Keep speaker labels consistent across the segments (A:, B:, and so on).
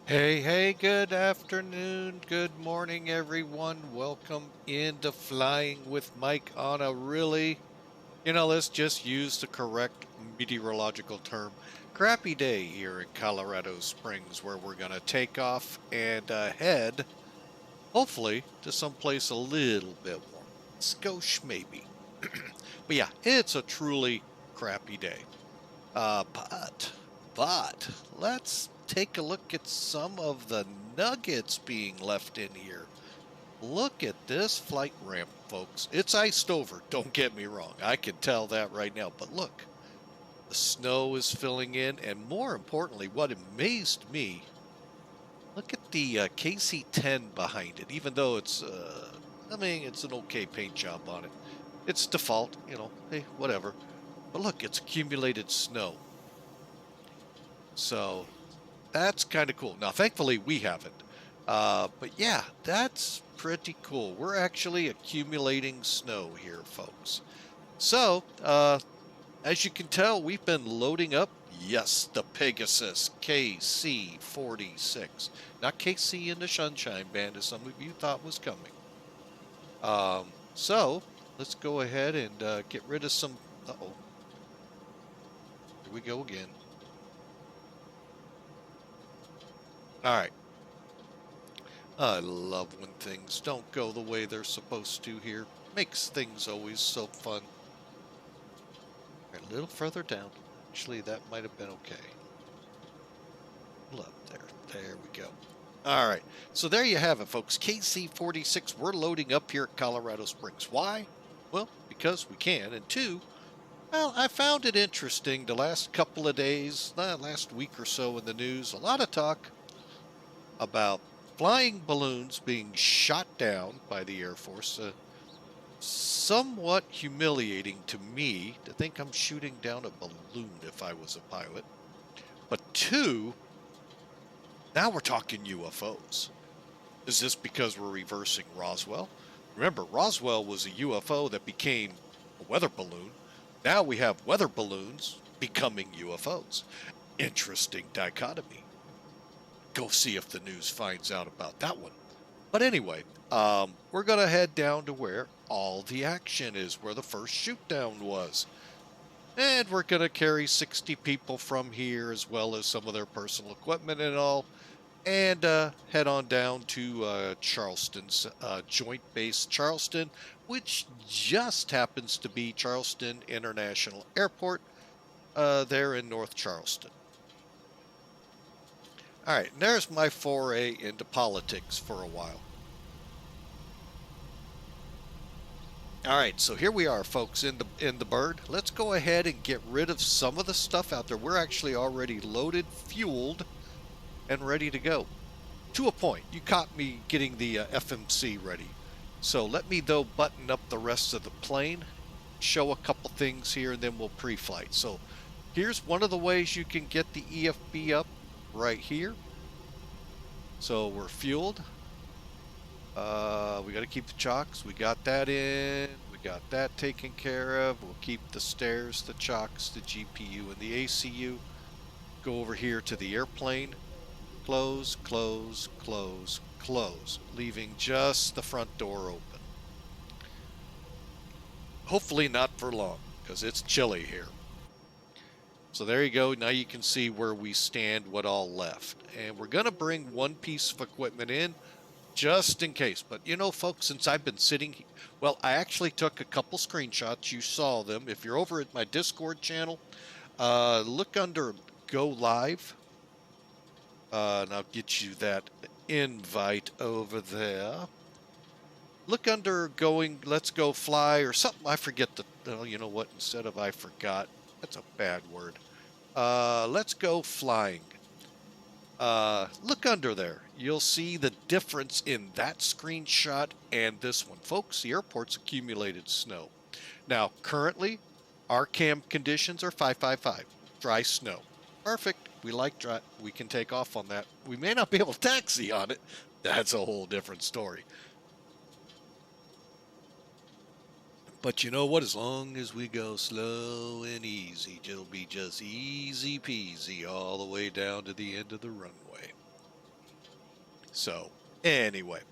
A: Hey, good afternoon, good morning, everyone. Welcome into Flying with Mike on a let's just use the correct meteorological term, crappy day here in Colorado Springs, where we're going to take off and head, hopefully, to someplace a little bit warm. Skosh, maybe. But yeah, it's a truly crappy day. But let's take a look at some of the nuggets being left in here. Look at this flight ramp, folks. It's iced over, don't get me wrong. I can tell that right now. But look, the snow is filling in. And more importantly, what amazed me, look at the KC-10 behind it. Even though it's an okay paint job on it. It's default, hey, whatever. But look, it's accumulated snow. So that's kind of cool. Now, thankfully, we haven't. But yeah, that's pretty cool. We're actually accumulating snow here, folks. So, as you can tell, we've been loading up, yes, the Pegasus KC-46. Not KC in the Sunshine Band, as some of you thought was coming. So, let's go ahead and get rid of some... Uh-oh. Here we go again. All right. I love when things don't go the way they're supposed to here. Makes things always so fun. All right, a little further down. Actually, that might have been okay. Up there. There we go. All right. So there you have it, folks. KC-46, we're loading up here at Colorado Springs. Why? Well, because we can. And two, well, I found it interesting the last couple of days, last week or so in the news, a lot of talk about flying balloons being shot down by the Air Force. Somewhat humiliating to me to think I'm shooting down a balloon if I was a pilot. But two, now we're talking UFOs. Is this because we're reversing Roswell? Remember, Roswell was a UFO that became a weather balloon. Now we have weather balloons becoming UFOs. Interesting dichotomy. Go see if the news finds out about that one. But anyway, we're going to head down to where all the action is, where the first shoot down was. And we're going to carry 60 people from here, as well as some of their personal equipment and all, and head on down to Charleston's Joint Base Charleston, which just happens to be Charleston International Airport there in North Charleston. All right, and there's my foray into politics for a while. All right, so here we are, folks, in the bird. Let's go ahead and get rid of some of the stuff out there. We're actually already loaded, fueled, and ready to go. To a point. You caught me getting the FMC ready. So let me, though, button up the rest of the plane, show a couple things here, and then we'll pre-flight. So here's one of the ways you can get the EFB up right here. So we're fueled. We got to keep the chocks. We got that in. We got that taken care of. We'll keep the stairs, the chocks, the GPU, and the ACU. Go over here to the airplane. Close, close, close, close, leaving just the front door open. Hopefully not for long, because it's chilly here. So there you go. Now you can see where we stand, what all left. And we're going to bring one piece of equipment in, just in case. But you know, folks, since I've been sitting, well, I actually took a couple screenshots. You saw them. If you're over at my Discord channel, look under Go Live. And I'll get you that invite over there. Look under going, let's go fly or something. I forget the, oh, you know what? Instead of I forgot, that's a bad word. Let's go flying. Look under there. You'll see the difference in that screenshot and this one. Folks, the airport's accumulated snow. Now, currently, our cam conditions are 555, dry snow. Perfect. We like dry. We can take off on that. We may not be able to taxi on it. That's a whole different story. But you know what? As long as we go slow and easy, it'll be just easy peasy all the way down to the end of the runway. So, anyway.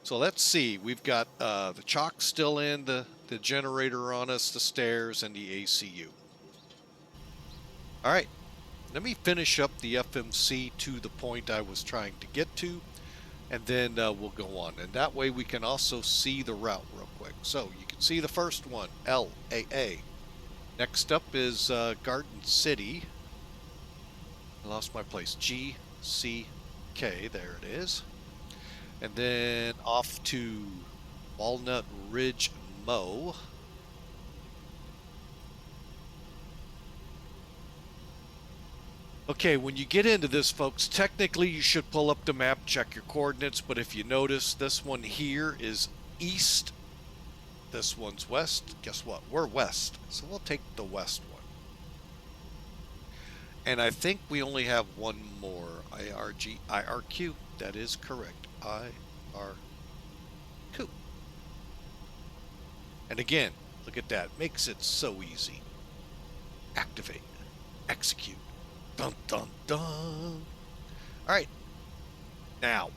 A: So let's see. We've got the chock still in, the generator on us, the stairs, and the ACU. All right. Let me finish up the FMC to the point I was trying to get to, and then we'll go on. And that way we can also see the route real quick. So you can see the first one, LAA. Next up is Garden City. I lost my place. GCK, there it is. And then off to Walnut Ridge, Mo. Okay, when you get into this, folks, technically you should pull up the map, check your coordinates, but if you notice, this one here is east, this one's west. Guess what? We're west, so we'll take the west one. And I think we only have one more, IRQ. That is correct, IRQ. And again, look at that, makes it so easy. Activate, execute. Dun, dun, dun. All right. Now,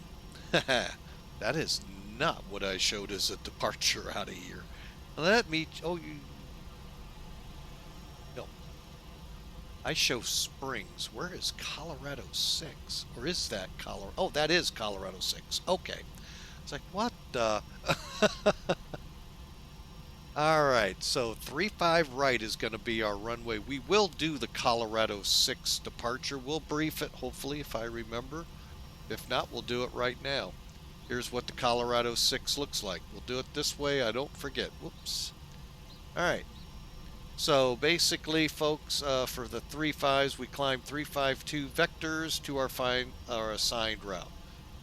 A: that is not what I showed as a departure out of here. Let me, no. I show Springs. Where is Colorado 6? Or is that Colorado? Oh, that is Colorado 6. Okay. It's like, what the? All right, so 35 right is going to be our runway. We will do the Colorado 6 departure. We'll brief it, hopefully, if I remember. If not, we'll do it right now. Here's what the Colorado 6 looks like. We'll do it this way. I don't forget. Whoops. All right. So basically, folks, for the 35s, we climb 352 vectors to our assigned route,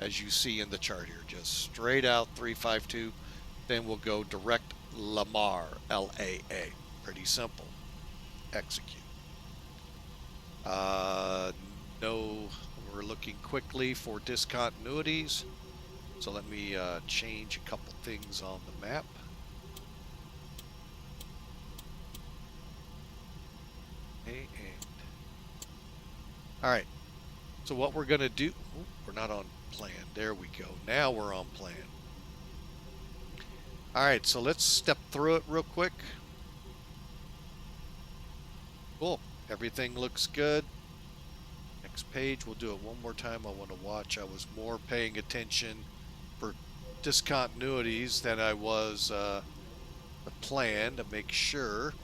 A: as you see in the chart here. Just straight out 352. Then we'll go direct Lamar, LAA. Pretty simple. Execute. No, we're looking quickly for discontinuities. So let me change a couple things on the map. Okay, and all right. So what we're going to do, we're not on plan. There we go. Now we're on plan. All right, so let's step through it real quick. Cool. Everything looks good. Next page, we'll do it one more time. I want to watch. I was more paying attention for discontinuities than I was the plan to make sure.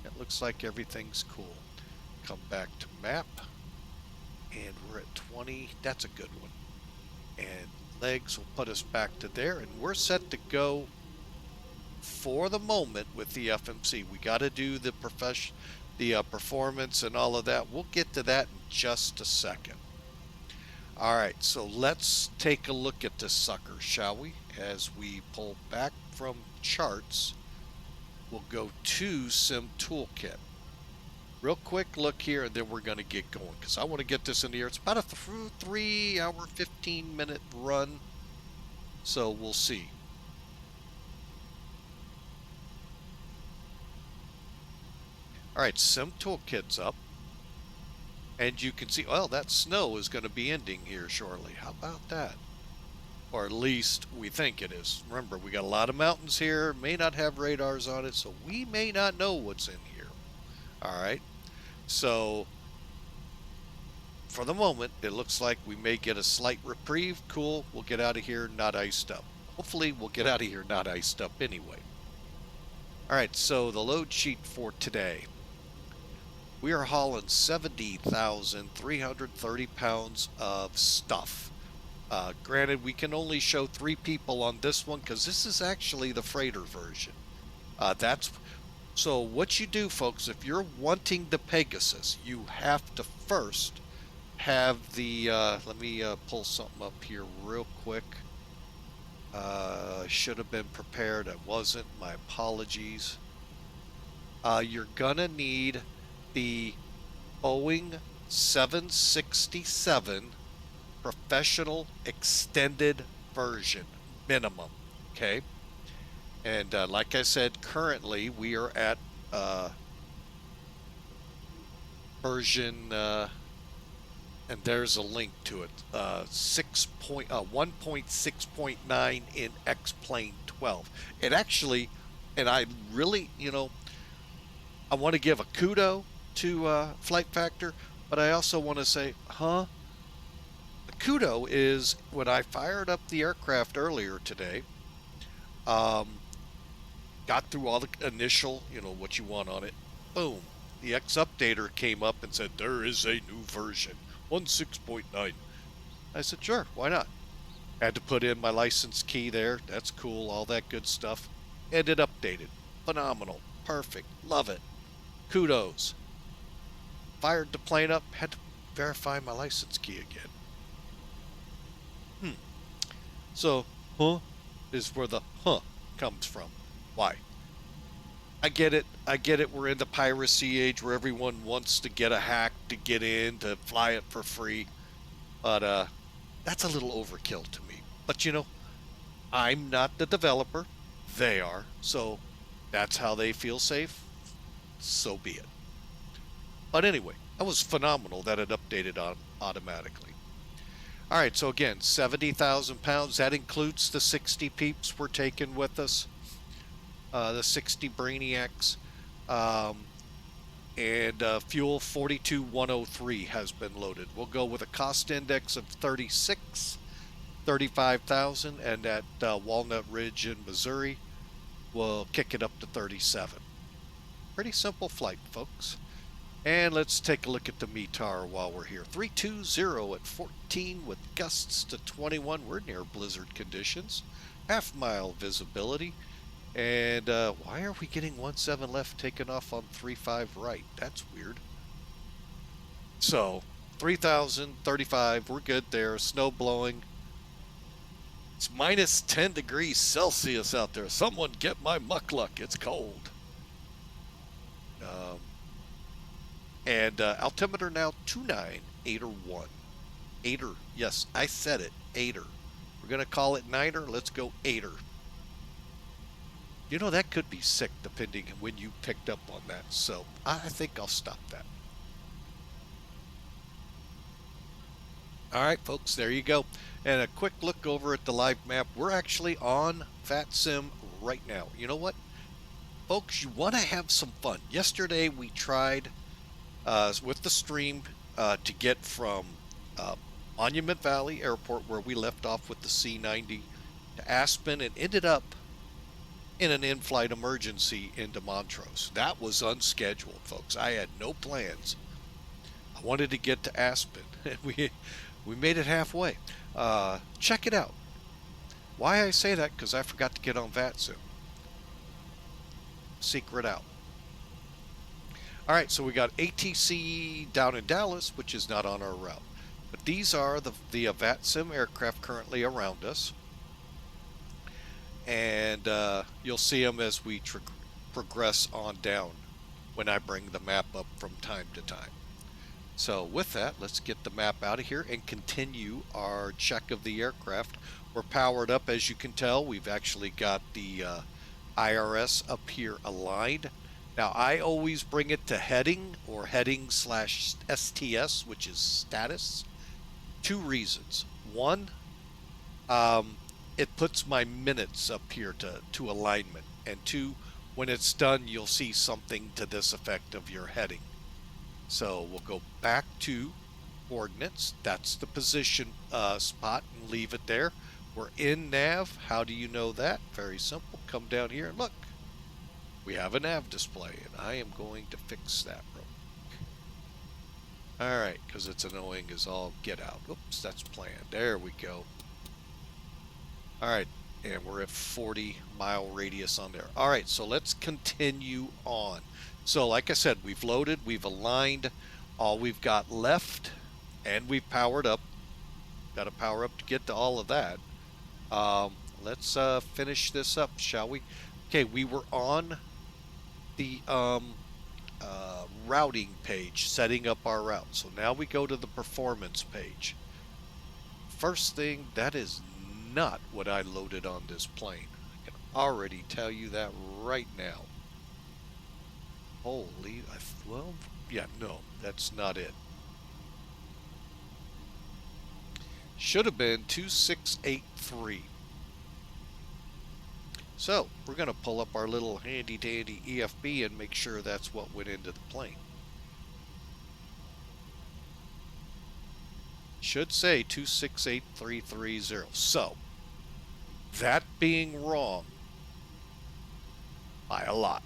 A: It looks like everything's cool. Come back to map. And we're at 20. That's a good one. And legs will put us back to there, and we're set to go for the moment with the FMC. We got to do the performance and all of that. We'll get to that in just a second. All right, so let's take a look at this sucker, shall we? As we pull back from charts, we'll go to Sim Toolkit. Real quick look here, and then we're going to get going because I want to get this in the air. It's about a 3 hour, 15-minute run, so we'll see. All right, Sim Toolkit's up, and you can see, well, that snow is going to be ending here shortly. How about that? Or at least we think it is. Remember, we got a lot of mountains here, may not have radars on it, so we may not know what's in here. All right. So, for the moment, it looks like we may get a slight reprieve. Cool, we'll get out of here not iced up. Hopefully, we'll get out of here not iced up anyway. All right, so the load sheet for today. We are hauling 70,330 pounds of stuff. Granted, we can only show 3 people on this one because this is actually the freighter version. So what you do, folks, if you're wanting the Pegasus, you have to first have the, let me pull something up here real quick. I should have been prepared. I wasn't. My apologies. You're going to need the Boeing 767 Professional Extended Version, minimum, okay? And like I said, currently we are at version, and there's a link to it, 1.6.9 in X-Plane12. It actually, and I really, I want to give a kudo to Flight Factor, but I also want to say, the kudo is when I fired up the aircraft earlier today, got through all the initial, what you want on it. Boom. The X updater came up and said, there is a new version, 1.6.9. I said, sure, why not? Had to put in my license key there. That's cool, all that good stuff. And it updated. Phenomenal. Perfect. Love it. Kudos. Fired the plane up, had to verify my license key again. So, is where the comes from. Why? I get it. We're in the piracy age where everyone wants to get a hack to get in, to fly it for free. But that's a little overkill to me. But I'm not the developer. They are. So that's how they feel safe. So be it. But anyway, that was phenomenal that it updated automatically. All right, so again, 70,000 pounds. That includes the 60 peeps we're taking with us. The 60 Brainiacs, and fuel 42,103 has been loaded. We'll go with a cost index of 35,000, and at Walnut Ridge in Missouri, we'll kick it up to 37. Pretty simple flight, folks. And let's take a look at the METAR while we're here. 320 at 14 with gusts to 21. We're near blizzard conditions. Half-mile visibility. And why are we getting 17 left taking off on 35 right? That's weird. So 3,035, we're good there. Snow blowing. It's minus 10 degrees Celsius out there. Someone get my muckluck. It's cold. And altimeter now 2981. 8er. Yes, I said it. 8er. We're going to call it 9er. Let's go 8er. That could be sick depending on when you picked up on that. So I think I'll stop that. All right, folks, there you go. And a quick look over at the live map. We're actually on VATSIM right now. You know what? Folks, you want to have some fun. Yesterday we tried with the stream to get from Monument Valley Airport, where we left off with the C-90, to Aspen, and ended up in an in-flight emergency into Montrose. That was unscheduled, folks. I had no plans. I wanted to get to Aspen, and we made it halfway. Check it out. Why I say that? Because I forgot to get on VATSIM. secret out. All right, so we got ATC down in Dallas, which is not on our route. But these are the VATSIM aircraft currently around us. And you'll see them as we progress on down when I bring the map up from time to time. So with that, let's get the map out of here and continue our check of the aircraft. We're powered up, as you can tell. We've actually got the IRS up here aligned. Now, I always bring it to heading or heading/STS, which is status. Two reasons. One, it puts my minutes up here to alignment. And two, when it's done, you'll see something to this effect of your heading. So we'll go back to coordinates. That's the position spot, and leave it there. We're in nav. How do you know that? Very simple. Come down here and look. We have a nav display, and I am going to fix that real quick. All right, because it's annoying as all get out. Oops, that's planned. There we go. All right, and we're at 40-mile radius on there. All right, so let's continue on. So like I said, we've loaded, we've aligned. All we've got left, and we've powered up. Got to power up to get to all of that. Let's finish this up, shall we? Okay, we were on the routing page, setting up our route. So now we go to the performance page. First thing, that is not what I loaded on this plane. I can already tell you that right now. Holy, well, yeah, no, that's not it. Should have been 2683. So we're going to pull up our little handy dandy EFB and make sure that's what went into the plane. Should say 268330. So that being wrong by a lot.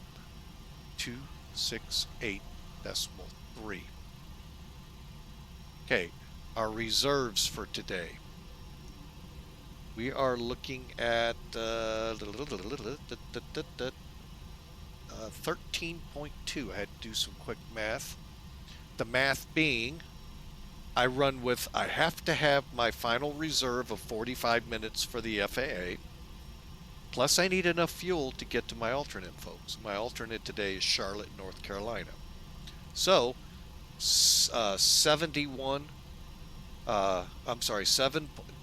A: 268.3. Okay, our reserves for today. We are looking at 13.2. I had to do some quick math. The math being, I have to have my final reserve of 45 minutes for the FAA. Plus, I need enough fuel to get to my alternate, folks. My alternate today is Charlotte, North Carolina. So,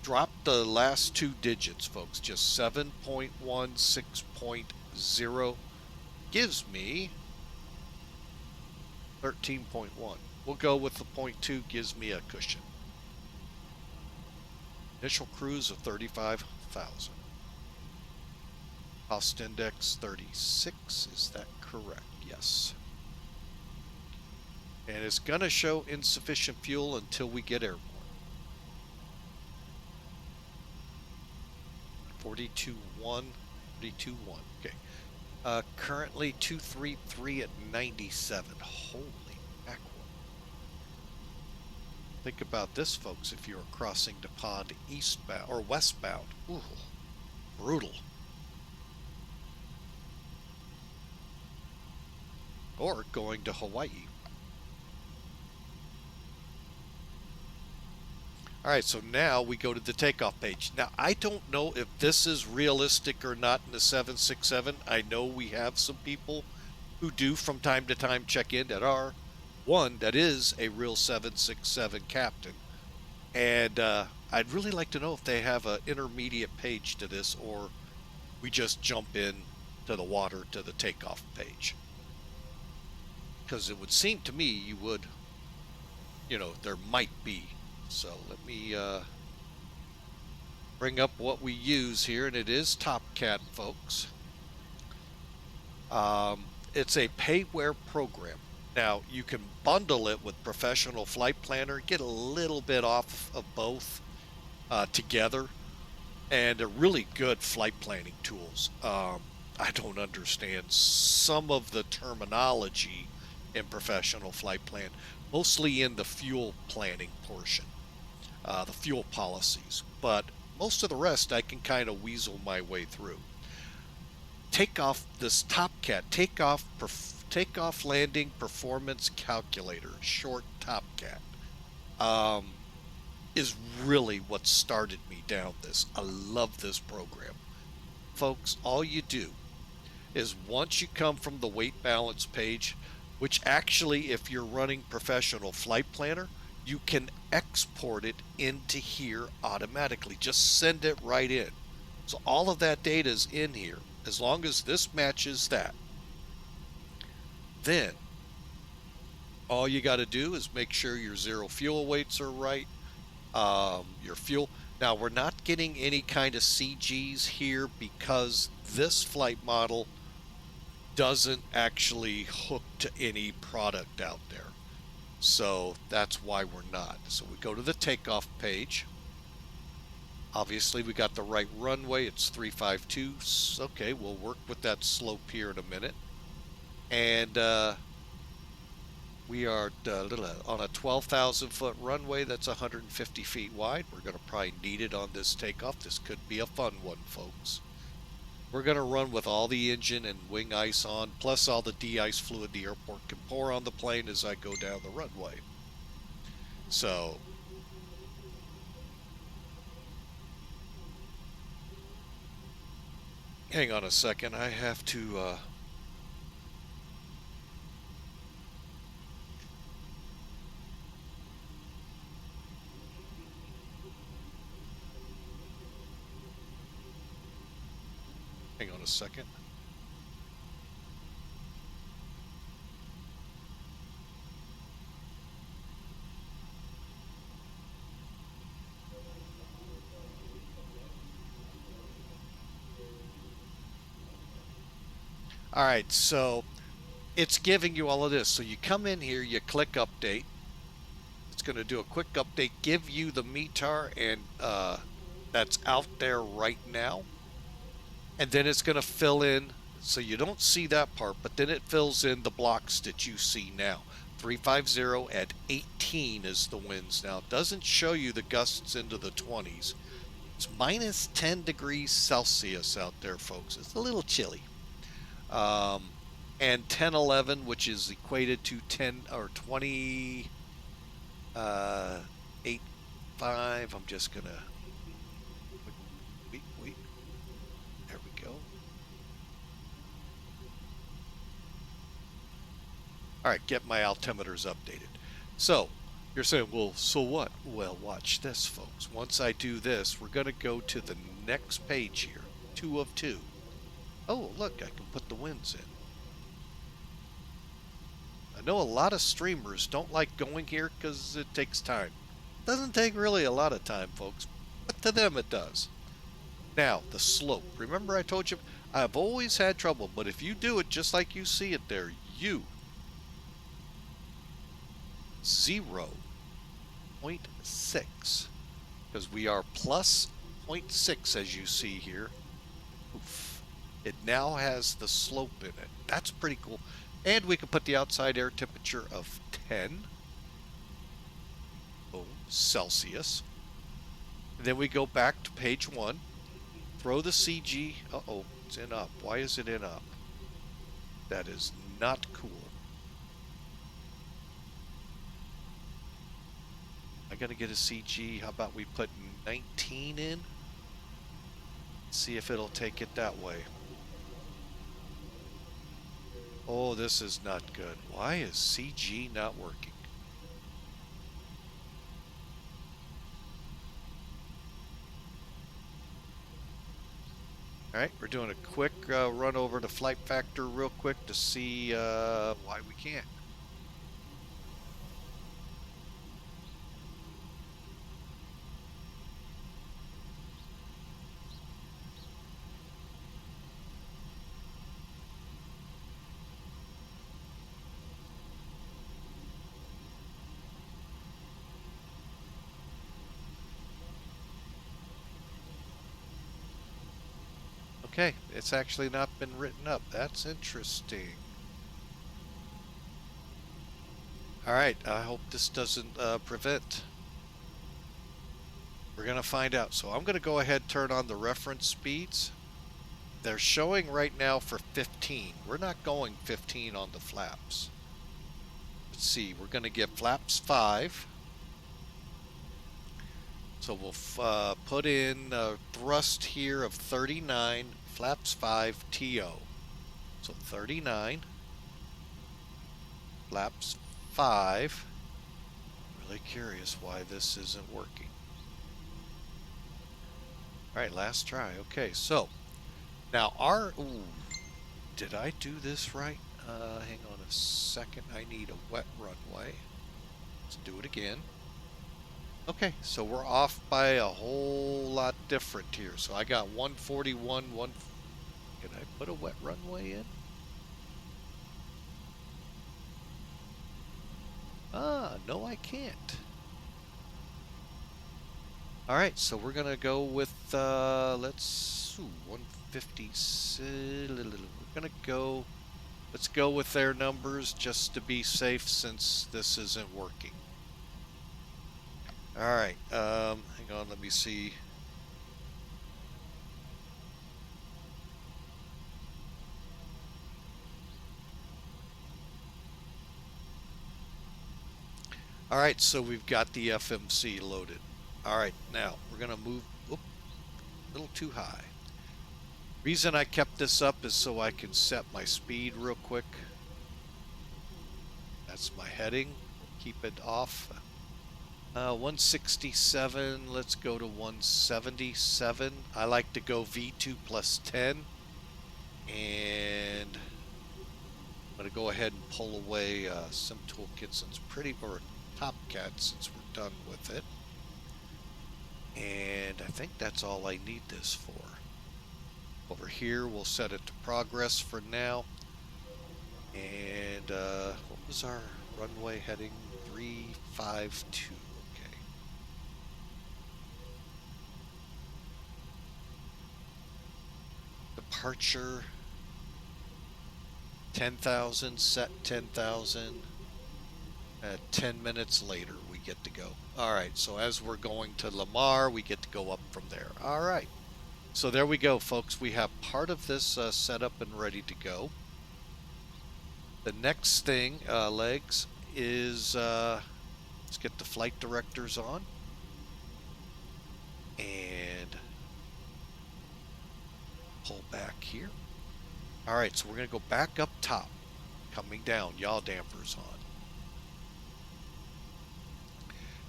A: drop the last two digits, folks. Just 7.16.0 gives me 13.1. We'll go with the 0.2, gives me a cushion. Initial cruise of 35,000. Cost index 36. Is that correct? Yes. And it's going to show insufficient fuel until we get airborne. 42.1. 42.1. Okay. Currently 233 at 97. Holy mackerel. Think about this, folks, if you were crossing the pond eastbound or westbound. Ooh, brutal. Or going to Hawaii. All right, so now we go to the takeoff page. Now, I don't know if this is realistic or not in the 767. I know we have some people who do from time to time check in that are one that is a real 767 captain. And I'd really like to know if they have an intermediate page to this, or we just jump in to the water to the takeoff page. Because it would seem to me you would, there might be. So let me bring up what we use here, and it is TopCat, folks. It's a payware program. Now, you can bundle it with Professional Flight Planner, get a little bit off of both together, and they're really good flight planning tools. I don't understand some of the terminology in Professional Flight Plan, mostly in the fuel planning portion, the fuel policies, but most of the rest I can kind of weasel my way through. takeoff, this TopCat, takeoff landing performance calculator, short TopCat, is really what started me down this. I love this program. Folks, all you do is once you come from the weight balance page, which actually, if you're running Professional Flight Planner, you can export it into here automatically. Just send it right in. So all of that data is in here. As long as this matches that, then all you got to do is make sure your zero fuel weights are right. Your fuel. Now, we're not getting any kind of CGs here because this flight model doesn't actually hook to any product out there. So that's why we're not. So we go to the takeoff page. Obviously, we got the right runway. It's 352. Okay, we'll work with that slope here in a minute. And we are on a 12,000 foot runway that's 150 feet wide. We're going to probably need it on this takeoff. This could be a fun one, folks. We're going to run with all the engine and wing ice on, plus all the de-ice fluid the airport can pour on the plane as I go down the runway. So hang on a second. I have to hang on a second. All right, so it's giving you all of this. So you come in here, you click update. It's going to do a quick update, give you the METAR and that's out there right now. And then it's going to fill in, so you don't see that part, but then it fills in the blocks that you see now. 350 at 18 is the winds now. It doesn't show you the gusts into the 20s. It's minus 10 degrees Celsius out there, folks. It's a little chilly. And 1011, which is equated to 10 or 20, 8.5. I'm just gonna wait. There we go. All right, get my altimeters updated. So you're saying, well, so what? Well, watch this, folks. Once I do this, we're gonna go to the next page here, 2 of 2. Oh, look, I can put the winds in. I know a lot of streamers don't like going here because it takes time. It doesn't take really a lot of time, folks, but to them it does. Now, the slope. Remember I told you, I've always had trouble, but if you do it just like you see it there, 0.6, because we are plus 0.6 as you see here. Oof. It now has the slope in it. That's pretty cool. And we can put the outside air temperature of 10 Celsius. And then we go back to page 1. Throw the CG. Uh-oh, it's in up. Why is it in up? That is not cool. I gotta get a CG. How about we put 19 in? See if it'll take it that way. Oh, this is not good. Why is CG not working? All right, we're doing a quick run over to Flight Factor real quick to see why we can't. Okay, it's actually not been written up. That's interesting. Alright, I hope this doesn't prevent. We're going to find out. So I'm going to go ahead and turn on the reference speeds. they're showing right now for 15. We're not going 15 on the flaps. Let's see, we're going to get flaps 5. So we'll put in a thrust here of 39, flaps 5, TO. So 39, flaps 5. Really curious why this isn't working. All right, last try. Okay, so now did I do this right? Hang on a second. I need a wet runway. Let's do it again. Okay, so we're off by a whole lot different here. So I got 141, can I put a wet runway in? No, I can't. All right, so we're gonna go with let's 150. We're gonna go. Let's go with their numbers just to be safe, since this isn't working. All right, hang on. Let me see. All right, so we've got the FMC loaded. All right, now we're gonna move a little too high. Reason I kept this up is so I can set my speed real quick. That's my heading. Keep it off. 167, let's go to 177. I like to go V2 plus 10. And I'm gonna go ahead and pull away some toolkit since or Top Cat since we're done with it. And I think that's all I need this for. Over here, we'll set it to progress for now. And what was our runway heading? 352. Okay. Departure 10,000, set 10,000. 10 minutes later, we get to go. All right, so as we're going to Lamar, we get to go up from there. All right, so there we go, folks. We have part of this set up and ready to go. The next thing, legs, is let's get the flight directors on. And pull back here. All right, so we're going to go back up top. Coming down, yaw dampers on.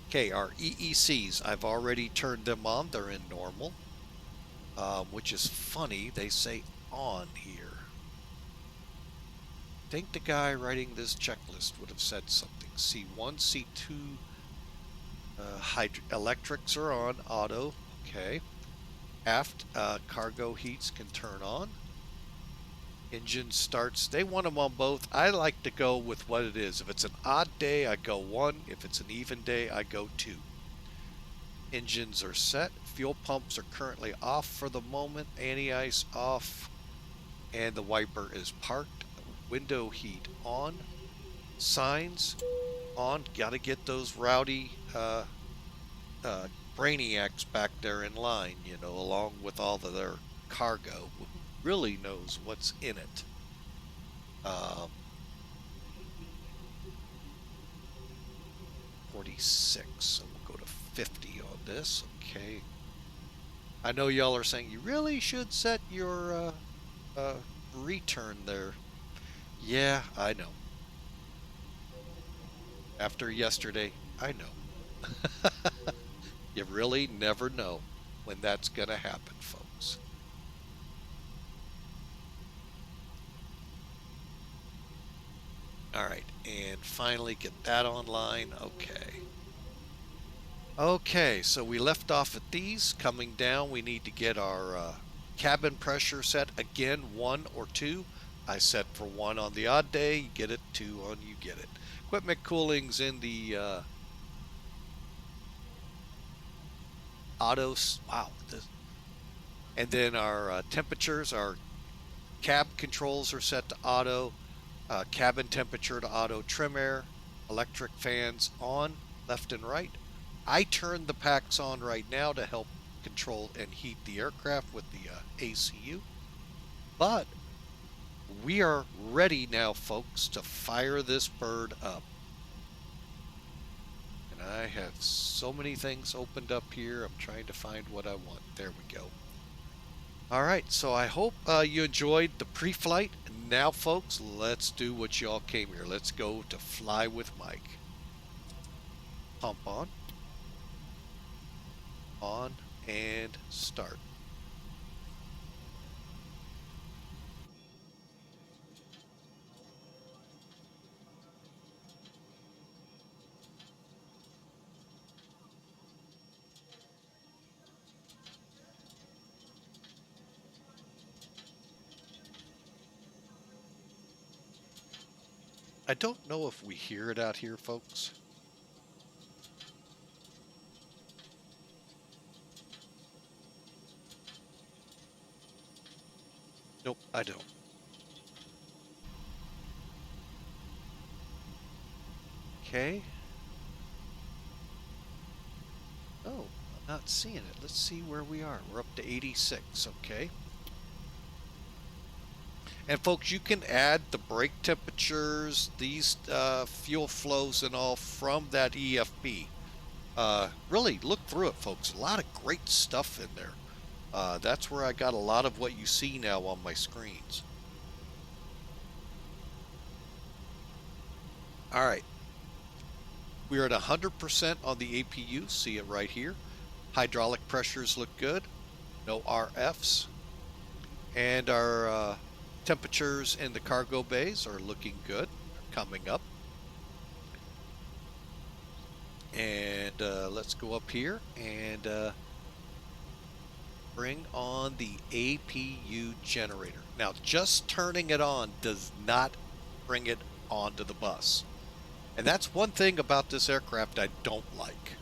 A: Okay, our EECs, I've already turned them on. They're in normal, which is funny. They say on here. I think the guy writing this checklist would have said something. C1, C2, electrics are on, auto, okay. Aft, cargo heats can turn on. Engine starts, they want them on both. I like to go with what it is. If it's an odd day, I go 1. If it's an even day, I go 2. Engines are set. Fuel pumps are currently off for the moment. Anti-ice off. And the wiper is parked. Window heat on. Signs on. Gotta get those rowdy brainiacs back there in line, you know, along with all of their cargo. Really knows what's in it. 46, so we'll go to 50 on this. Okay. I know y'all are saying you really should set your return there. Yeah, I know. After yesterday, I know. You really never know when that's gonna happen, folks. All right, and finally get that online. Okay. Okay, so we left off at these. Coming down, we need to get our cabin pressure set. Again, 1 or 2. I set for 1 on the odd day. You get it, 2 on you get it. Equipment cooling's in the autos. Wow. And then our temperatures, our cab controls are set to auto. Cabin temperature to auto, trim air, electric fans on, left and right. I turned the packs on right now to help control and heat the aircraft with the ACU. But we are ready now, folks, to fire this bird up. And I have so many things opened up here. I'm trying to find what I want. There we go. All right, so I hope you enjoyed the pre-flight. Now, folks, let's do what y'all came here. Let's go to Fly with Mike. Pump on, and start. I don't know if we hear it out here, folks. Nope, I don't. Okay. Oh, I'm not seeing it. Let's see where we are. We're up to 86, okay. And folks, you can add the brake temperatures, these fuel flows and all from that EFB. Really look through it, folks. A lot of great stuff in there. That's where I got a lot of what you see now on my screens. All right. We're at 100% on the APU. See it right here. Hydraulic pressures look good. No RFs. And our temperatures in the cargo bays are looking good. Coming up. And let's go up here and bring on the APU generator. Now, just turning it on does not bring it onto the bus. And that's one thing about this aircraft I don't like.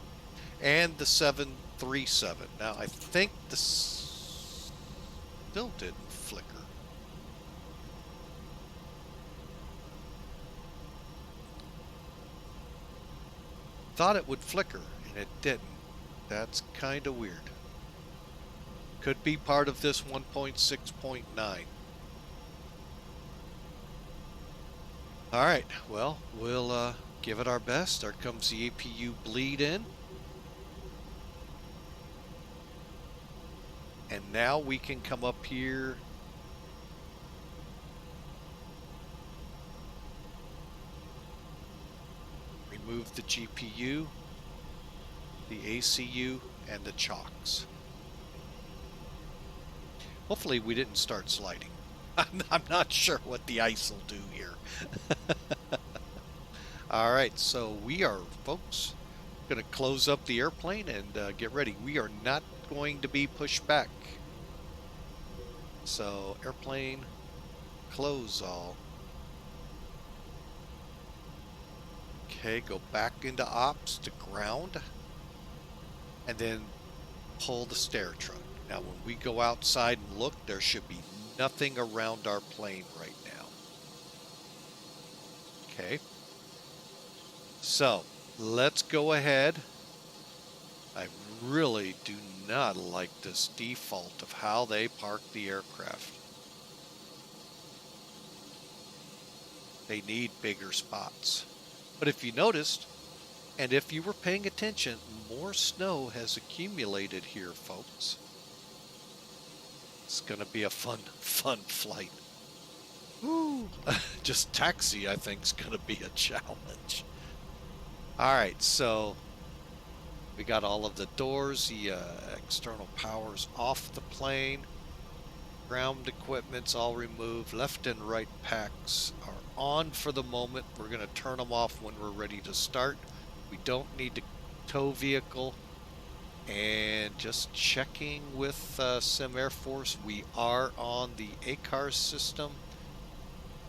A: And the 737. Now, I think this still didn't flicker. Thought it would flicker, and it didn't. That's kind of weird. Could be part of this 1.6.9. All right, well, we'll give it our best. There comes the APU bleed in. And now we can come up here. Remove the GPU, the ACU, and the chocks. Hopefully we didn't start sliding. I'm not sure what the ice will do here. All right, so we are, folks, going to close up the airplane and get ready. We are not going to be pushed back. So airplane, close all. Okay, go back into ops to ground, and then pull the stair truck. Now, when we go outside and look, there should be nothing around our plane right now. Okay. So, let's go ahead. I really do not like this default of how they park the aircraft. They need bigger spots. But if you noticed, and if you were paying attention, more snow has accumulated here, folks. It's going to be a fun flight. Woo! Just taxi, I think, is going to be a challenge. All right, so we got all of the doors, the external powers off the plane. Ground equipment's all removed. Left and right packs are on for the moment. We're going to turn them off when we're ready to start. We don't need to tow vehicle. And just checking with Sim Air Force, we are on the ACARS system.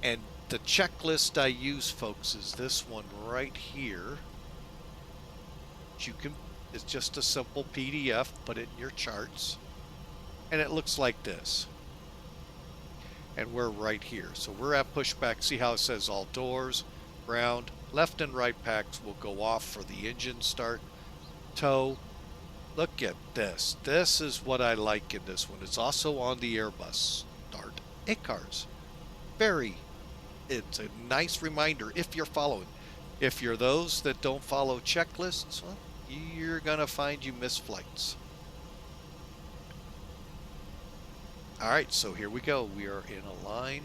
A: And the checklist I use, folks, is this one right here. It's just a simple PDF, put it in your charts. And it looks like this. And we're right here. So we're at pushback. See how it says all doors, ground, left and right packs will go off for the engine start. Tow. Look at this. This is what I like in this one. It's also on the Airbus start. ACARS. It's a nice reminder if you're following. If you're those that don't follow checklists, well, you're going to find you miss flights. All right, so here we go. We are in a line.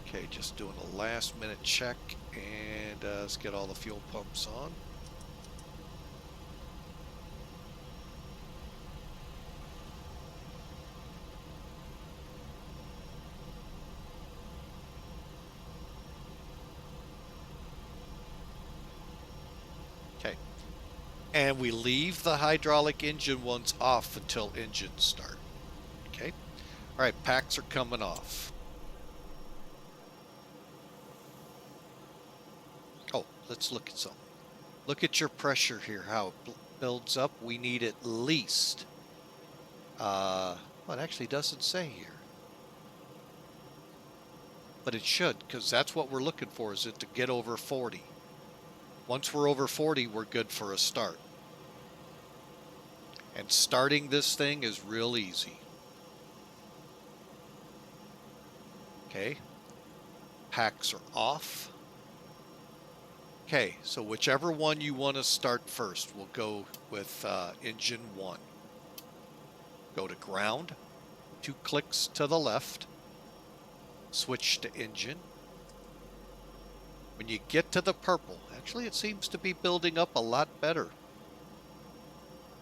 A: Okay, just doing a last minute check, and let's get all the fuel pumps on. Okay, and we leave the hydraulic engine ones off until engines start. Okay, all right, packs are coming off. Oh, let's look at something. Look at your pressure here, how it builds up. We need at least, well, it actually doesn't say here. But it should, because that's what we're looking for, is it to get over 40. Once we're over 40, we're good for a start. And starting this thing is real easy. Okay, packs are off. Okay, so whichever one you want to start first, we'll go with engine 1. Go to ground, 2 clicks to the left, switch to engine. When you get to the purple, actually it seems to be building up a lot better.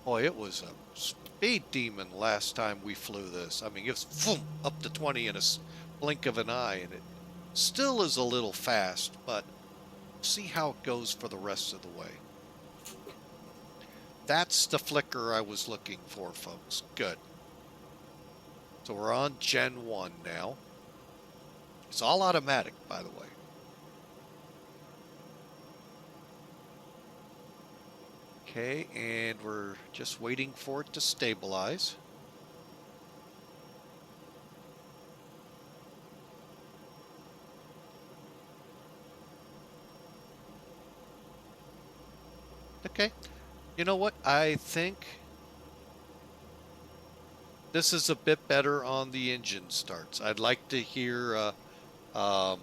A: Boy, it was a speed demon last time we flew this. I mean, it was boom, up to 20 in a blink of an eye, and it still is a little fast, but see how it goes for the rest of the way. That's the flicker I was looking for, folks. Good. So we're on Gen 1 now. It's all automatic, by the way. Okay, and we're just waiting for it to stabilize. Okay, you know what? I think this is a bit better on the engine starts. I'd like to hear from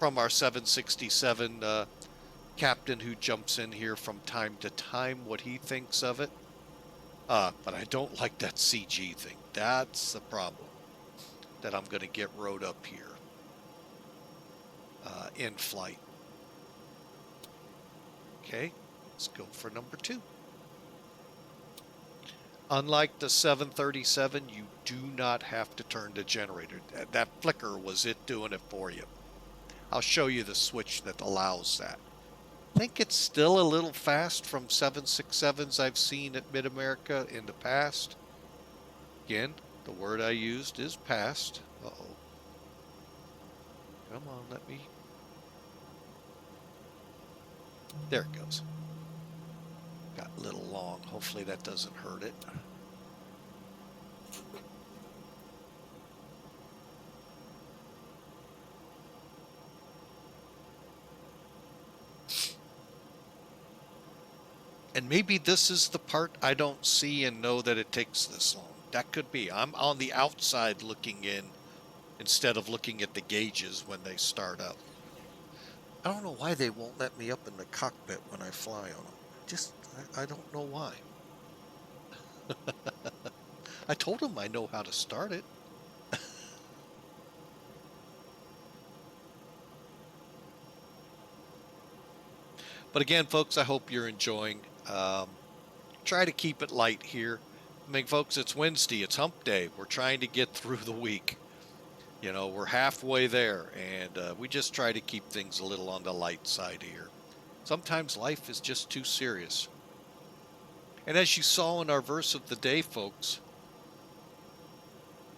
A: our 767 captain who jumps in here from time to time what he thinks of it. But I don't like that CG thing. That's the problem that I'm going to get rode up here in flight. Okay, let's go for number 2. Unlike the 737, you do not have to turn the generator. That flicker was it doing it for you. I'll show you the switch that allows that. I think it's still a little fast from 767s I've seen at Mid-America in the past. Again, the word I used is past. Uh-oh. Come on, let me... There it goes. Got a little long. Hopefully that doesn't hurt it. And maybe this is the part I don't see and know that it takes this long. That could be. I'm on the outside looking in instead of looking at the gauges when they start up. I don't know why they won't let me up in the cockpit when I fly on them. Just, I don't know why. I told them I know how to start it. But again, folks, I hope you're enjoying. Try to keep it light here. I mean, folks, it's Wednesday. It's hump day. We're trying to get through the week. You know, we're halfway there, and we just try to keep things a little on the light side here. Sometimes life is just too serious. And as you saw in our verse of the day, folks,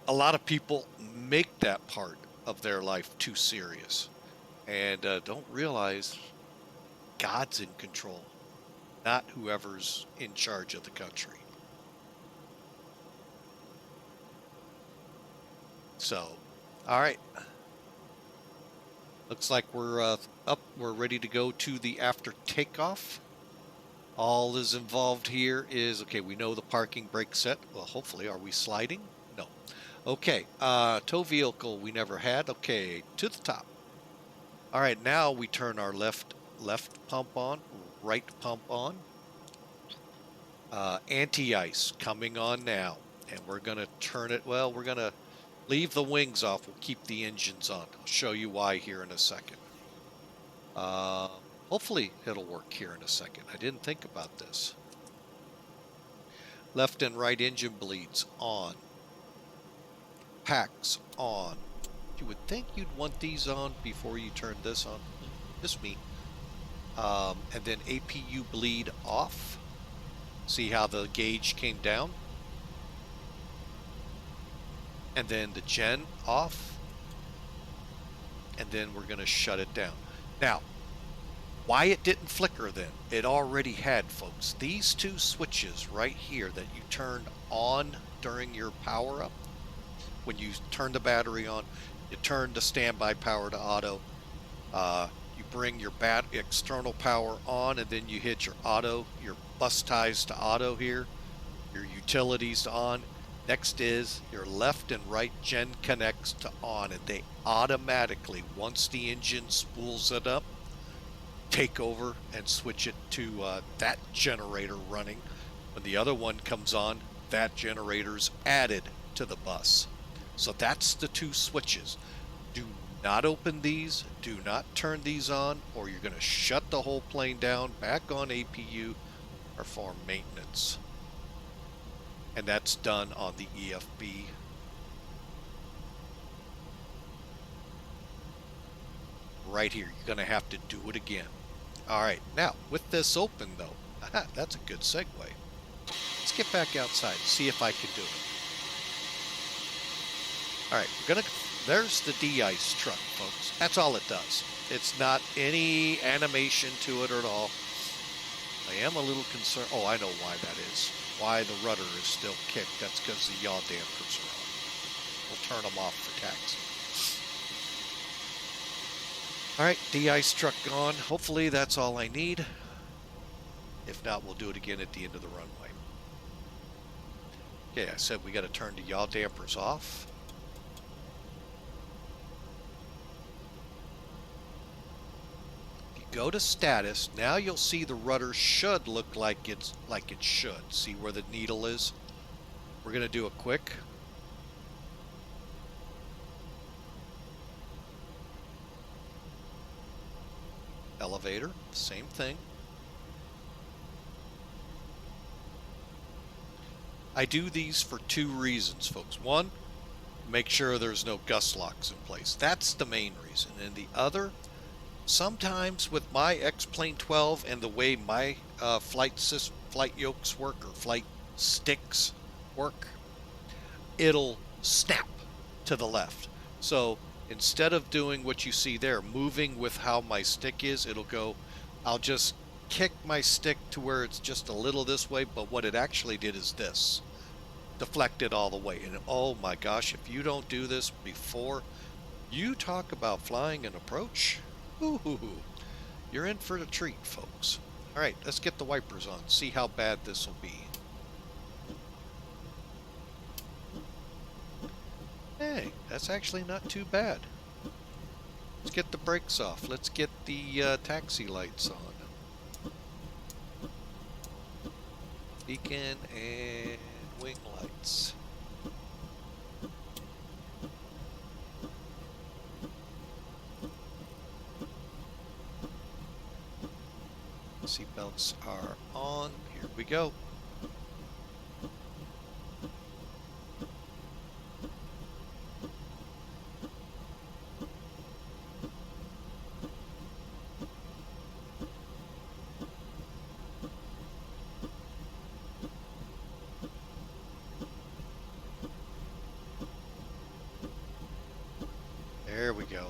A: a lot of people make that part of their life too serious and don't realize God's in control, not whoever's in charge of the country. So, all right. Looks like we're up. We're ready to go to the after takeoff. All is involved here is, okay, we know the parking brake set. Well, hopefully, are we sliding? No. Okay, tow vehicle we never had. Okay, to the top. All right, now we turn our left pump on, right pump on. Anti-ice coming on now, and we're gonna turn it. Well, we're gonna leave the wings off. We'll keep the engines on. I'll show you why here in a second. Hopefully it'll work here in a second. I didn't think about this. Left and right engine bleeds on. Packs on. You would think you'd want these on before you turn this on. Just me. And then APU bleed off. See how the gauge came down? And then the gen off. And then we're going to shut it down. Now, why it didn't flicker then? It already had, folks. These two switches right here that you turned on during your power up. When you turn the battery on, you turn the standby power to auto. You bring your external power on, and then you hit your auto, your bus ties to auto here, your utilities to on. Next is your left and right gen connects to on, and they automatically, once the engine spools it up, take over and switch it to that generator running. When the other one comes on, that generator's added to the bus. So that's the two switches. Do not open these, do not turn these on, or you're going to shut the whole plane down, back on APU, or for maintenance. And that's done on the EFB. Right here, you're going to have to do it again. All right, now with this open though, that's a good segue. Let's get back outside and see if I can do it. All right, there's the de-ice truck, folks. That's all it does. It's not any animation to it at all. I am a little concerned. Oh, I know why that is. Why the rudder is still kicked. That's because the yaw dampers are on. We'll turn them off for taxi. All right, de-ice truck gone. Hopefully that's all I need. If not, we'll do it again at the end of the runway. Okay, I said we got to turn the yaw dampers off. Go to status. Now you'll see the rudder should look like it should. See where the needle is? We're going to do a quick. Elevator, same thing. I do these for two reasons, folks. One, make sure there's no gust locks in place. That's the main reason. And the other, sometimes with my X-Plane12 and the way my flight yokes work, or flight sticks work, it'll snap to the left. So instead of doing what you see there, moving with how my stick is, it'll go, I'll just kick my stick to where it's just a little this way, but what it actually did is this. Deflect it all the way. And oh my gosh, if you don't do this before, you talk about flying an approach, you're in for the treat, folks. All right, let's get the wipers on, see how bad this will be. Hey, that's actually not too bad. Let's get the brakes off. Let's get the taxi lights on. Beacon and wing lights. Seatbelts are on. Here we go. There we go.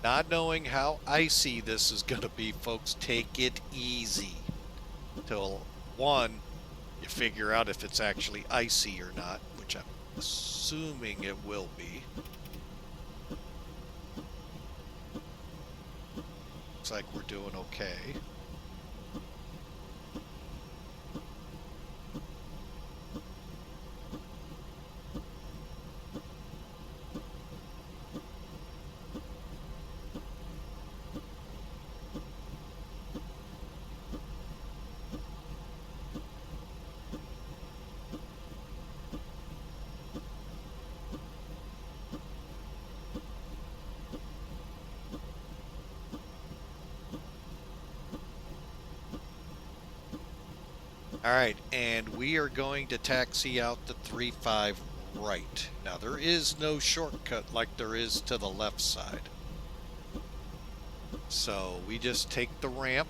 A: Not knowing how icy this is going to be, folks, take it easy. Till, one, you figure out if it's actually icy or not, which I'm assuming it will be. Looks like we're doing okay. All right, and we are going to taxi out the 35 right. Now, there is no shortcut like there is to the left side. So we just take the ramp.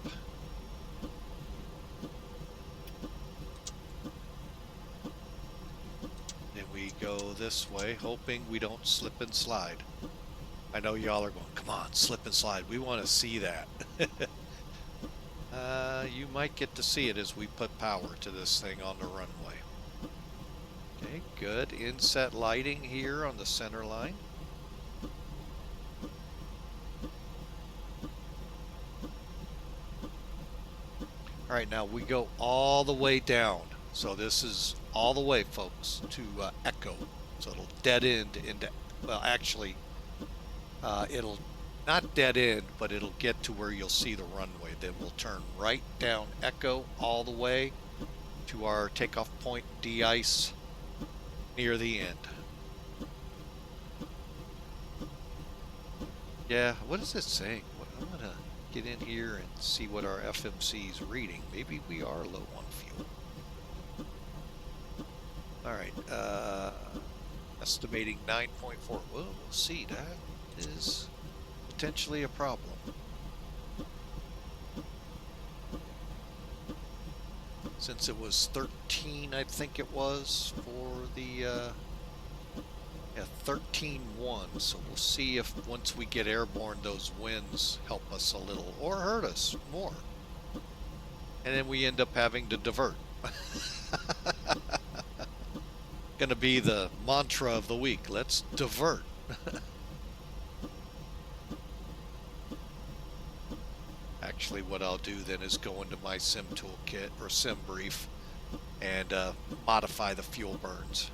A: And we go this way, hoping we don't slip and slide. I know y'all are going, come on, slip and slide. We want to see that. You might get to see it as we put power to this thing on the runway. Okay, good. Inset lighting here on the center line. All right, now we go all the way down. So this is all the way, folks, to Echo. So it'll dead end into, well, actually, it'll not dead end, but it'll get to where you'll see the runway. Then we'll turn right down Echo all the way to our takeoff point, de-ice, near the end. Yeah, what is it saying? I'm going to get in here and see what our FMC is reading. Maybe we are low on fuel. All right, estimating 9.4. Well, we'll see. That is potentially a problem. Since it was 13, I think it was, for the, yeah, 13.1. So we'll see if once we get airborne, those winds help us a little or hurt us more. And then we end up having to divert. Gonna be the mantra of the week. Let's divert. Actually, what I'll do then is go into my sim toolkit or sim brief and modify the fuel burns.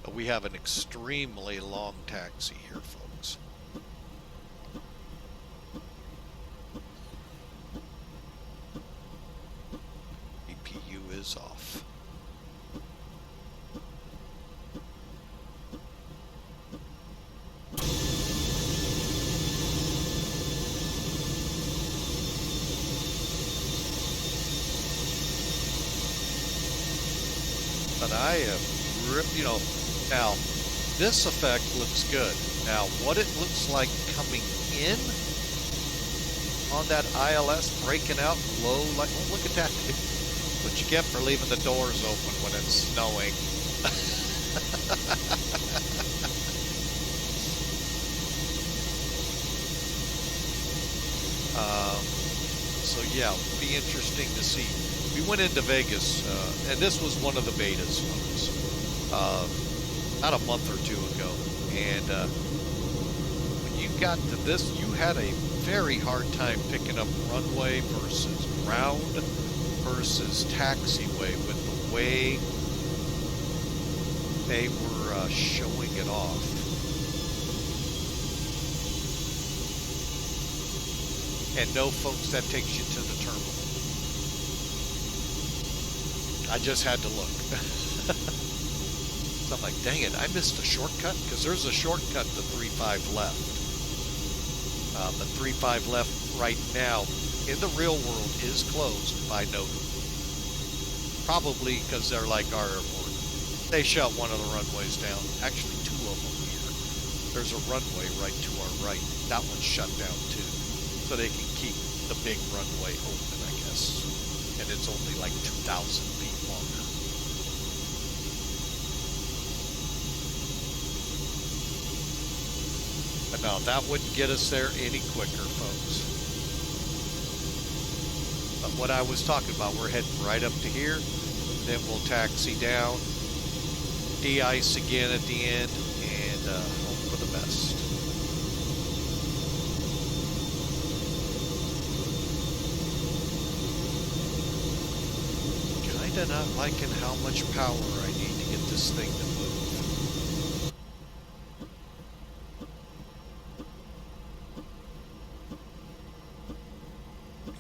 A: But we have an extremely long taxi here, folks. Is off. But I have, you know, now this effect looks good. Now what it looks like coming in on that ILS breaking out low, like, oh, look at that. What you get for leaving the doors open when it's snowing. So yeah, it'll be interesting to see. We went into Vegas, and this was one of the betas, folks, about a month or two ago. And when you got to this, you had a very hard time picking up runway versus ground versus taxiway with the way they were showing it off. And no, folks, that takes you to the terminal. I just had to look. So I'm like, dang it, I missed a shortcut? Because there's a shortcut to 35 left. But 35 left right now in the real world is closed by NOTAM. Probably because they're like our airport. They shut one of the runways down. Actually, two of them here. There's a runway right to our right. That one's shut down too. So they can keep the big runway open, I guess. And it's only like 2,000 feet longer. But no, that wouldn't get us there any quicker, folks. But what I was talking about, we're heading right up to here. Then we'll taxi down, de-ice again at the end, and hope for the best. Kinda not liking how much power I need to get this thing to move.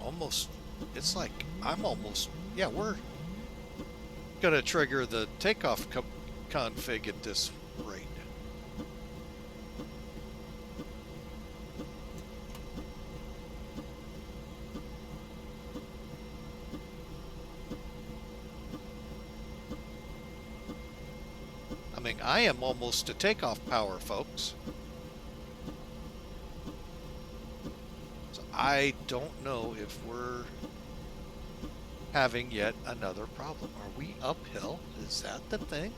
A: Almost, it's like, I'm almost, yeah, we're gonna trigger the takeoff config at this rate. I mean, I am almost to takeoff power, folks. So I don't know if we're having yet another problem. Are we uphill? Is that the thing?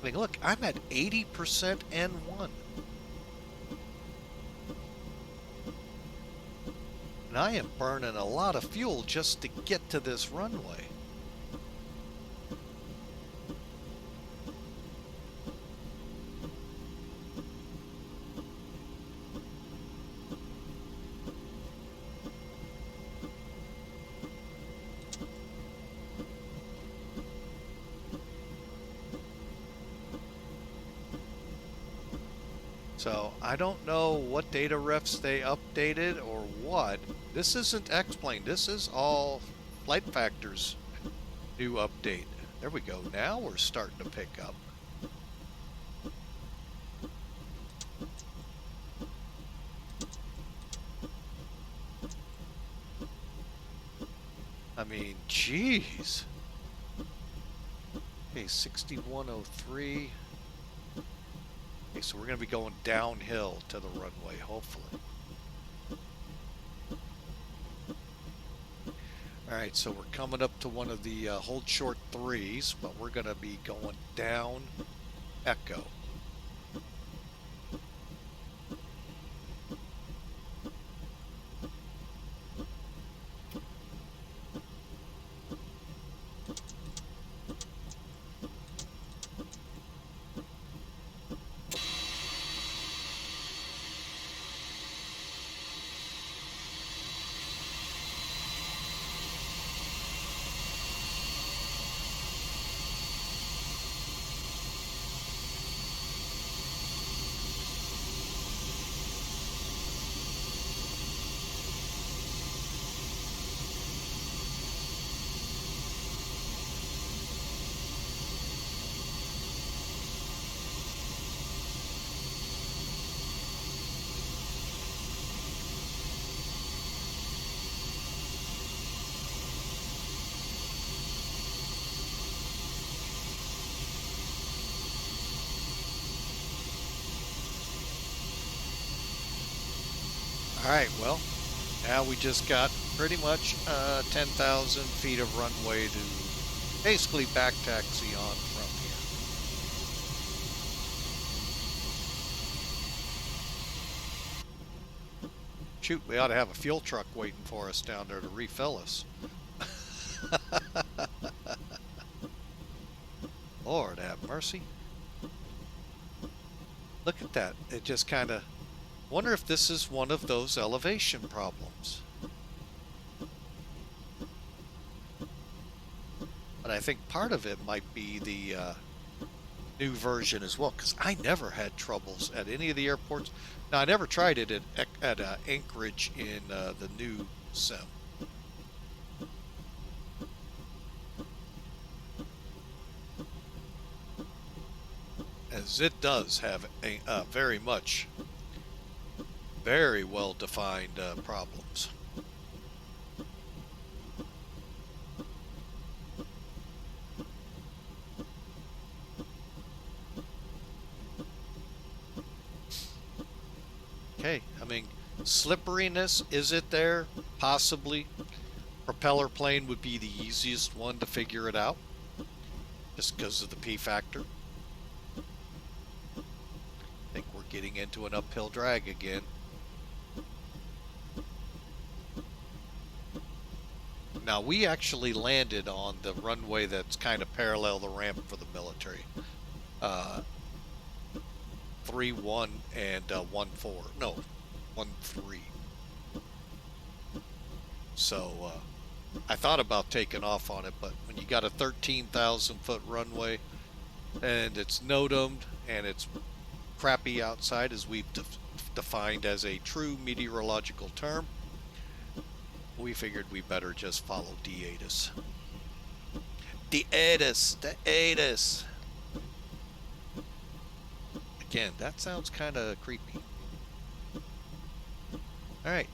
A: I mean, look, I'm at 80% N1. And I am burning a lot of fuel just to get to this runway. So I don't know what data refs they updated or what. This isn't X-Plane. This is all Flight Factor's new update. There we go. Now we're starting to pick up. I mean, geez. Okay, 6103. Okay, so we're going to be going downhill to the runway, hopefully. All right, so we're coming up to one of the hold short threes, but we're going to be going down Echo. All right, well, now we just got pretty much 10,000 feet of runway to basically back taxi on from here. Shoot, we ought to have a fuel truck waiting for us down there to refill us. Lord have mercy. Look at that. It just kind of... Wonder if this is one of those elevation problems. But I think part of it might be the new version as well, because I never had troubles at any of the airports. Now, I never tried it at Anchorage in the new sim. As it does have a very much... very well-defined problems. Okay, I mean, slipperiness, is it there? Possibly. Propeller plane would be the easiest one to figure it out, just because of the P factor. I think we're getting into an uphill drag again. Now, we actually landed on the runway that's kind of parallel the ramp for the military. 3-1 and 1-4. No, 1-3. So, I thought about taking off on it, but when you got a 13,000 foot runway and it's no-domed and it's crappy outside, as we've defined as a true meteorological term, we figured we better just follow D-ATIS. D-ATIS! D-ATIS! Again, that sounds kind of creepy. Alright,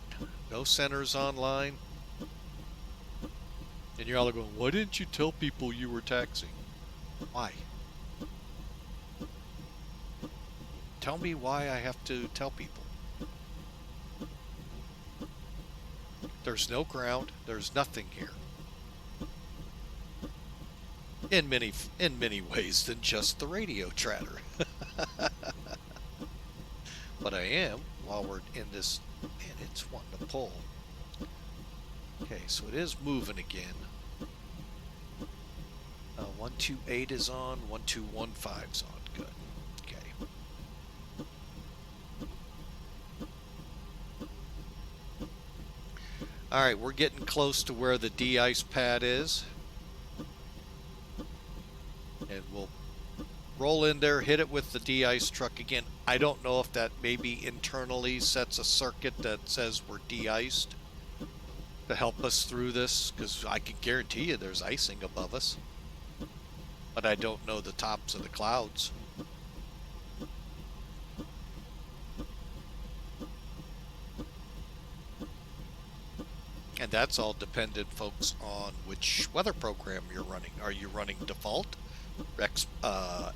A: no centers online. And you're all going, why didn't you tell people you were taxiing? Why? Tell me why I have to tell people. There's no ground. There's nothing here. In many ways than just the radio chatter. But I am, while we're in this, man, it's wanting to pull. Okay, so it is moving again. 128 is on, 1215's on. Good. Okay. All right, we're getting close to where the de-ice pad is. And we'll roll in there, hit it with the de-ice truck again. I don't know if that maybe internally sets a circuit that says we're de-iced to help us through this, because I can guarantee you there's icing above us. But I don't know the tops of the clouds. And that's all dependent, folks, on which weather program you're running. Are you running default, Rex,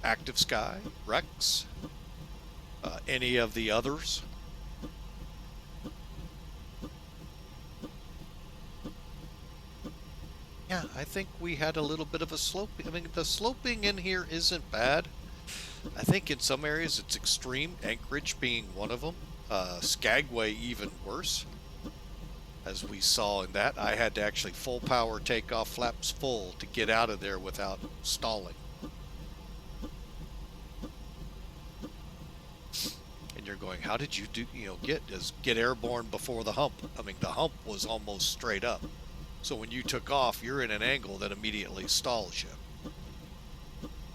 A: Active Sky, Rex, any of the others? Yeah, I think we had a little bit of a slope. I mean, the sloping in here isn't bad. I think in some areas it's extreme, Anchorage being one of them. Skagway even worse. As we saw in that, I had to actually full power take off, flaps full, to get out of there without stalling. And you're going, how did you do, get airborne before the hump? I mean, the hump was almost straight up. So when you took off, you're in an angle that immediately stalls you.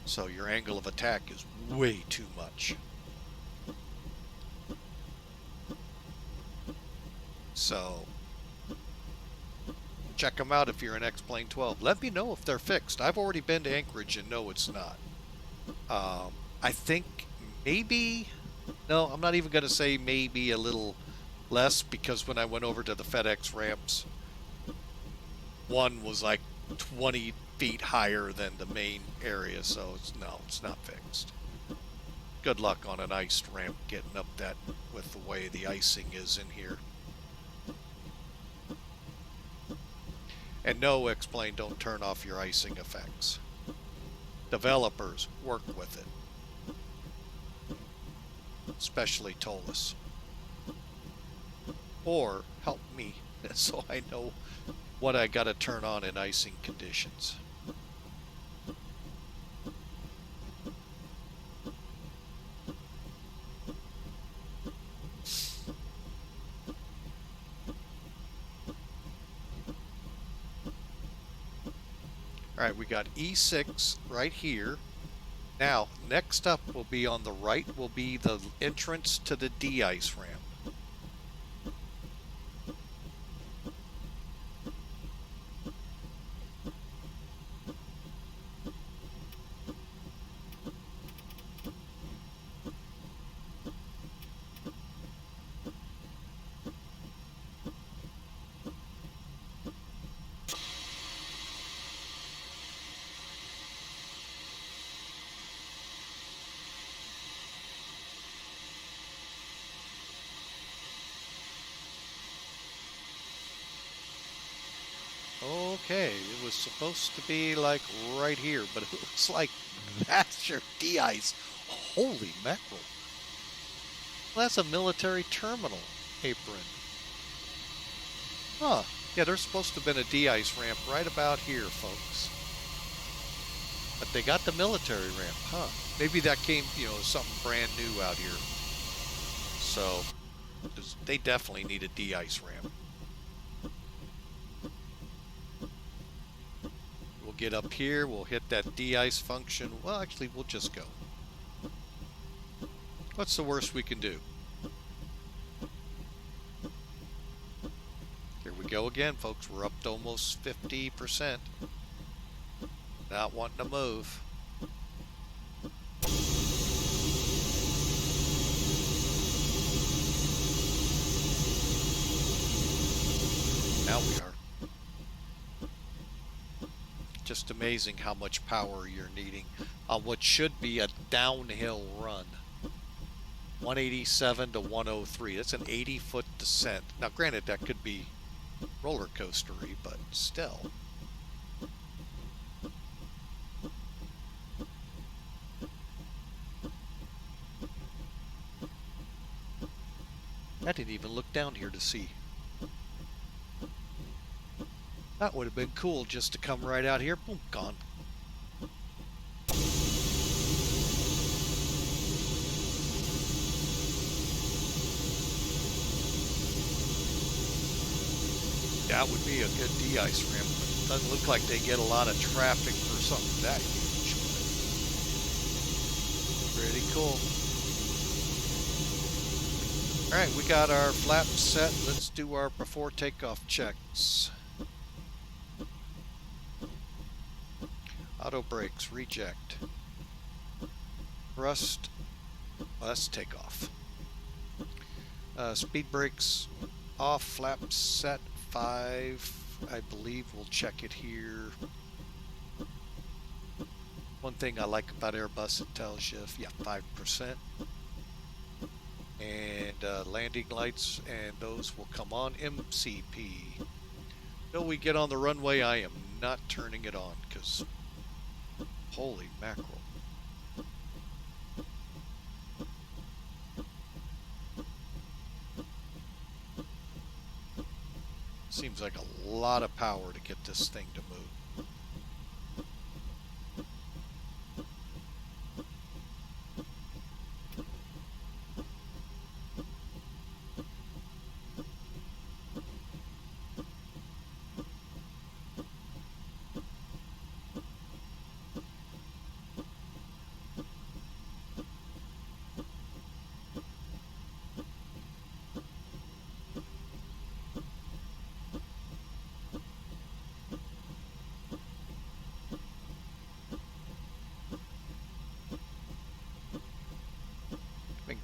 A: So your angle of attack is way too much. So check them out if you're in X-Plane12. Let me know if they're fixed. I've already been to Anchorage and no, it's not. I think maybe, no, I'm not even going to say maybe a little less, because when I went over to the FedEx ramps, one was like 20 feet higher than the main area, so it's not fixed. Good luck on an iced ramp getting up that with the way the icing is in here. And no, X-Plane, don't turn off your icing effects. Developers, work with it. Especially Tolus. Or help me so I know what I got to turn on in icing conditions. All right, we got E6 right here. Now, next up will be on the right, will be the entrance to the de-ice ramp. Okay, it was supposed to be like right here, but it looks like that's your de-ice. Holy mackerel. Well, that's a military terminal apron. Huh. Yeah, there's supposed to have been a de-ice ramp right about here, folks. But they got the military ramp, huh? Maybe that came, something brand new out here. So, they definitely need a de-ice ramp. Get up here, we'll hit that de-ice function. Well, actually, we'll just go. What's the worst we can do? Here we go again, folks. We're up to almost 50%. Not wanting to move. Now we are. Just amazing how much power you're needing on what should be a downhill run. 187 to 103. That's an 80-foot descent. Now, granted, that could be roller coastery, but still. I didn't even look down here to see. That would have been cool just to come right out here. Boom, gone. That would be a good de-ice ramp. Doesn't look like they get a lot of traffic for something that huge. Pretty cool. Alright, we got our flaps set. Let's do our before takeoff checks. Auto brakes, reject. Thrust, let's take off. Speed brakes off, flaps set, 5. I believe we'll check it here. One thing I like about Airbus, it tells you, yeah, 5%. And landing lights, and those will come on. MCP. Until we get on the runway, I am not turning it on, because holy mackerel. Seems like a lot of power to get this thing to move.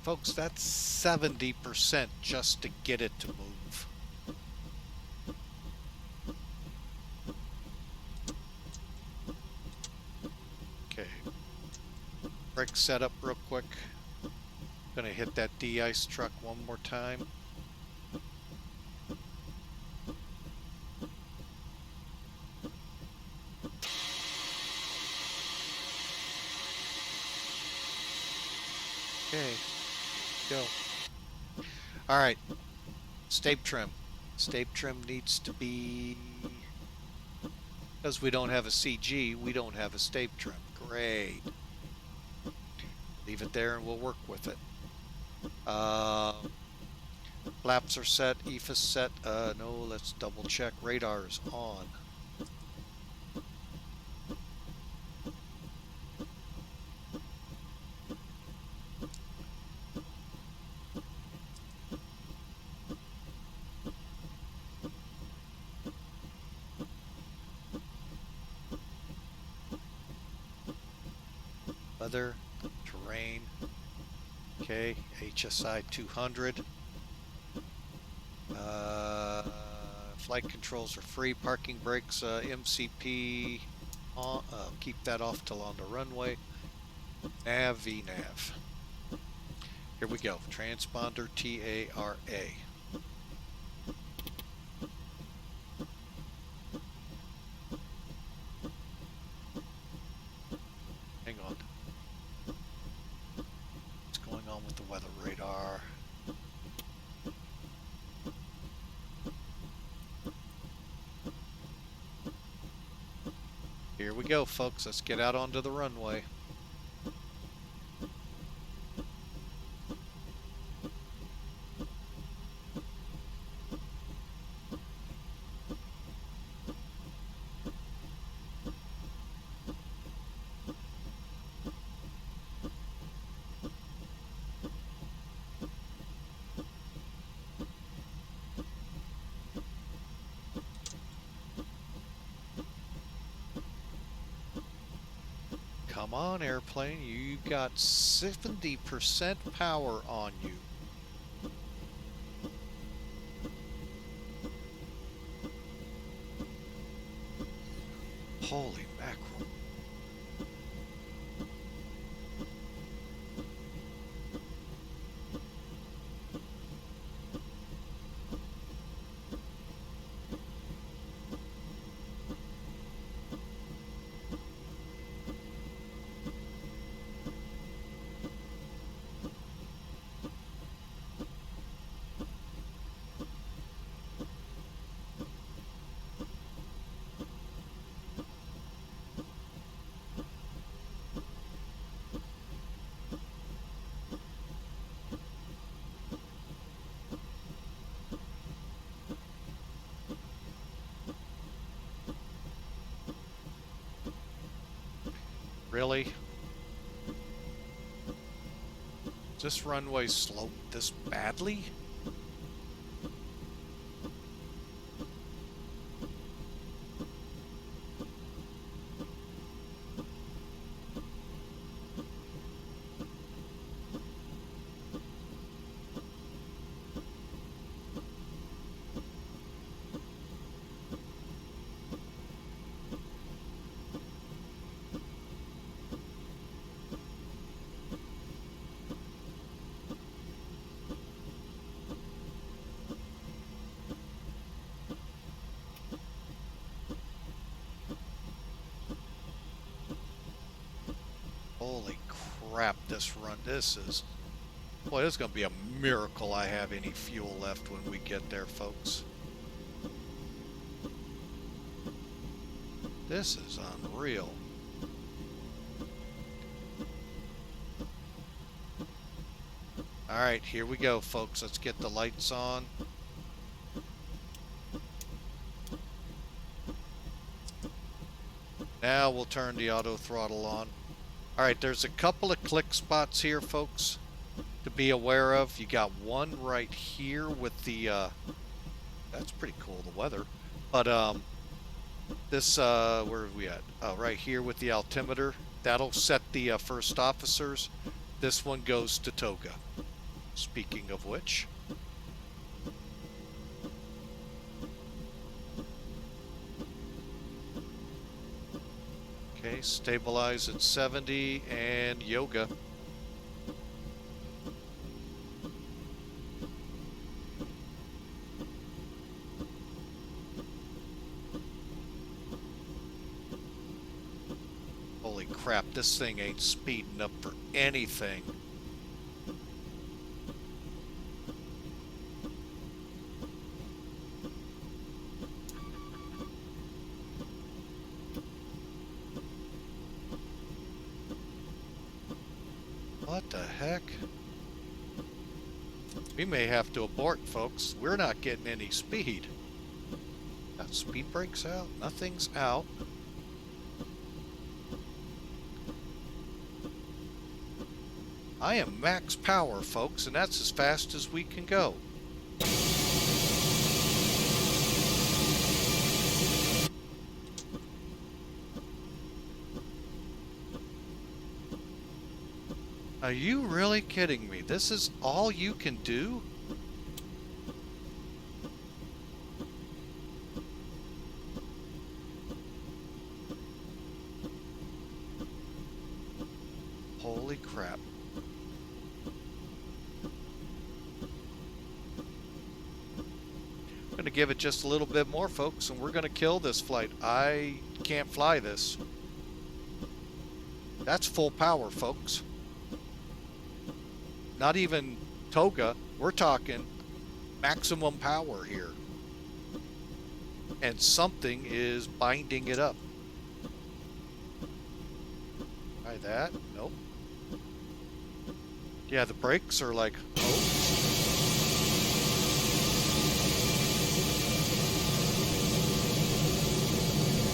A: Folks, that's 70% just to get it to move. Okay. Brake setup real quick. Gonna hit that de-ice truck one more time. Okay. Go. All right, stabe trim. Stabe trim needs to be, because we don't have a CG, we don't have a stabe trim. Great. Leave it there and we'll work with it. Flaps are set, EFIS set. No, let's double check. Radar's on. Weather, terrain, okay, HSI 200. Flight controls are free. Parking brakes, MCP, on, keep that off till on the runway. Nav, VNav. Here we go. Transponder, TARA. Hang on. What's going on with the weather radar? Here we go, folks. Let's get out onto the runway. Come on, airplane. You got 70% power on you. Holy mackerel. Really? Does this runway slope this badly? Holy crap, this is... Boy, this is going to be a miracle I have any fuel left when we get there, folks. This is unreal. Alright, here we go, folks. Let's get the lights on. Now we'll turn the auto throttle on. Alright, there's a couple of click spots here, folks, to be aware of. You got one right here with the, that's pretty cool, the weather. But, this, where are we at? Oh, right here with the altimeter. That'll set the first officers. This one goes to Toga. Speaking of which. Okay, stabilize at 70 and yoga. Holy crap, this thing ain't speeding up for anything. What the heck? We may have to abort, folks. We're not getting any speed. Got speed brakes out. Nothing's out. I am max power, folks, and that's as fast as we can go. Are you really kidding me? This is all you can do? Holy crap. I'm going to give it just a little bit more, folks, and we're going to kill this flight. I can't fly this. That's full power, folks. Not even Toga. We're talking maximum power here. And something is binding it up. Try that. Nope. Yeah, the brakes are like, oh.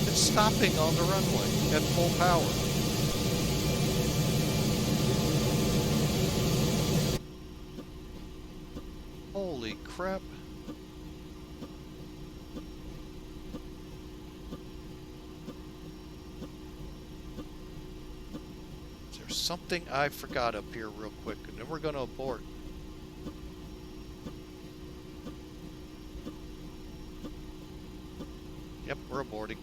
A: It's stopping on the runway at full power. Holy crap. something I forgot up here real quick, and then we're going to abort. Yep, we're aborting.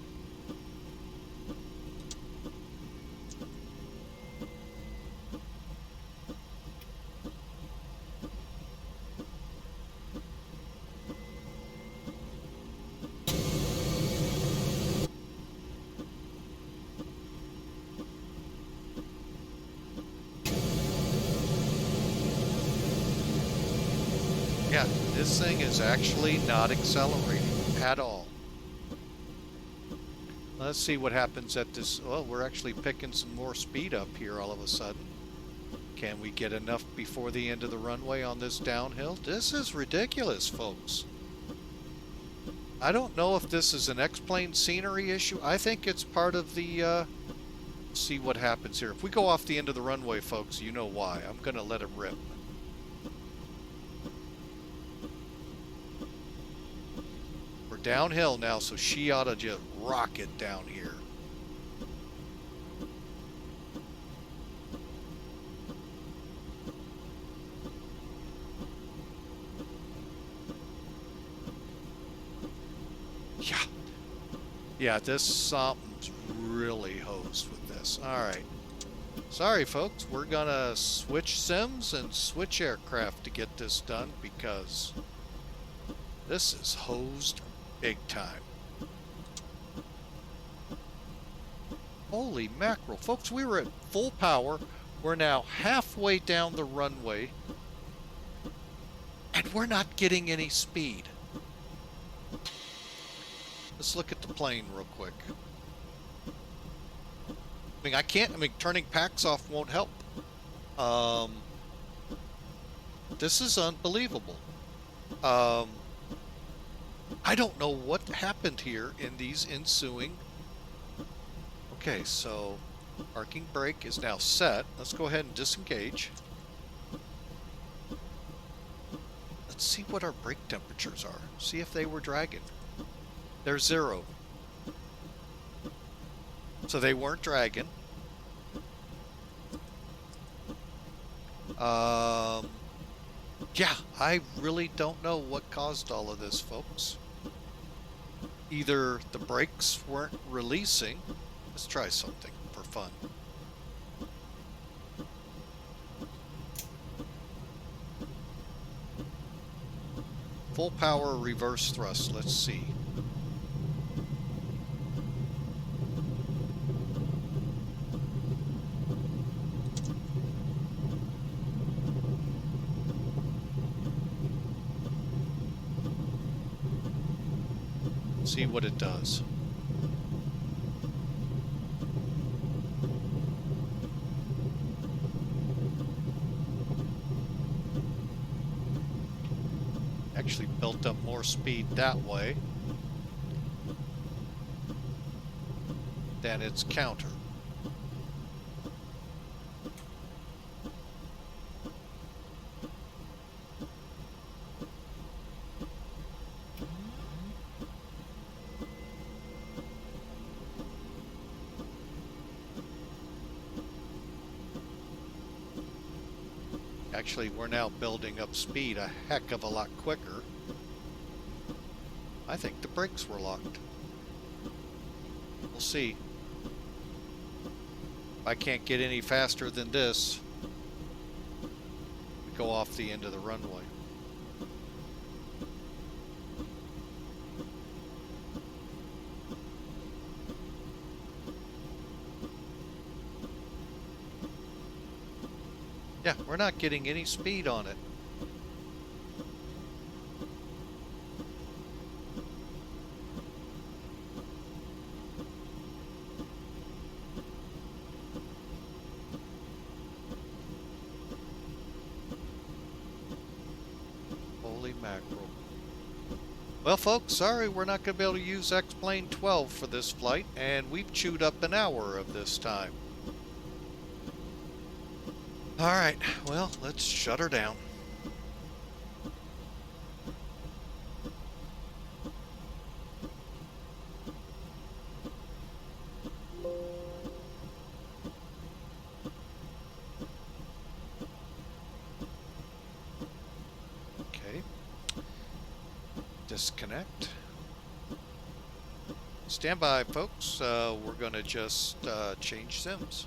A: Yeah, this thing is actually not accelerating at all. Let's see what happens at this. Well, we're actually picking some more speed up here all of a sudden. Can we get enough before the end of the runway on this downhill? This is ridiculous, folks. I don't know if this is an X-plane scenery issue. I think it's part of the, see what happens here. If we go off the end of the runway, folks, you know why. I'm going to let it rip. We're downhill now, so she ought to just rocket down here. Yeah, this something's really hosed with this. Alright. Sorry, folks. We're gonna switch sims and switch aircraft to get this done because this is hosed big time. Holy mackerel. Folks, we were at full power. We're now halfway down the runway. And we're not getting any speed. Let's look at the plane real quick. I mean, turning packs off won't help. This is unbelievable. I don't know what happened here in these ensuing. Okay, so parking brake is now set. Let's go ahead and disengage. Let's see what our brake temperatures are. See if they were dragging. They're 0. So they weren't dragging. Yeah, I really don't know what caused all of this, folks. Either the brakes weren't releasing. Let's try something for fun. Full power reverse thrust. Let's see. See what it does. Actually built up more speed that way than its counter. Actually, we're now building up speed a heck of a lot quicker. I think the brakes were locked. We'll see. If I can't get any faster than this, we go off the end of the runway. Yeah, we're not getting any speed on it. Holy mackerel. Well, folks, sorry we're not going to be able to use X-Plane12 for this flight, and we've chewed up an hour of this time. Alright, well, let's shut her down. Disconnect. Stand by, folks. We're going to just change sims.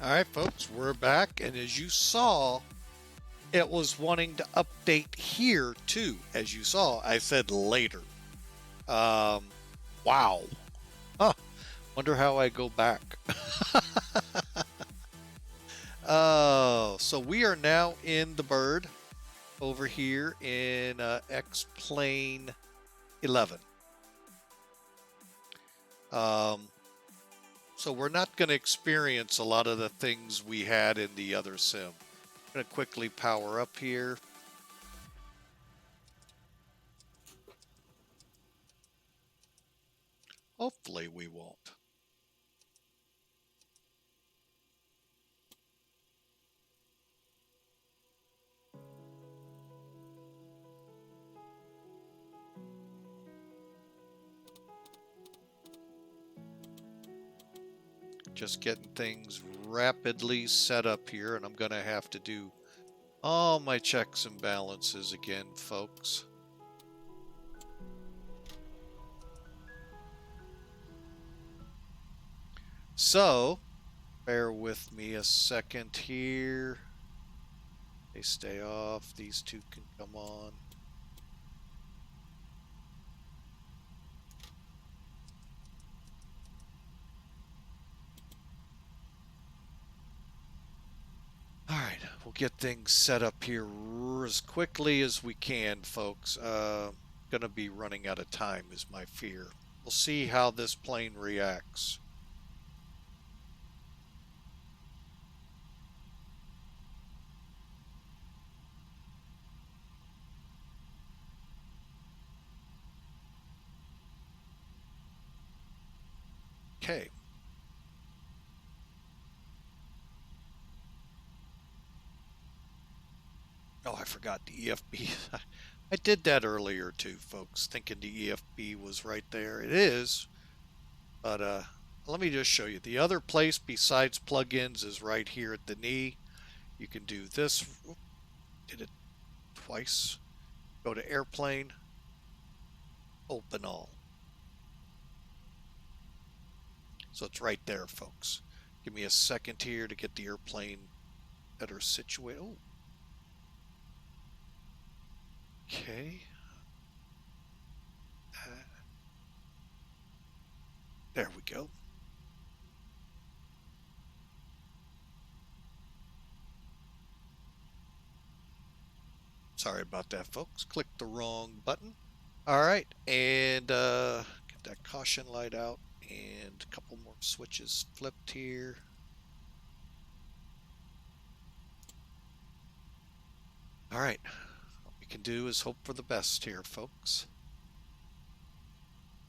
A: All right, folks, we're back. And as you saw, it was wanting to update here too. As you saw, I said later. Wow. Huh. Wonder how I go back. Oh, so we are now in the bird over here in X-Plane 11. So we're not going to experience a lot of the things we had in the other sim. I'm going to quickly power up here. Hopefully we won't. Just getting things rapidly set up here, and I'm going to have to do all my checks and balances again, folks. So, bear with me a second here. They stay off. These two can come on. All right, we'll get things set up here as quickly as we can, folks. Gonna be running out of time is my fear. We'll see how this plane reacts. Okay. Oh, I forgot the EFB. I did that earlier too, folks, thinking the EFB was right there. It is, but let me just show you. The other place besides plugins is right here at the knee. You can do this. Whoop, did it twice. Go to airplane, open all. So it's right there, folks. Give me a second here to get the airplane better situated. Oh. Okay. There we go. Sorry about that, folks. Clicked the wrong button. All right, and get that caution light out, and a couple more switches flipped here. All right, what we can do is hope for the best here, folks.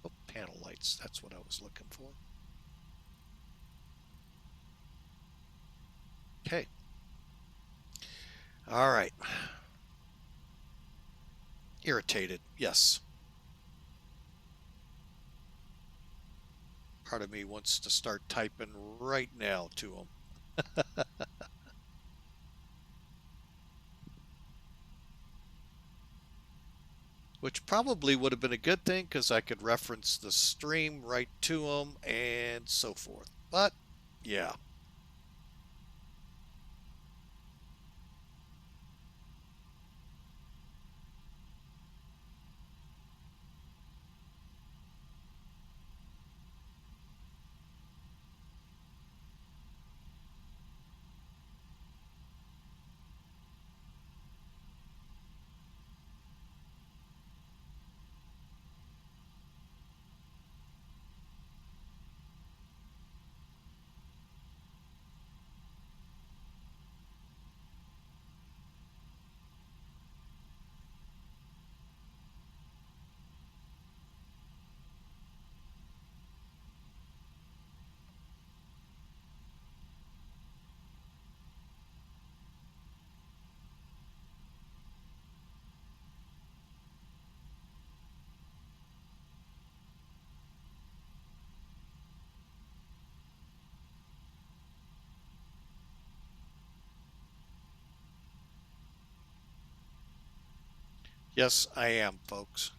A: Oh, panel lights, that's what I was looking for. Okay. All right. Irritated, yes. Part of me wants to start typing right now to them. Which probably would have been a good thing because I could reference the stream right to them and so forth. But, yeah. Yes, I am, folks.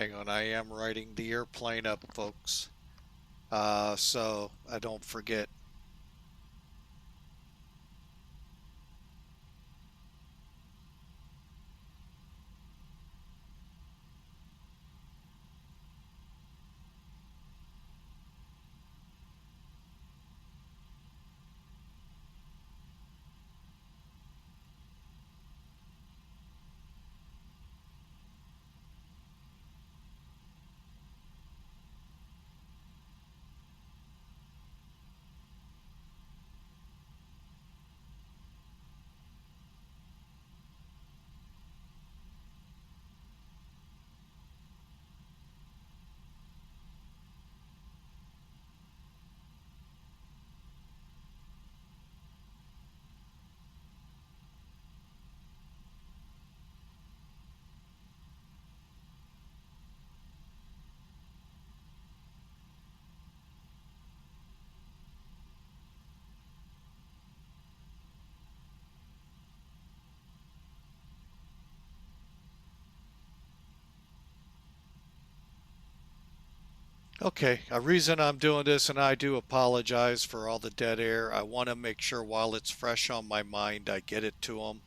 A: Hang on, I am writing the airplane up, folks. So I don't forget. Okay, a reason I'm doing this, and I do apologize for all the dead air. I want to make sure while it's fresh on my mind, I get it to them.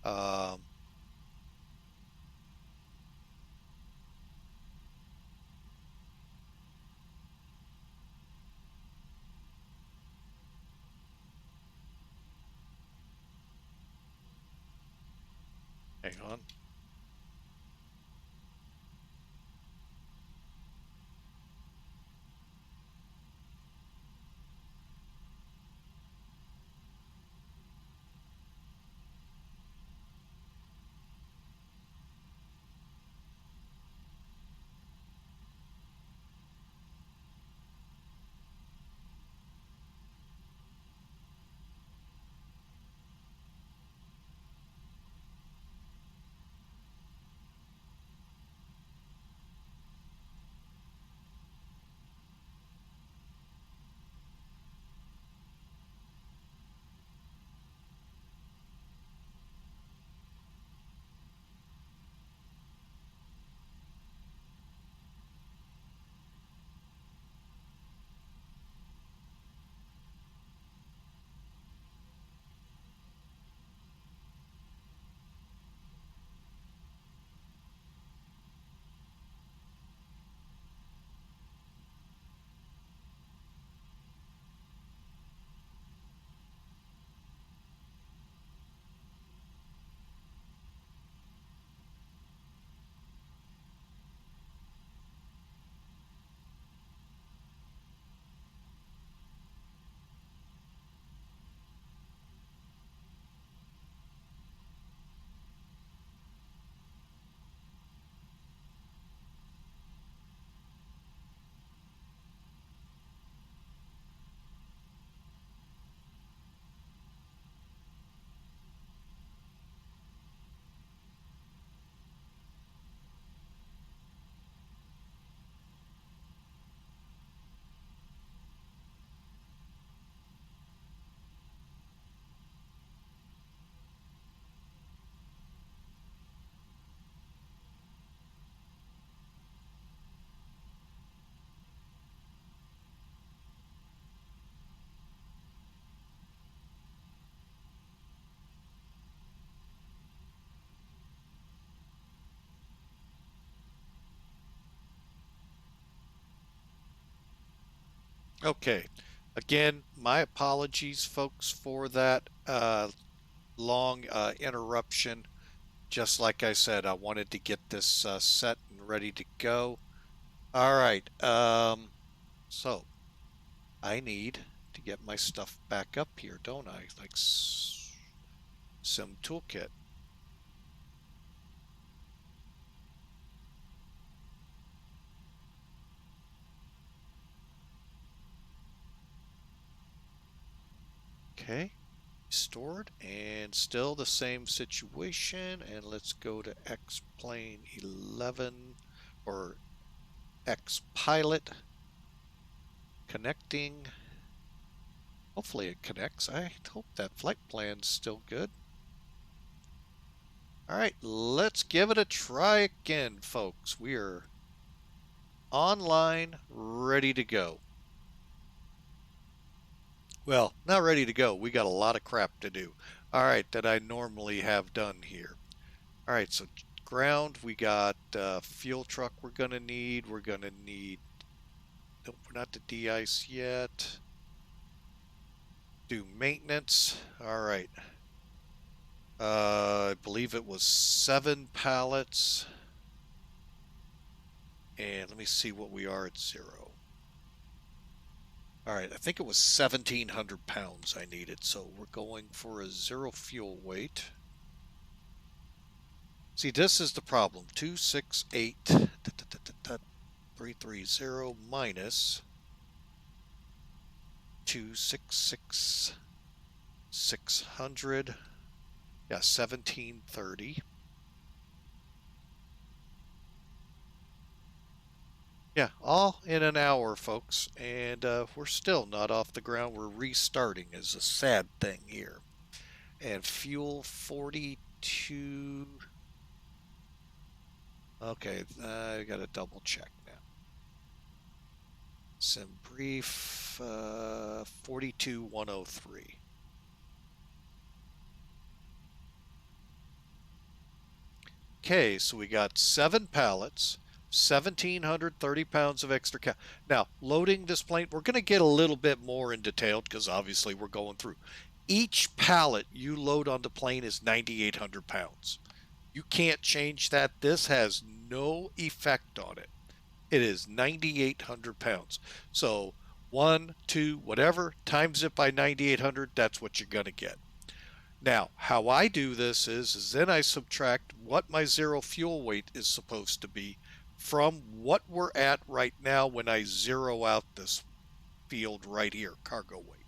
A: Um, Hang on. Okay. Again, my apologies, folks, for that long interruption. Just like I said, I wanted to get this set and ready to go. All right. So I need to get my stuff back up here, don't I? Like Sim Toolkit. Okay. Stored, and still the same situation. And let's go to X-Plane 11 or X-Pilot. Connecting. Hopefully it connects. I hope that flight plan's still good. All right, let's give it a try again, folks. We are online, ready to go. Well, not ready to go. We got a lot of crap to do. All right, that I normally have done here. All right, so ground, we got fuel truck we're going to need. We're going to need, nope, we're not to de-ice yet. Do maintenance. All right. I believe it was 7 pallets. And let me see what we are at 0. All right, I think it was 1,700 pounds I needed, so we're going for a 0 fuel weight. See, this is the problem. 268,330 minus 266,600. Yeah, 1,730. Yeah, all in an hour, folks, and we're still not off the ground. We're restarting is a sad thing here. And fuel 42. Okay, I got to double check now. Sim brief 42,103. Okay, so we got 7 pallets. 1,730 pounds of extra Now, loading this plane, we're going to get a little bit more in detail because obviously we're going through. Each pallet you load on the plane is 9,800 pounds. You can't change that. This has no effect on it. It is 9,800 pounds. So 1, 2, whatever, times it by 9,800, that's what you're going to get. Now, how I do this is then I subtract what my 0 fuel weight is supposed to be from what we're at right now when I zero out this field right here, cargo weight.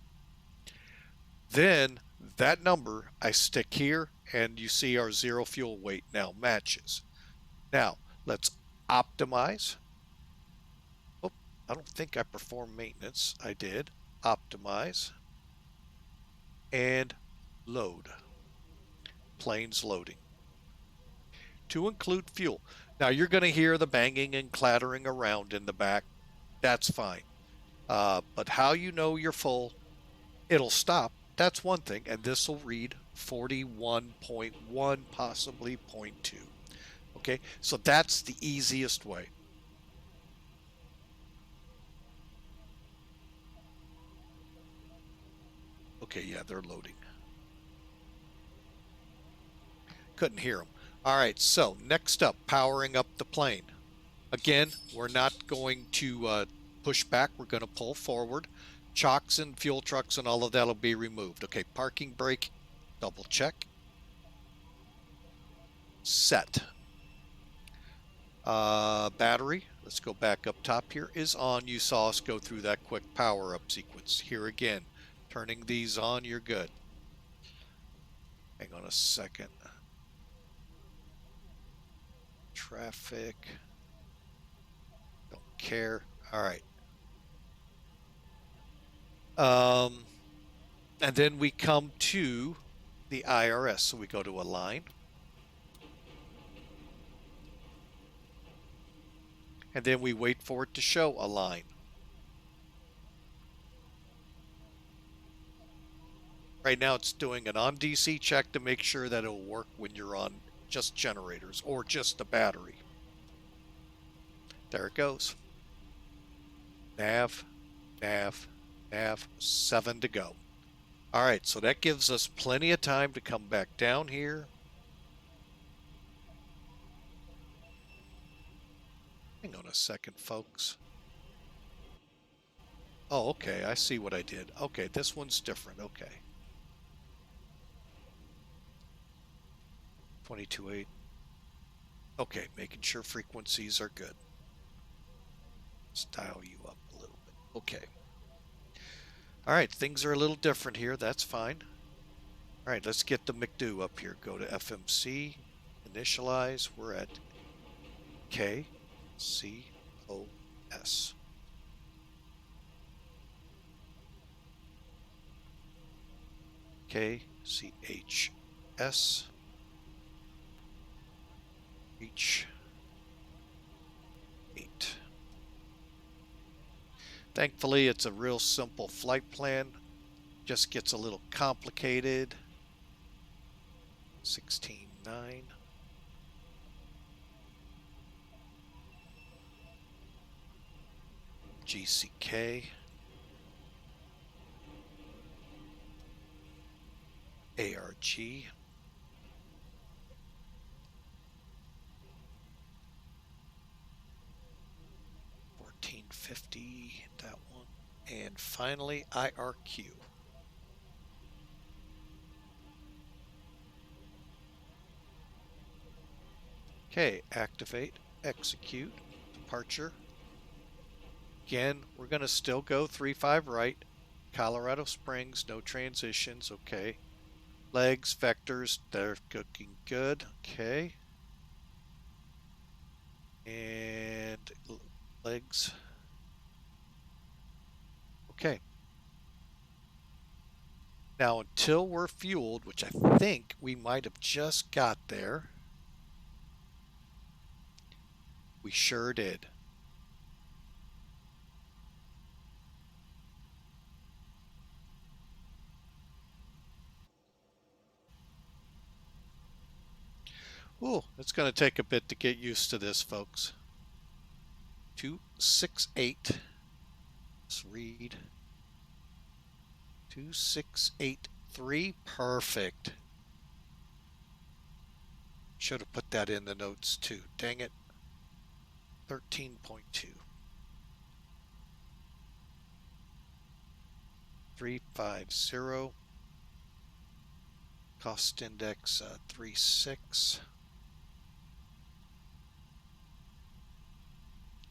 A: Then that number I stick here, and you see our 0 fuel weight now matches. Now, let's optimize. Oh, I don't think I performed maintenance. I did. Optimize. And load. Planes loading. To include fuel. Now you're going to hear the banging and clattering around in the back. That's fine. But how you know you're full, it'll stop. That's one thing. And this will read 41.1, possibly 0.2. Okay, so that's the easiest way. Okay, yeah, they're loading. Couldn't hear them. All right, so next up, powering up the plane. Again, we're not going to push back. We're going to pull forward. Chocks and fuel trucks and all of that will be removed. Okay, parking brake, double check. Set. Battery, let's go back up top here, is on. You saw us go through that quick power up sequence. Here again, turning these on, you're good. Hang on a second. Traffic. Don't care. All right. And then we come to the IRS. So we go to Align. And then we wait for it to show Align. Right now it's doing an on DC check to make sure that it'll work when you're on just generators or just the battery. There it goes. Nav, nav, nav, 7 to go. All right, so that gives us plenty of time to come back down here. Hang on a second, folks. Oh, okay, I see what I did. Okay, this one's different. Okay. 22.8. Okay, making sure frequencies are good. Let's dial you up a little bit. Okay. All right, things are a little different here. That's fine. All right, let's get the McDo up here. Go to FMC, initialize. We're at KCOS. KCHS. Reach 8. Thankfully, it's a real simple flight plan. Just gets a little complicated. 16.9. GCK. ARG. $14.50, that one. And finally, IRQ. Okay, activate, execute, departure. Again, we're going to still go 3-5 right. Colorado Springs, no transitions, okay. Legs, vectors, they're looking good, okay. And legs. Okay. Now, until we're fueled, which I think we might have just got there, we sure did. Ooh, it's going to take a bit to get used to this, folks. 268. Let's read. 2683. Perfect. Should have put that in the notes too. Dang it. 13.2. 350. Cost index 36.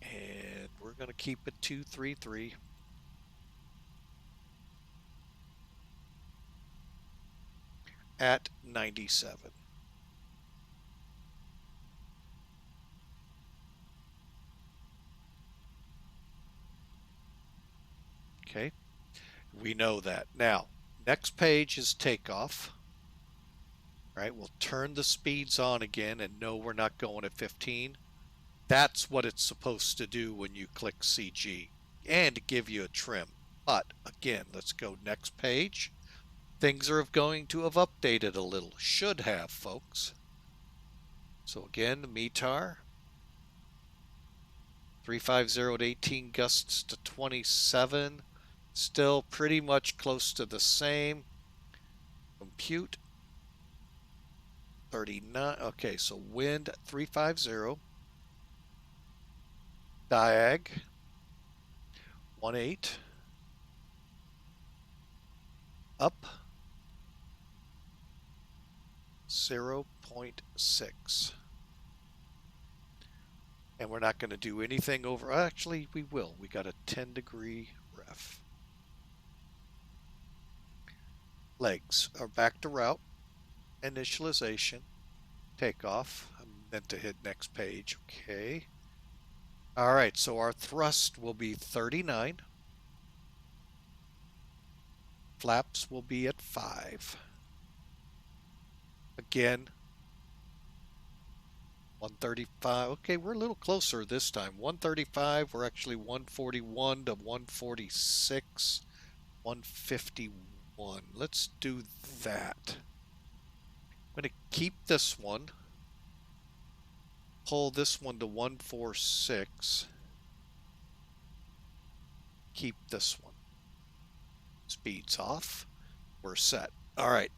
A: And we're going to keep it 233. At 97. Okay, we know that. Now, next page is takeoff. All right, we'll turn the speeds on again and know we're not going at 15. That's what it's supposed to do when you click CG and to give you a trim. But again, let's go next page. Things are going to have updated a little. Should have, folks. So again, the METAR. 350 to 18 gusts to 27. Still pretty much close to the same. Compute. 39. Okay, so wind 350. Diag 18. Up 0.6. And we're not going to do anything over. Actually, we will. We got a 10-degree ref. Legs are back to route. Initialization. Takeoff. I meant to hit next page. Okay. All right, so our thrust will be 39. Flaps will be at 5. Again, 135. Okay, we're a little closer this time. 135. We're actually 141 to 146. 151. Let's do that. I'm going to keep this one. Pull this one to 146. Keep this one. Speeds off. We're set. All right.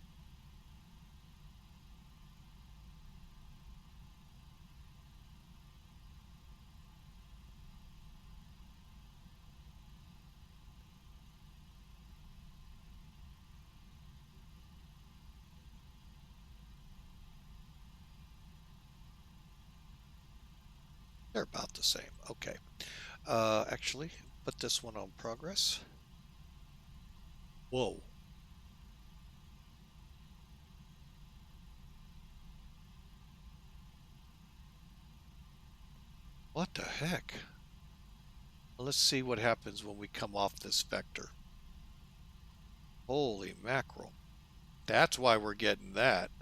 A: They're about the same. Okay. Actually, put this one on progress. Whoa. What the heck? Well, let's see what happens when we come off this vector. Holy mackerel. That's why we're getting that.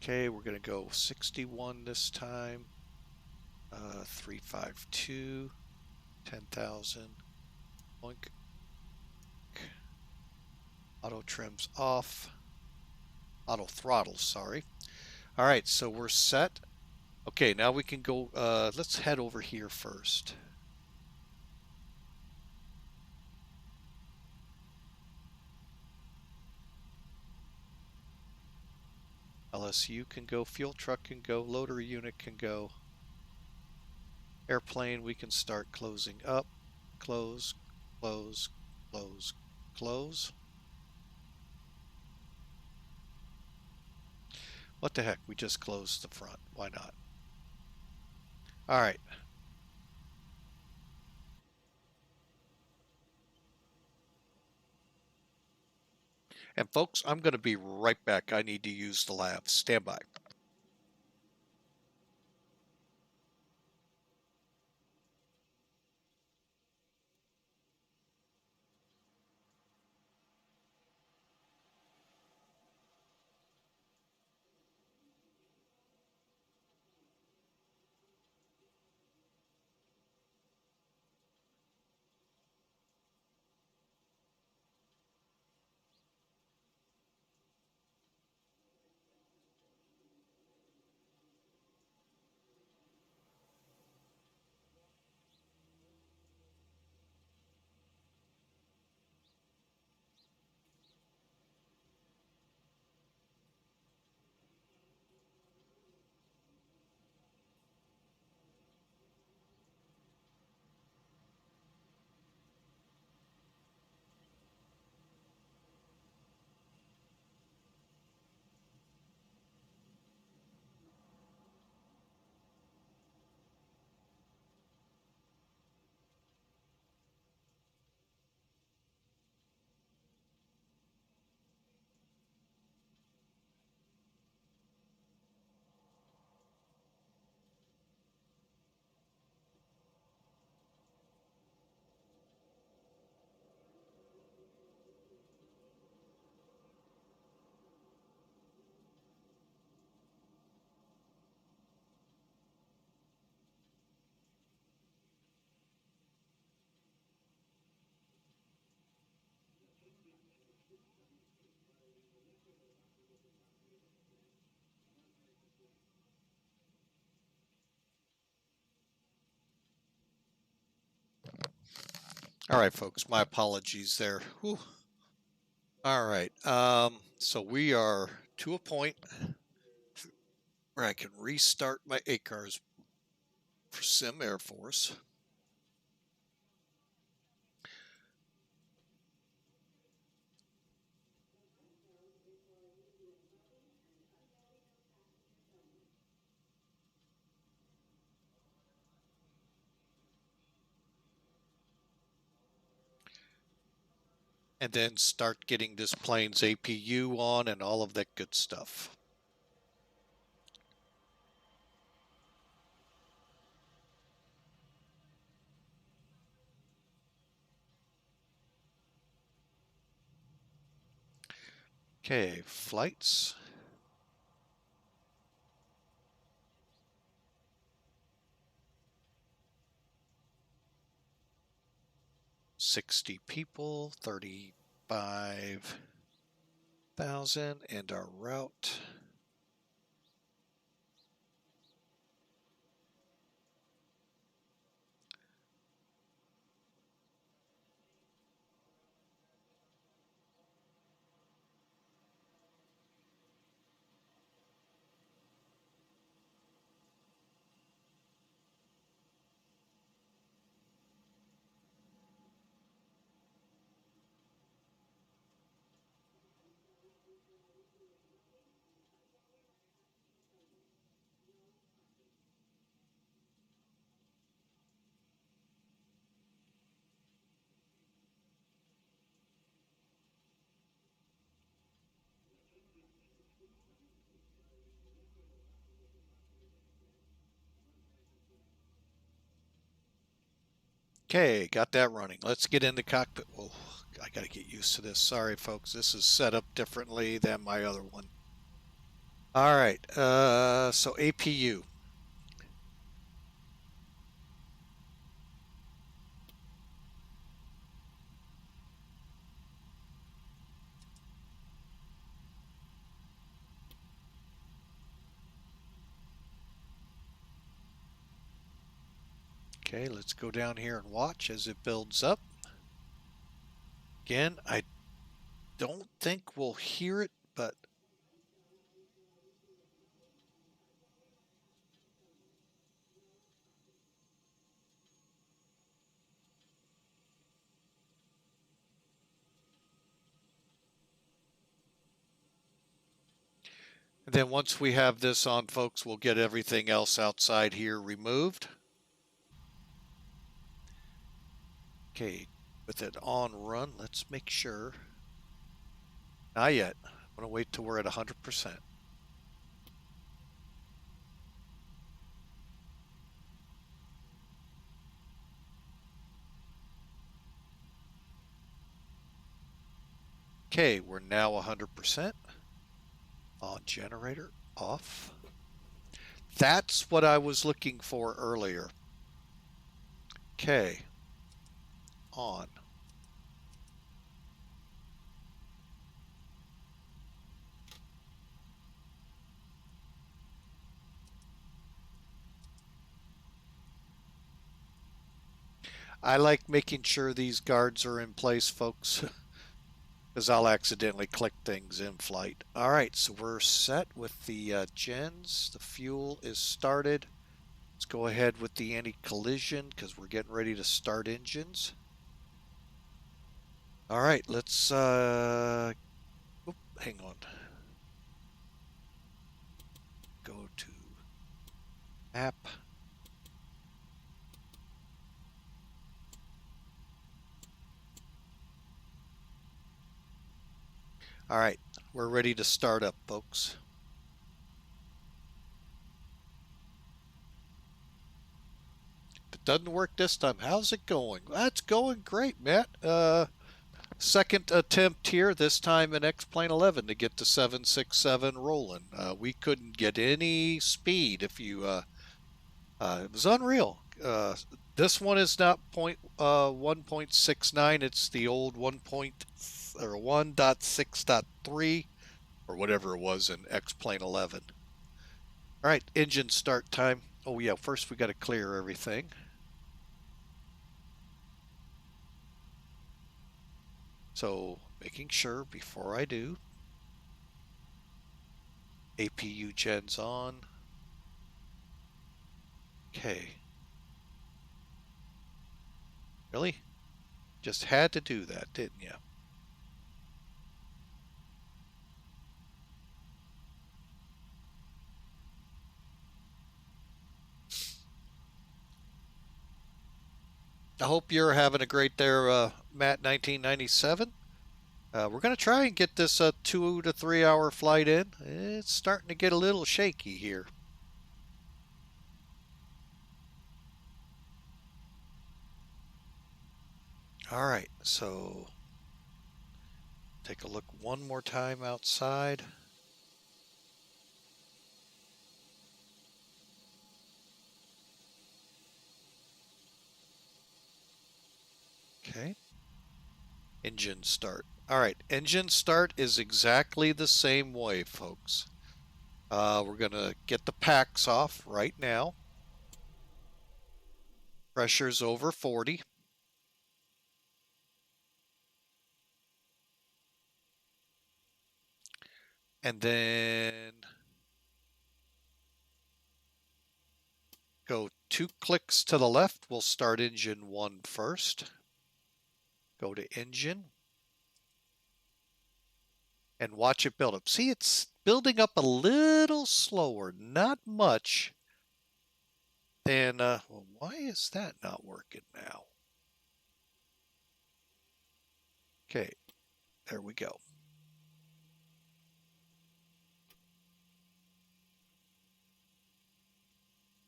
A: Okay, we're going to go 61 this time. 352, 10,000. Boink. Auto trims off. Auto throttles, sorry. All right, so we're set. Okay, now we can go, let's head over here first. LSU can go, fuel truck can go, loader unit can go. Airplane, we can start closing up. Close, close, close, close. What the heck, we just closed the front. Why not? All right. And folks, I'm going to be right back. I need to use the lab. Stand by. All right, folks, my apologies there. Whew. All right, so we are to a point where I can restart my ACARS for Sim Air Force. And then start getting this plane's APU on and all of that good stuff. Okay, flights. $60 people, 35,000, and our route. Okay, got that running. Let's get into cockpit. Oh, I got to get used to this. Sorry, folks. This is set up differently than my other one. All right, so APU. Okay, let's go down here and watch as it builds up. Again, I don't think we'll hear it, but then once we have this on, folks, we'll get everything else outside here removed. Okay, with it on run, let's make sure. Not yet. I'm going to wait till we're at 100%. Okay, we're now 100%. On generator, off. That's what I was looking for earlier. Okay, on. I like making sure these guards are in place, folks, because I'll accidentally click things in flight. All right, so we're set with the gens. The fuel is started. Let's go ahead with the anti-collision because we're getting ready to start engines. All right, let's, hang on. Go to map. All right, we're ready to start up, folks. If it doesn't work this time, how's it going? That's going great, Matt. Second attempt here, this time in X-Plane 11 to get the 767 rolling. We couldn't get any speed if you, it was unreal. This one is not 1.69, it's the old 1.6.3 or whatever it was in X-Plane 11. All right, engine start time. Oh yeah, first we got to clear everything. So making sure before I do, APU gens on. Okay. Really? Just had to do that, didn't you? I hope you're having a great there, Matt 1997. We're going to try and get this 2 to 3 hour flight in. It's starting to get a little shaky here. All right, so take a look one more time outside. Okay. Engine start. All right, engine start is exactly the same way, folks. We're going to get the packs off right now. Pressure's over 40. And then go 2 clicks to the left. We'll start engine 1 first. Go to engine. And watch it build up. See, it's building up a little slower, not much. And, well, why is that not working now? Okay, there we go.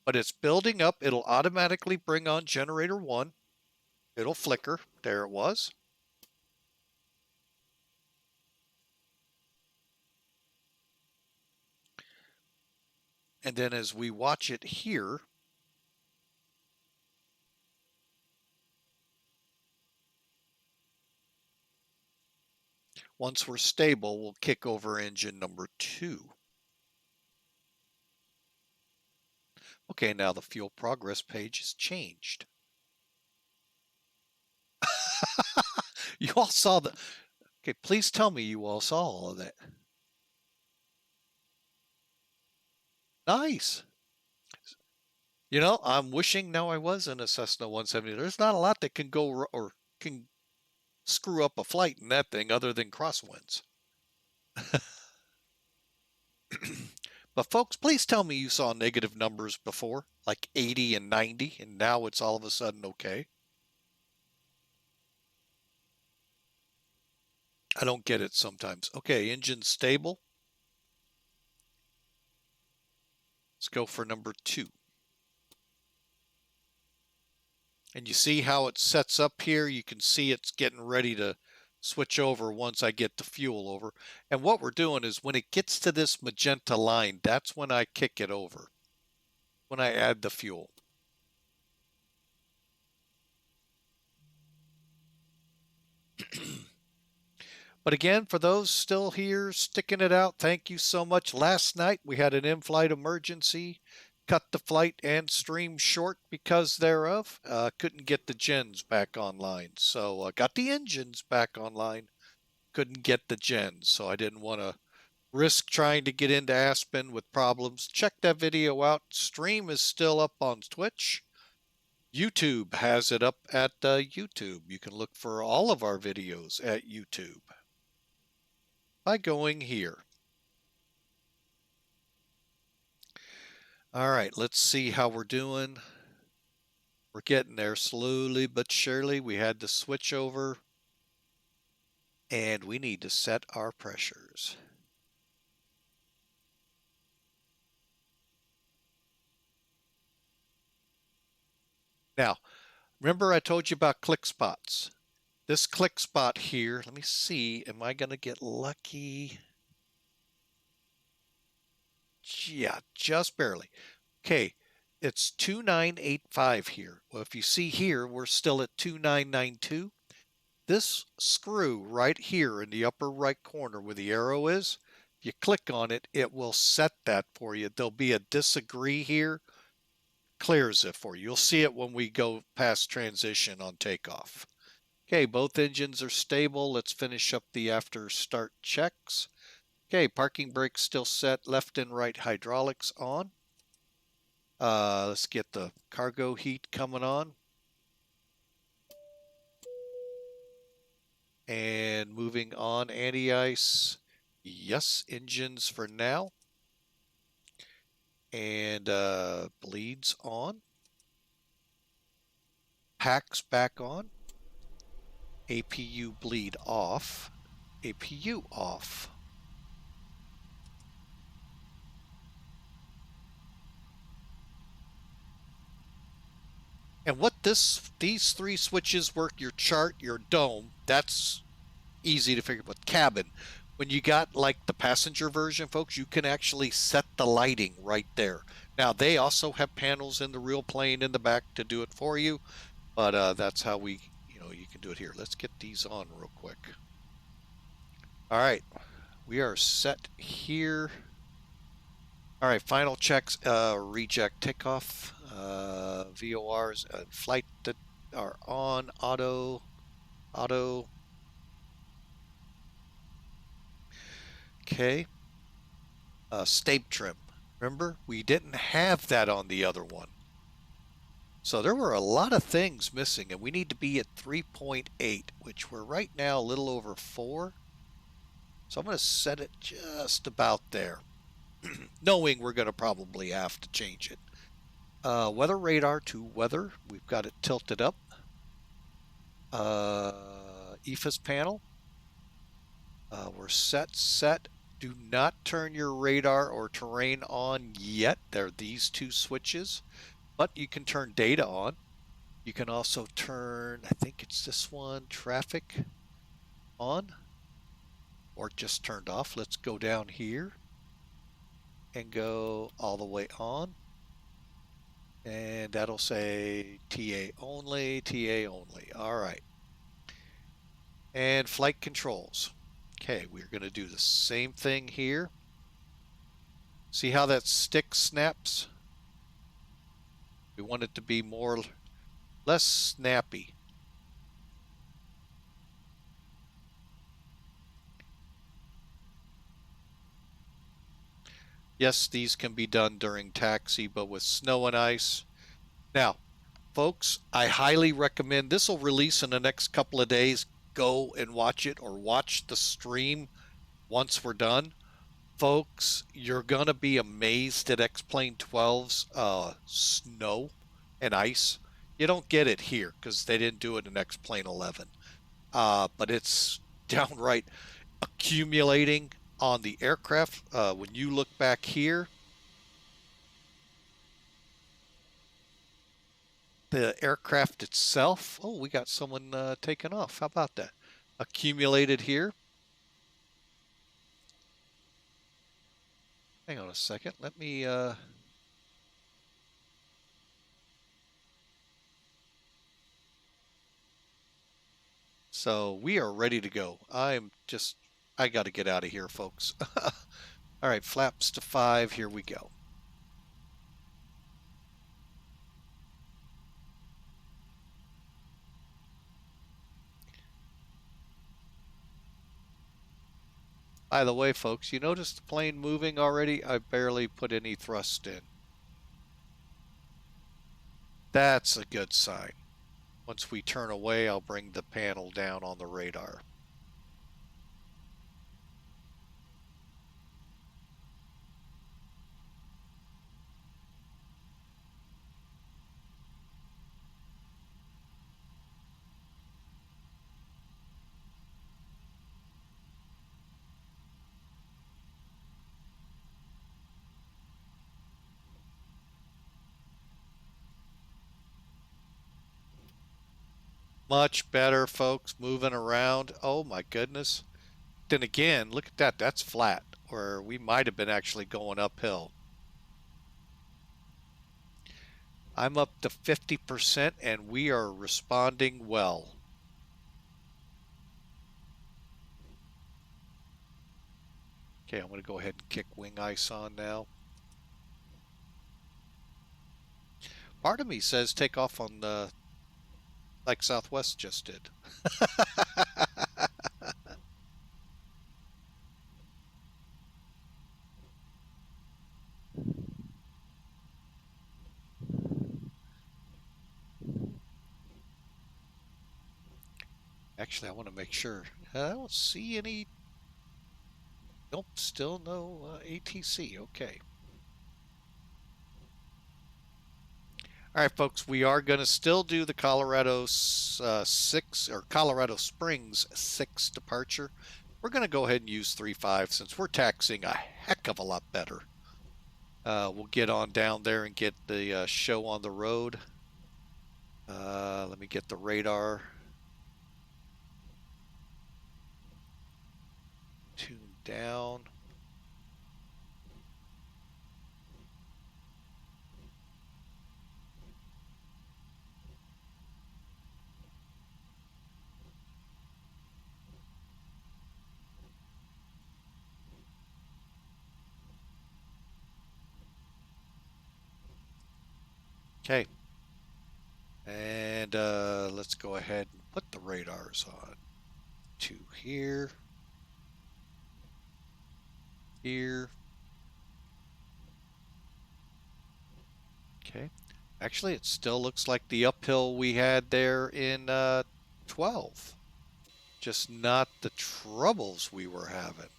A: But it's building up. It'll automatically bring on generator 1. It'll flicker. There it was. And then as we watch it here, once we're stable, we'll kick over engine number 2. Okay, now the fuel progress page has changed. You all saw the... Okay, please tell me you all saw all of that. Nice. You know, I'm wishing now I was in a Cessna 170. There's not a lot that can go or can screw up a flight in that thing other than crosswinds. But folks, please tell me you saw negative numbers before, like 80 and 90, and now it's all of a sudden okay. I don't get it sometimes. Okay, engine stable. Let's go for number 2. And you see how it sets up here? You can see it's getting ready to switch over once I get the fuel over. And what we're doing is when it gets to this magenta line, that's when I kick it over, when I add the fuel. But again, for those still here sticking it out, thank you so much. Last night we had an in-flight emergency, cut the flight and stream short because thereof. Couldn't get the gens back online. So got the engines back online, couldn't get the gens. So I didn't want to risk trying to get into Aspen with problems. Check that video out. Stream is still up on Twitch. YouTube has it up at YouTube. You can look for all of our videos at YouTube by going here. All right, let's see how we're doing. We're getting there slowly but surely. We had to switch over, and we need to set our pressures. Now, remember I told you about click spots. This click spot here, let me see, am I going to get lucky? Yeah, just barely. Okay, it's 2985 here. Well, if you see here, we're still at 2992. This screw right here in the upper right corner where the arrow is, if you click on it, it will set that for you. There'll be a disagree here, clears it for you. You'll see it when we go past transition on takeoff. Okay, both engines are stable. Let's finish up the after start checks. Okay, parking brakes still set, left and right hydraulics on. Let's get the cargo heat coming on. And moving on, anti-ice. Yes, engines for now. And bleeds on. Packs back on. APU bleed off. APU off. And what these 3 switches work, your chart, your dome, that's easy to figure out. But cabin, when you got like the passenger version, folks, you can actually set the lighting right there. Now, they also have panels in the real plane in the back to do it for you, but that's how you can do it here. Let's get these on real quick. All right, we are set here. All right, final checks, reject takeoff, VORs, flight that are on, auto. Okay. Stabe trim. Remember, we didn't have that on the other one. So there were a lot of things missing, and we need to be at 3.8, which we're right now a little over 4. So I'm going to set it just about there, knowing we're going to probably have to change it. Weather radar to weather. We've got it tilted up. EFIS panel. We're set. Do not turn your radar or terrain on yet. They're these 2 switches, but you can turn data on. You can also turn, I think it's this one, traffic on, or just turned off. Let's go down here and go all the way on. And that'll say TA only, TA only. All right. And flight controls. Okay, we're going to do the same thing here. See how that stick snaps? We want it to be less snappy. Yes, these can be done during taxi, but with snow and ice. Now, folks, I highly recommend, this will release in the next couple of days. Go and watch it, or watch the stream once we're done. Folks, you're going to be amazed at X-Plane12's snow and ice. You don't get it here because they didn't do it in X-Plane11. But it's downright accumulating on the aircraft. When you look back here, the aircraft itself, oh, we got someone taking off. How about that? Accumulated here. Hang on a second. Let me... So we are ready to go. I got to get out of here, folks. All right, flaps to 5. Here we go. By the way, folks, you notice the plane moving already? I barely put any thrust in. That's a good sign. Once we turn away, I'll bring the panel down on the radar. Much better, folks, moving around. Oh my goodness. Then again, look at that. That's flat, or we might have been actually going uphill. I'm up to 50% and we are responding well. Okay, I'm going to go ahead and kick wing ice on now. Part of me says take off on the, like Southwest just did. Actually, I want to make sure. I don't see any. Nope, still no ATC. Okay. All right, folks, we are going to still do the Colorado 6 or Colorado Springs 6 departure. We're going to go ahead and use 3.5 since we're taxiing a heck of a lot better. We'll get on down there and get the show on the road. Let me get the radar tuned down. Okay. And let's go ahead and put the radars on. To here. Here. Okay. Actually, it still looks like the uphill we had there in 12. Just not the troubles we were having.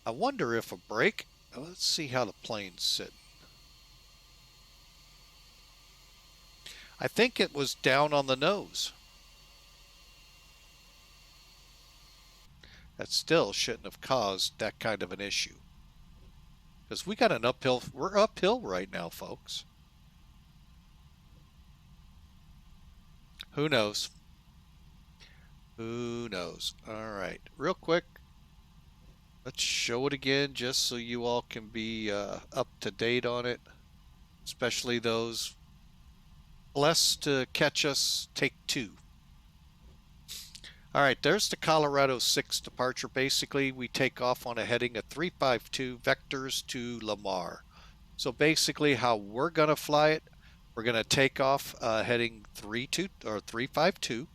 A: I wonder if a brake... Let's see how the plane's sitting. I think it was down on the nose. That still shouldn't have caused that kind of an issue. Because we got an uphill... We're uphill right now, folks. Who knows? Who knows? All right, real quick, let's show it again just so you all can be up to date on it, especially those blessed to catch us take two. All right, there's the Colorado 6 departure. Basically, we take off on a heading of 352 vectors to Lamar. So basically how we're going to fly it, we're going to take off heading 352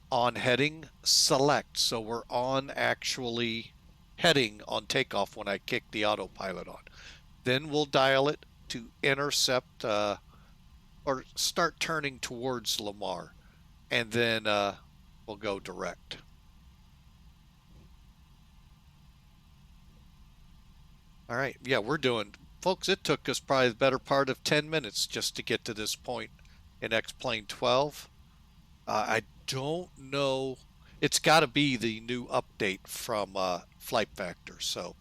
A: on heading select. So we're on actually heading on takeoff when I kick the autopilot on. Then we'll dial it to intercept or start turning towards Lamar. And then we'll go direct. All right. Yeah, we're doing, folks, it took us probably the better part of 10 minutes just to get to this point in X-Plane 12. I don't know. It's got to be the new update from Flight Factor. So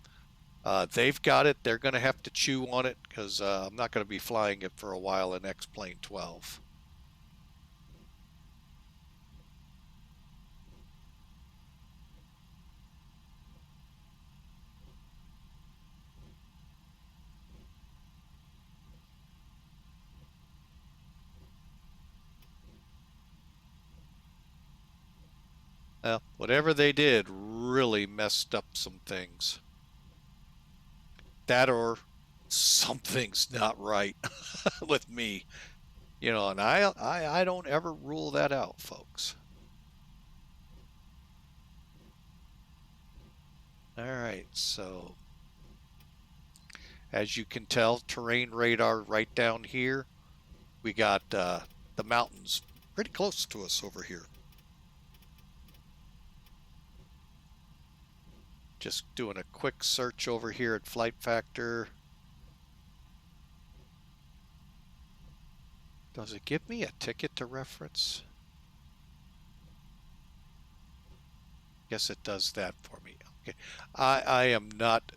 A: they've got it. They're going to have to chew on it because I'm not going to be flying it for a while in X-Plane 12. Well, whatever they did really messed up some things. That or something's not right with me, you know, and I don't ever rule that out, folks. All right, so as you can tell, terrain radar right down here. We got the mountains pretty close to us over here. Just doing a quick search over here at Flight Factor. Does it give me a ticket to reference? Guess it does that for me. Okay, I am not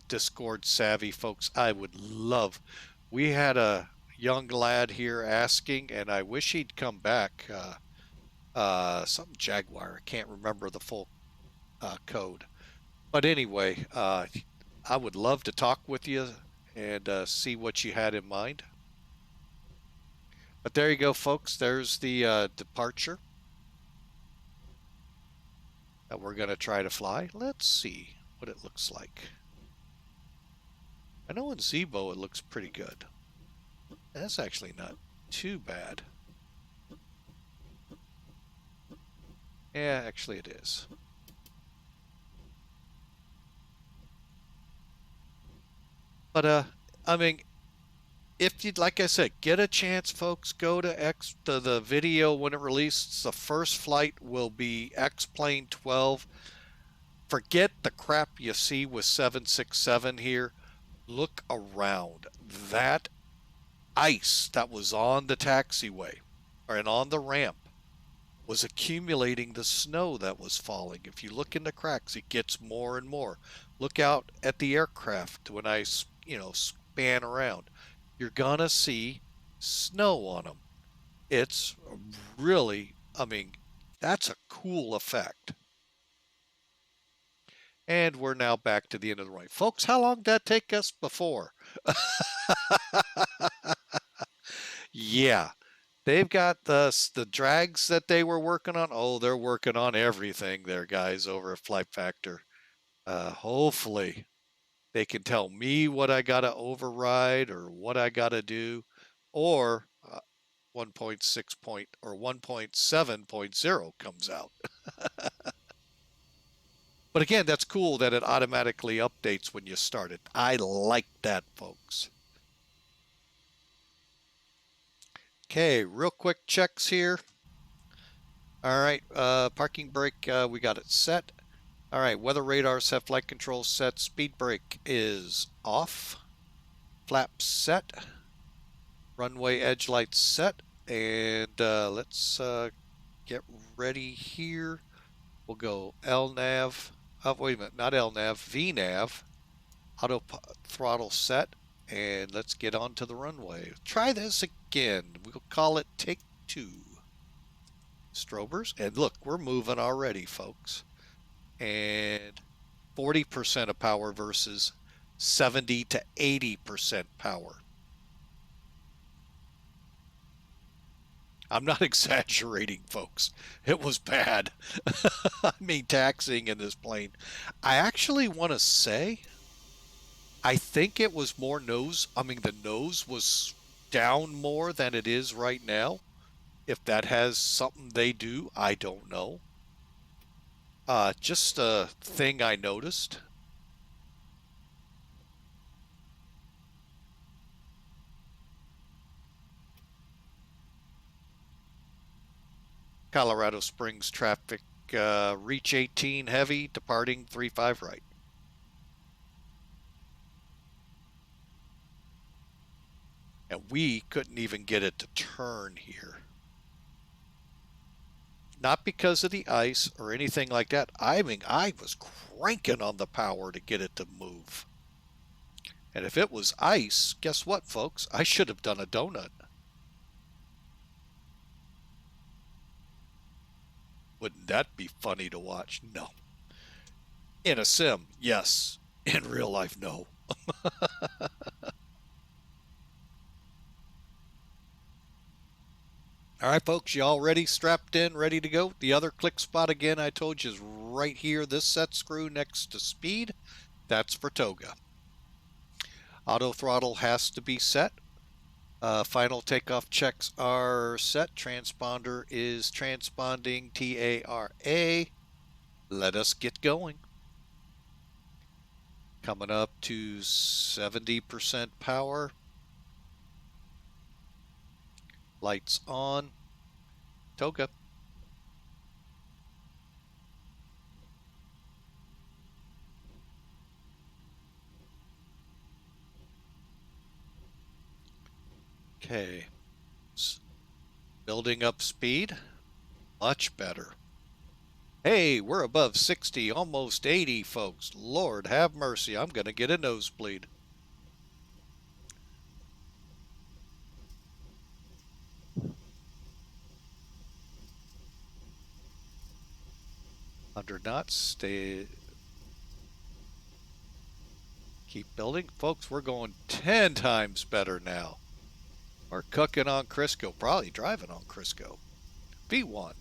A: Discord savvy, folks. I would love. We had a young lad here asking, and I wish he'd come back. Something Jaguar. I can't remember the full code. But anyway, I would love to talk with you and see what you had in mind. But there you go, folks. There's the departure that we're going to try to fly. Let's see what it looks like. I know in Zebo it looks pretty good. That's actually not too bad. Yeah, actually it is. But I mean, if you'd, like I said, get a chance, folks, go to the video when it releases. The first flight will be X-Plane 12. Forget the crap you see with 767 here. Look around. That ice that was on the taxiway and on the ramp was accumulating the snow that was falling. If you look in the cracks, it gets more and more. Look out at the aircraft when I, span around. You're gonna see snow on them. It's really, I mean, that's a cool effect. And we're now back to the end of the runway. Folks, how long did that take us before? Yeah, they've got the drags that they were working on. Oh, they're working on everything there, guys, over at Flight Factor. Hopefully they can tell me what I got to override or what I got to do, or 1.6 point or 1.7.0 comes out. But again, that's cool that it automatically updates when you start it. I like that, folks. Okay, real quick checks here. All right, parking brake, we got it set. All right, weather radar set, flight control set, speed brake is off. Flaps set. Runway edge lights set. And let's get ready here. We'll go LNAV. Oh, wait a minute, not LNAV, VNAV. Auto throttle set. And let's get onto the runway. Try this again. We'll call it take two. strobers. And look, we're moving already, folks. And 40% of power versus 70 to 80% power. I'm not exaggerating, folks. It was bad. I mean, taxiing in this plane. I actually want to say, I think it was more nose. I mean, the nose was down more than it is right now. If that has something they do, I don't know. Just a thing I noticed. Colorado Springs traffic, reach 18 heavy, departing 35 right. And we couldn't even get it to turn here. Not because of the ice or anything like that. I mean, I was cranking on the power to get it to move. And if it was ice, guess what, folks? I should have done a donut. Wouldn't that be funny to watch? No. In a sim, yes. In real life, no. All right, folks, you all ready? Strapped in, ready to go? The other click spot, again, I told you is right here. This set screw next to speed. That's for toga. Auto throttle has to be set. Final takeoff checks are set. Transponder is transponding TARA. Let us get going. Coming up to 70% power. Lights on. Toga. Okay. Building up speed. Much better. Hey, we're above 60, almost 80, folks. Lord have mercy. I'm going to get a nosebleed. Under knots, stay. Keep building. Folks, we're going 10 times better now. We're cooking on Crisco, probably driving on Crisco. V1.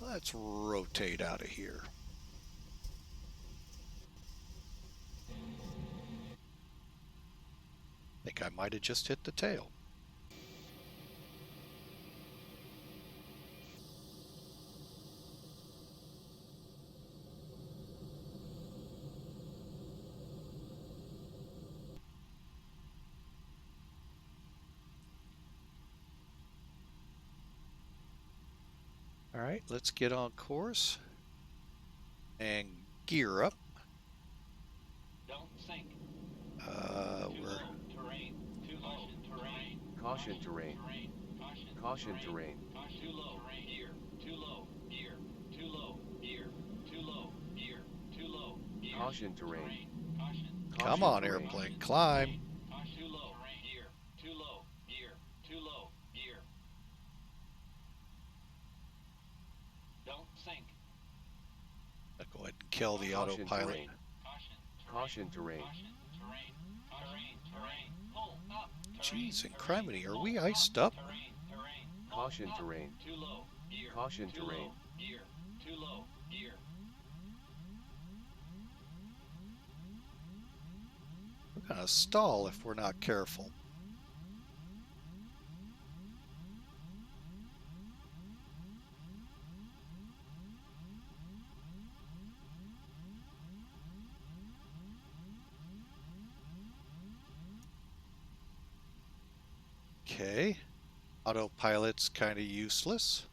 A: Let's rotate out of here. I think I might have just hit the tail. All right, let's get on course and gear up.
B: Don't sink.
A: We're
B: Terrain. Too low. Terrain.
C: Caution terrain. Caution terrain.
B: Too low. Gear. Too low. Gear. Too low. Gear. Too low. Gear. Too low. Gear.
C: Caution terrain.
B: Caution.
A: come on, airplane, climb.
B: Too low. Gear. Too low. Gear. Too low. Gear. Don't sink.
A: I'll go ahead and kill the
C: Caution
A: autopilot.
C: terrain. Caution terrain.
B: Pull up.
A: Jeez, and criminy, are we iced up?
C: Caution terrain.
B: Too low. Gear.
C: Caution
B: Too
C: terrain.
B: low. Gear. Too low. Gear.
A: We're going to stall if we're not careful. Okay. Autopilot's kind of useless.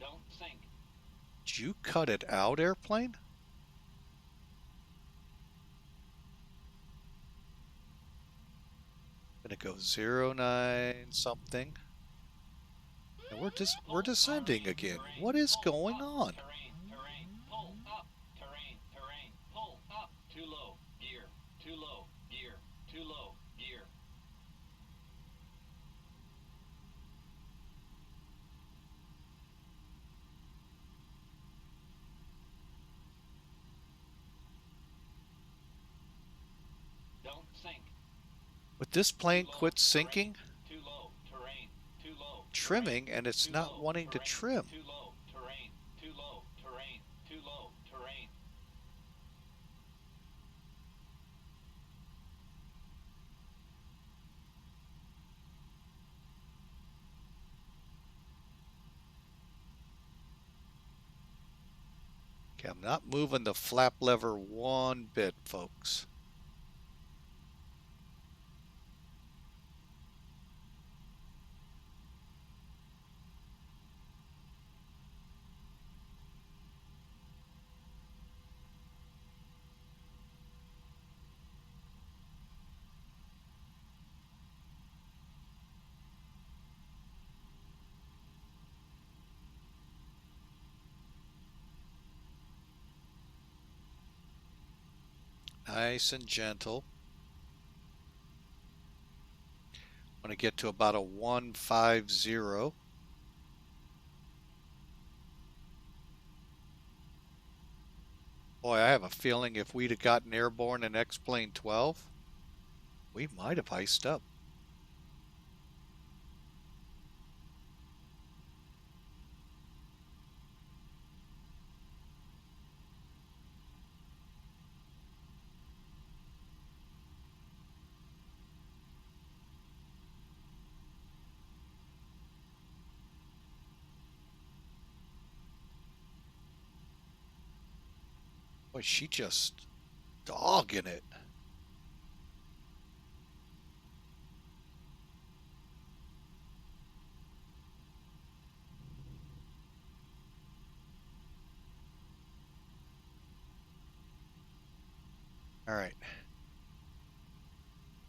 B: Don't sink.
A: Did you cut it out, airplane? Gonna go 09 something. And we're descending again. What is going on?
B: Terrain. Pull up. Terrain. Pull up. Too low. Gear. Too low. Gear. Too low. Gear. Don't sink.
A: Would this plane
B: Too low,
A: quit sinking?
B: Too low. Terrain. Too low.
A: Trimming, and it's
B: Too
A: not
B: low.
A: wanting to trim.
B: Too low. Terrain. Too low. Terrain. Too low. Terrain.
A: Okay, I'm not moving the flap lever one bit, folks. Nice and gentle. I'm going to get to about a 150. Boy, I have a feeling if we'd have gotten airborne in X-Plane 12, we might have iced up. Boy, she just dogging it. All right.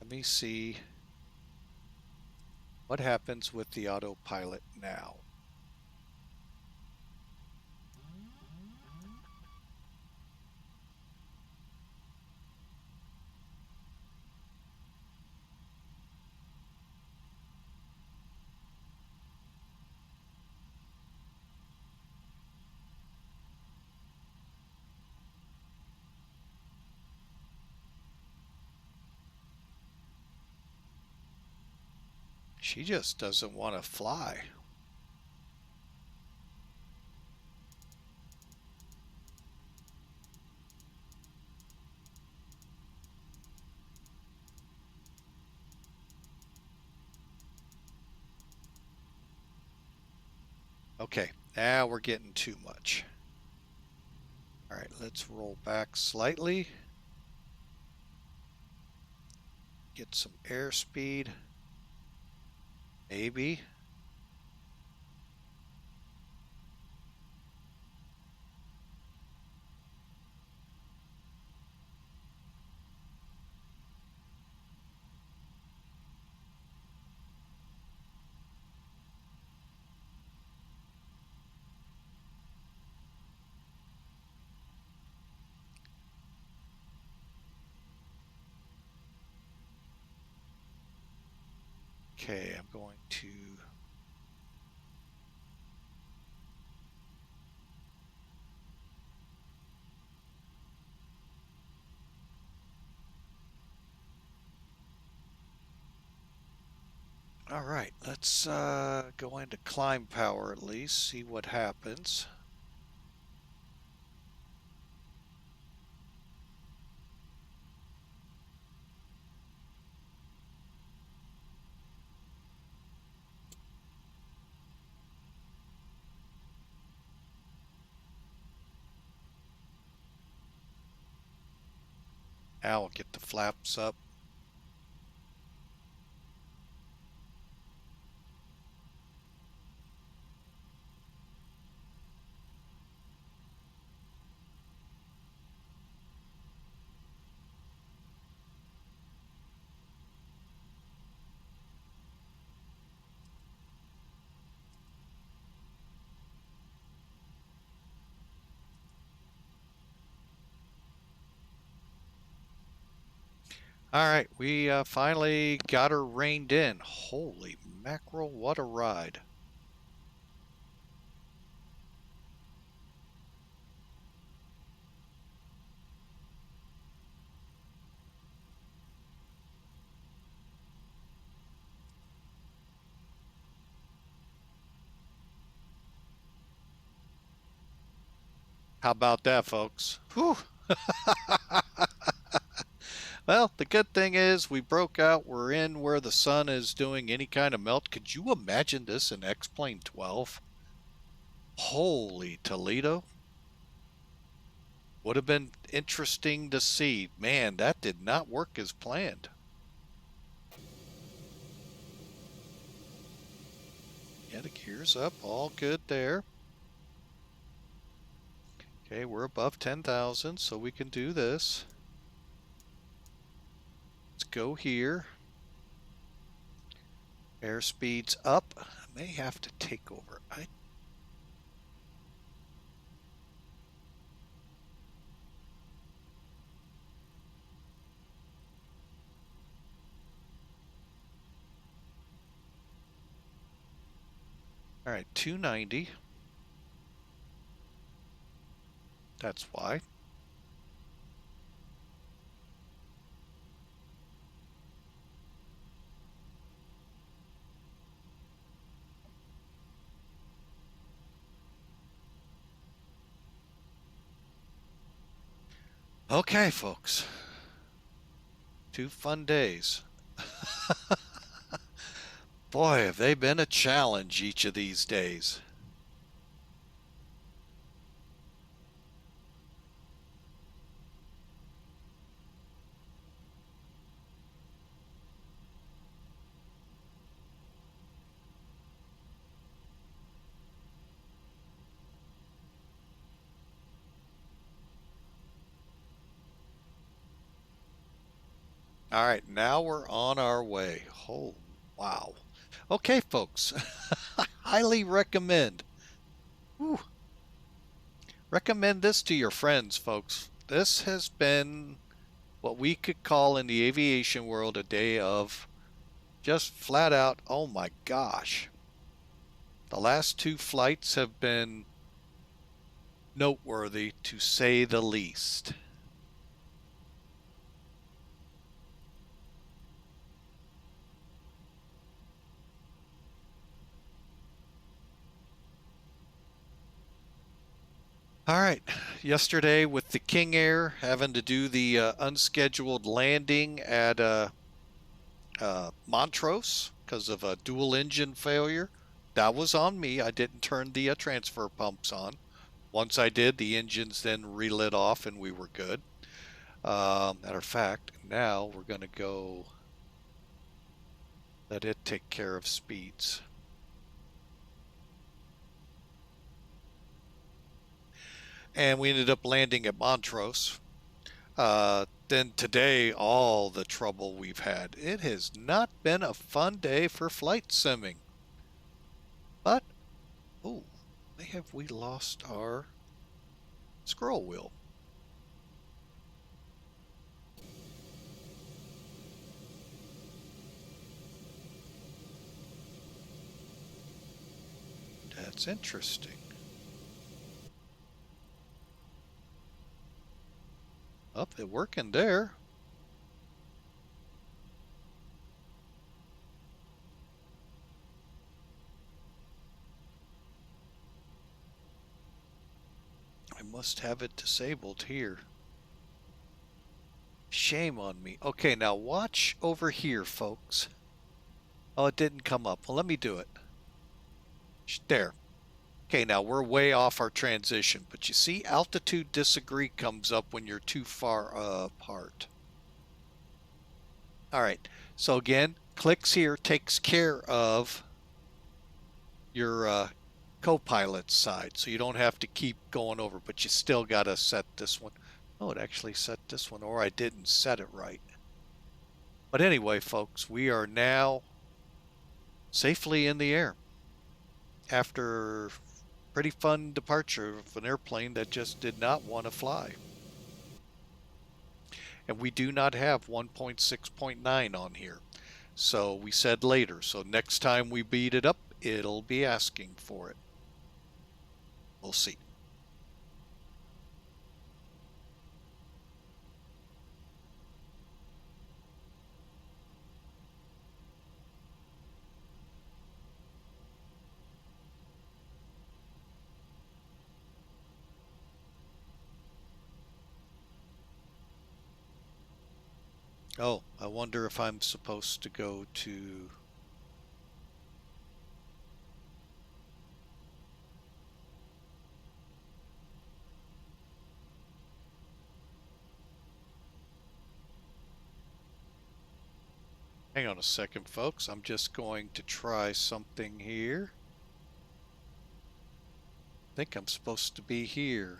A: Let me see what happens with the autopilot now. She just doesn't want to fly. Okay, now we're getting too much. All right, let's roll back slightly. Get some airspeed. Maybe. Okay, I'm going to all right, let's go into climb power at least, see what happens. Now we'll get the flaps up. All right, we finally got her reined in. Holy mackerel, what a ride. How about that, folks? Whew. Well, the good thing is we broke out. We're in where the sun is doing any kind of melt. Could you imagine this in X-Plane 12? Holy Toledo. Would have been interesting to see. Man, that did not work as planned. Yeah, the gear's up. All good there. Okay, we're above 10,000, so we can do this. Let's go here. Airspeed's up. I may have to take over. All right, 290. That's why. Okay, folks. 2 fun days. Boy, have they been a challenge each of these days. All right, now we're on our way. Oh, wow. Okay, folks. I highly recommend. Whew, recommend this to your friends, folks. This has been what we could call in the aviation world a day of just flat out, oh my gosh. The last 2 flights have been noteworthy, to say the least. All right, yesterday with the King Air having to do the unscheduled landing at Montrose because of a dual engine failure. That was on me. I didn't turn the transfer pumps on. Once I did, the engines then relit off and we were good. Matter of fact, now we're going to go let it take care of speeds. And we ended up landing at Montrose. Then today, all the trouble we've had. It has not been a fun day for flight simming. But, oh, have we lost our scroll wheel? That's interesting. Up, they're working there. I must have it disabled here. Shame on me. Okay, now watch over here, folks. Oh, it didn't come up. Well, let me do it. There. Okay, now we're way off our transition, but you see altitude disagree comes up when you're too far apart. All right, so again, clicks here takes care of your co-pilot side, so you don't have to keep going over, but you still got to set this one. Oh, it actually set this one, or I didn't set it right. But anyway, folks, we are now safely in the air after pretty fun departure of an airplane that just did not want to fly. And we do not have 1.6.9 on here. So we said later. So next time we beat it up, it'll be asking for it. We'll see. Oh, I wonder if I'm supposed to go to... Hang on a second, folks. I'm just going to try something here. I think I'm supposed to be here.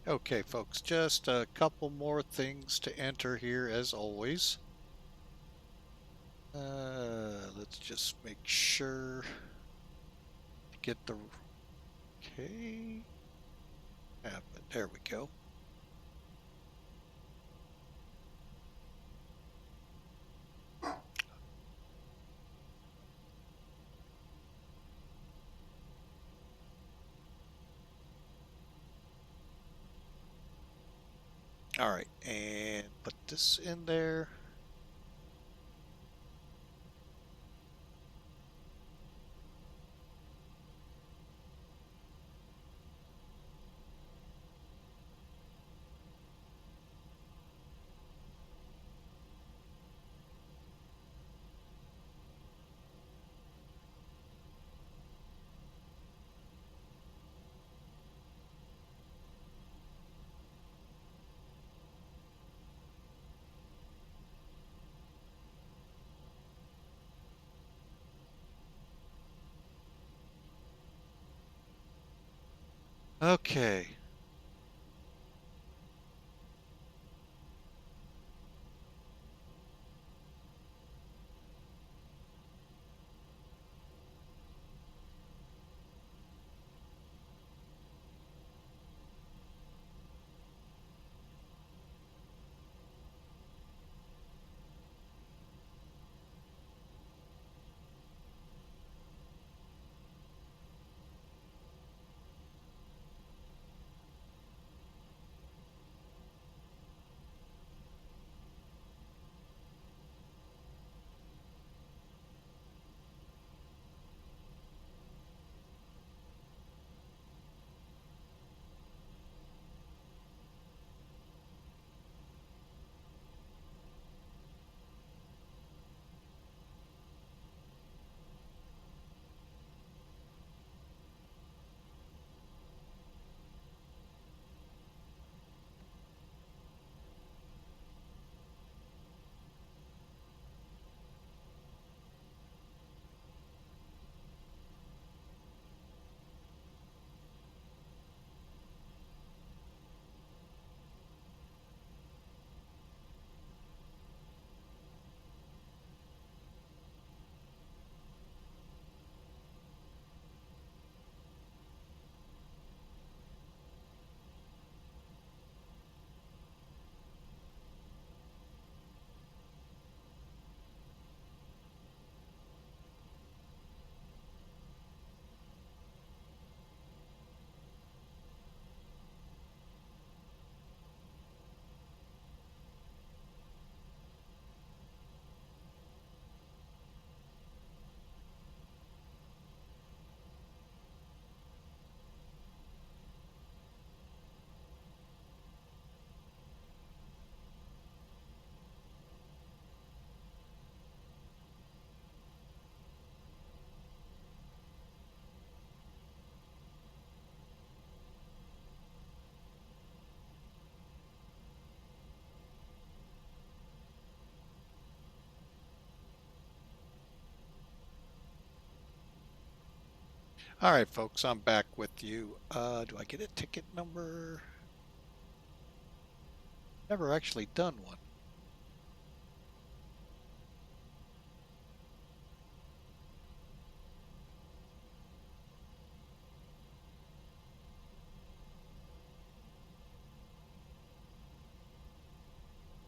A: Okay, folks, just a couple more things to enter here as always. Let's just make sure to get the... Okay. There we go. All right, and put this in there. Okay. All right, folks, I'm back with you. Do I get a ticket number? Never actually done one.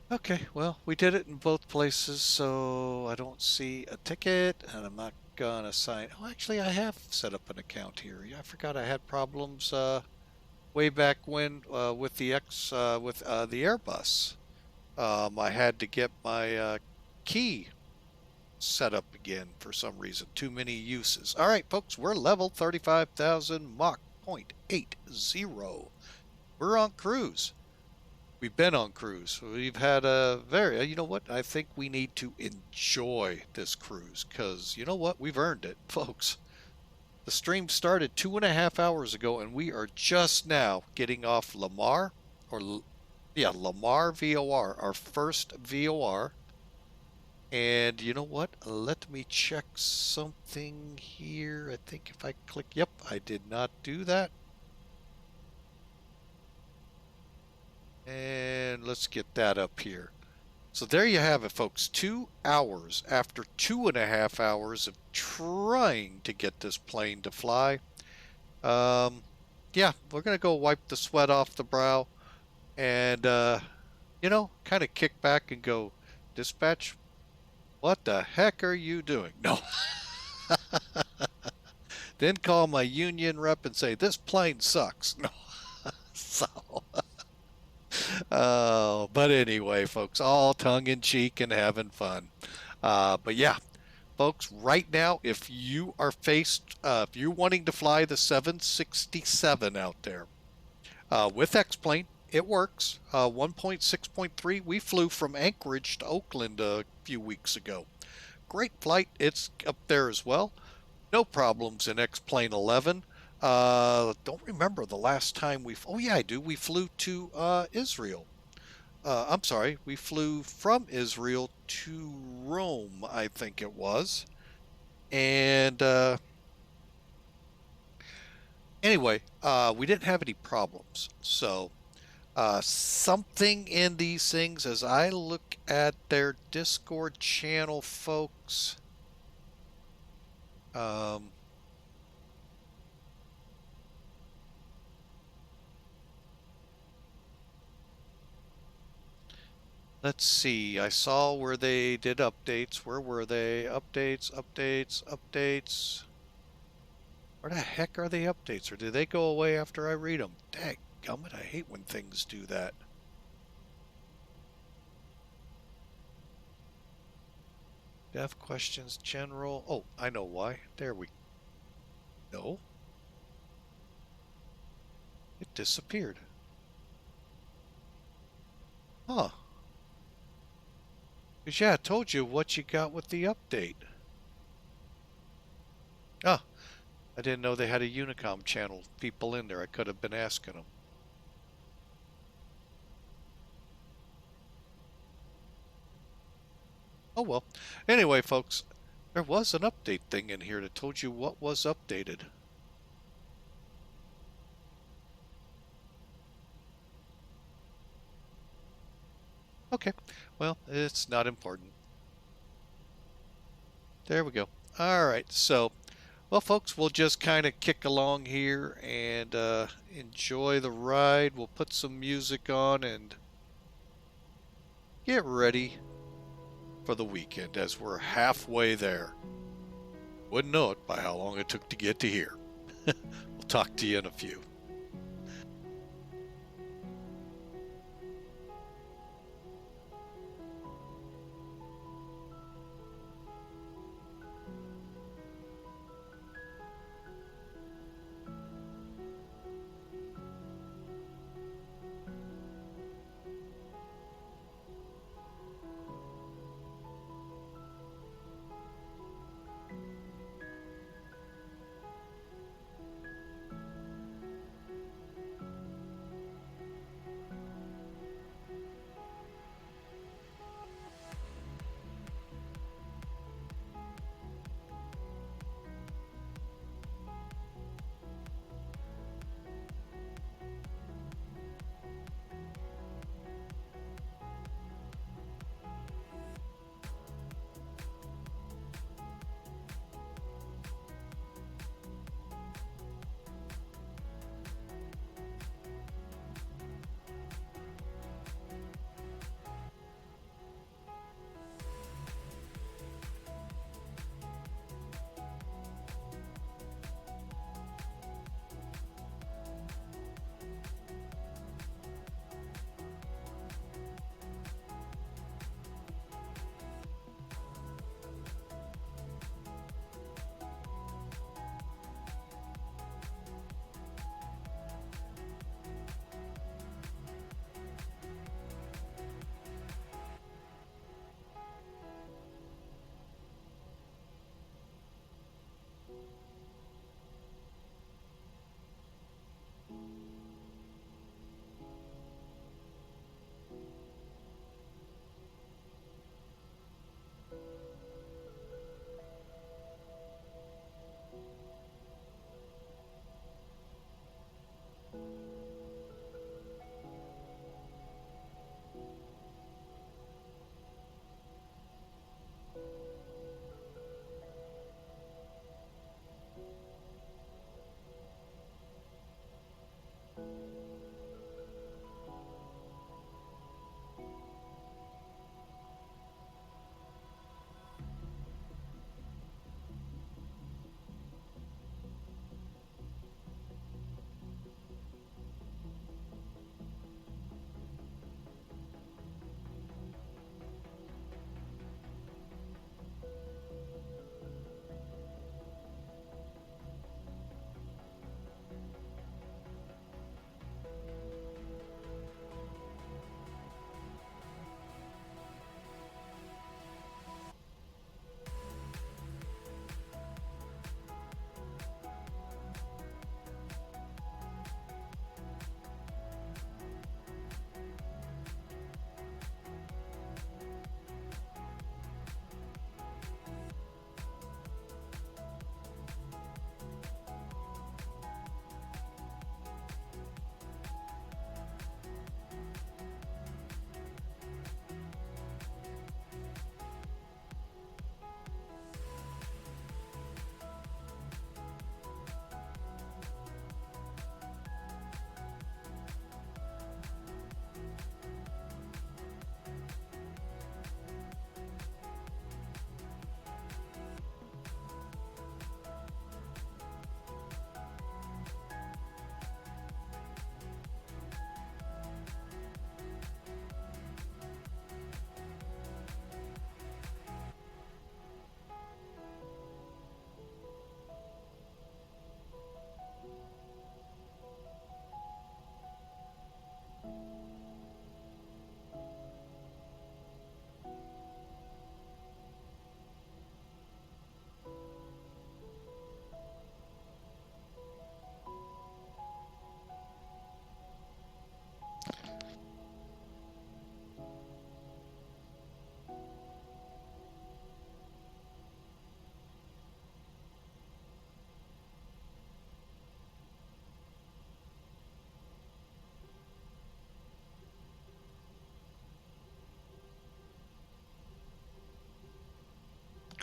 A: Okay, well, we did it in both places, so I don't see a ticket, and I'm not gonna sign. Oh, actually, I have set up an account here. Yeah, I forgot I had problems way back when with the the Airbus. I had to get my key set up again for some reason. Too many uses. All right, folks, we're level 35,000 Mach .80. We're on cruise. We've been on cruise. We've had a very, you know what? I think we need to enjoy this cruise because you know what? We've earned it, folks. The stream started 2.5 hours ago, and we are just now getting off Lamar, yeah, Lamar VOR, our first VOR. And you know what? Let me check something here. I think if I click, yep, I did not do that. And let's get that up here. So there you have it, folks. 2 hours after 2.5 hours of trying to get this plane to fly. Yeah, we're going to go wipe the sweat off the brow and, kind of kick back and go, dispatch, what the heck are you doing? No. Then call my union rep and say, this plane sucks. No. So, but anyway, folks, all tongue in cheek and having fun. But yeah, folks, right now, if if you're wanting to fly the 767 out there with X-Plane, it works. 1.6.3, we flew from Anchorage to Oakland a few weeks ago. Great flight. It's up there as well. No problems in X-Plane 11. Don't remember the last time oh yeah, I do. We flew to Israel. I'm sorry, we flew from Israel to Rome, I think it was. And Anyway, we didn't have any problems. So something in these things, as I look at their Discord channel, folks, let's see. I saw where they did updates. Where were they? Updates, updates, updates. Where the heck are the updates? Or do they go away after I read them? Dadgummit, I hate when things do that. Dev questions, general. Oh, I know why. There we go. It disappeared. Huh. Because, yeah, I told you what you got with the update. Ah, I didn't know they had a Unicom channel. People in there, I could have been asking them. Oh well. Anyway, folks, there was an update thing in here that told you what was updated. Okay, well, it's not important. There we go. All right, so, well, folks, we'll just kind of kick along here and enjoy the ride. We'll put some music on and get ready for the weekend as we're halfway there. Wouldn't know it by how long it took to get to here. We'll talk to you in a few.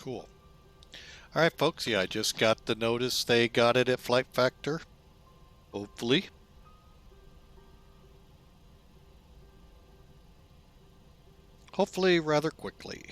A: Cool. All right, folks. Yeah, I just got the notice they got it at Flight Factor. Hopefully. Hopefully rather quickly.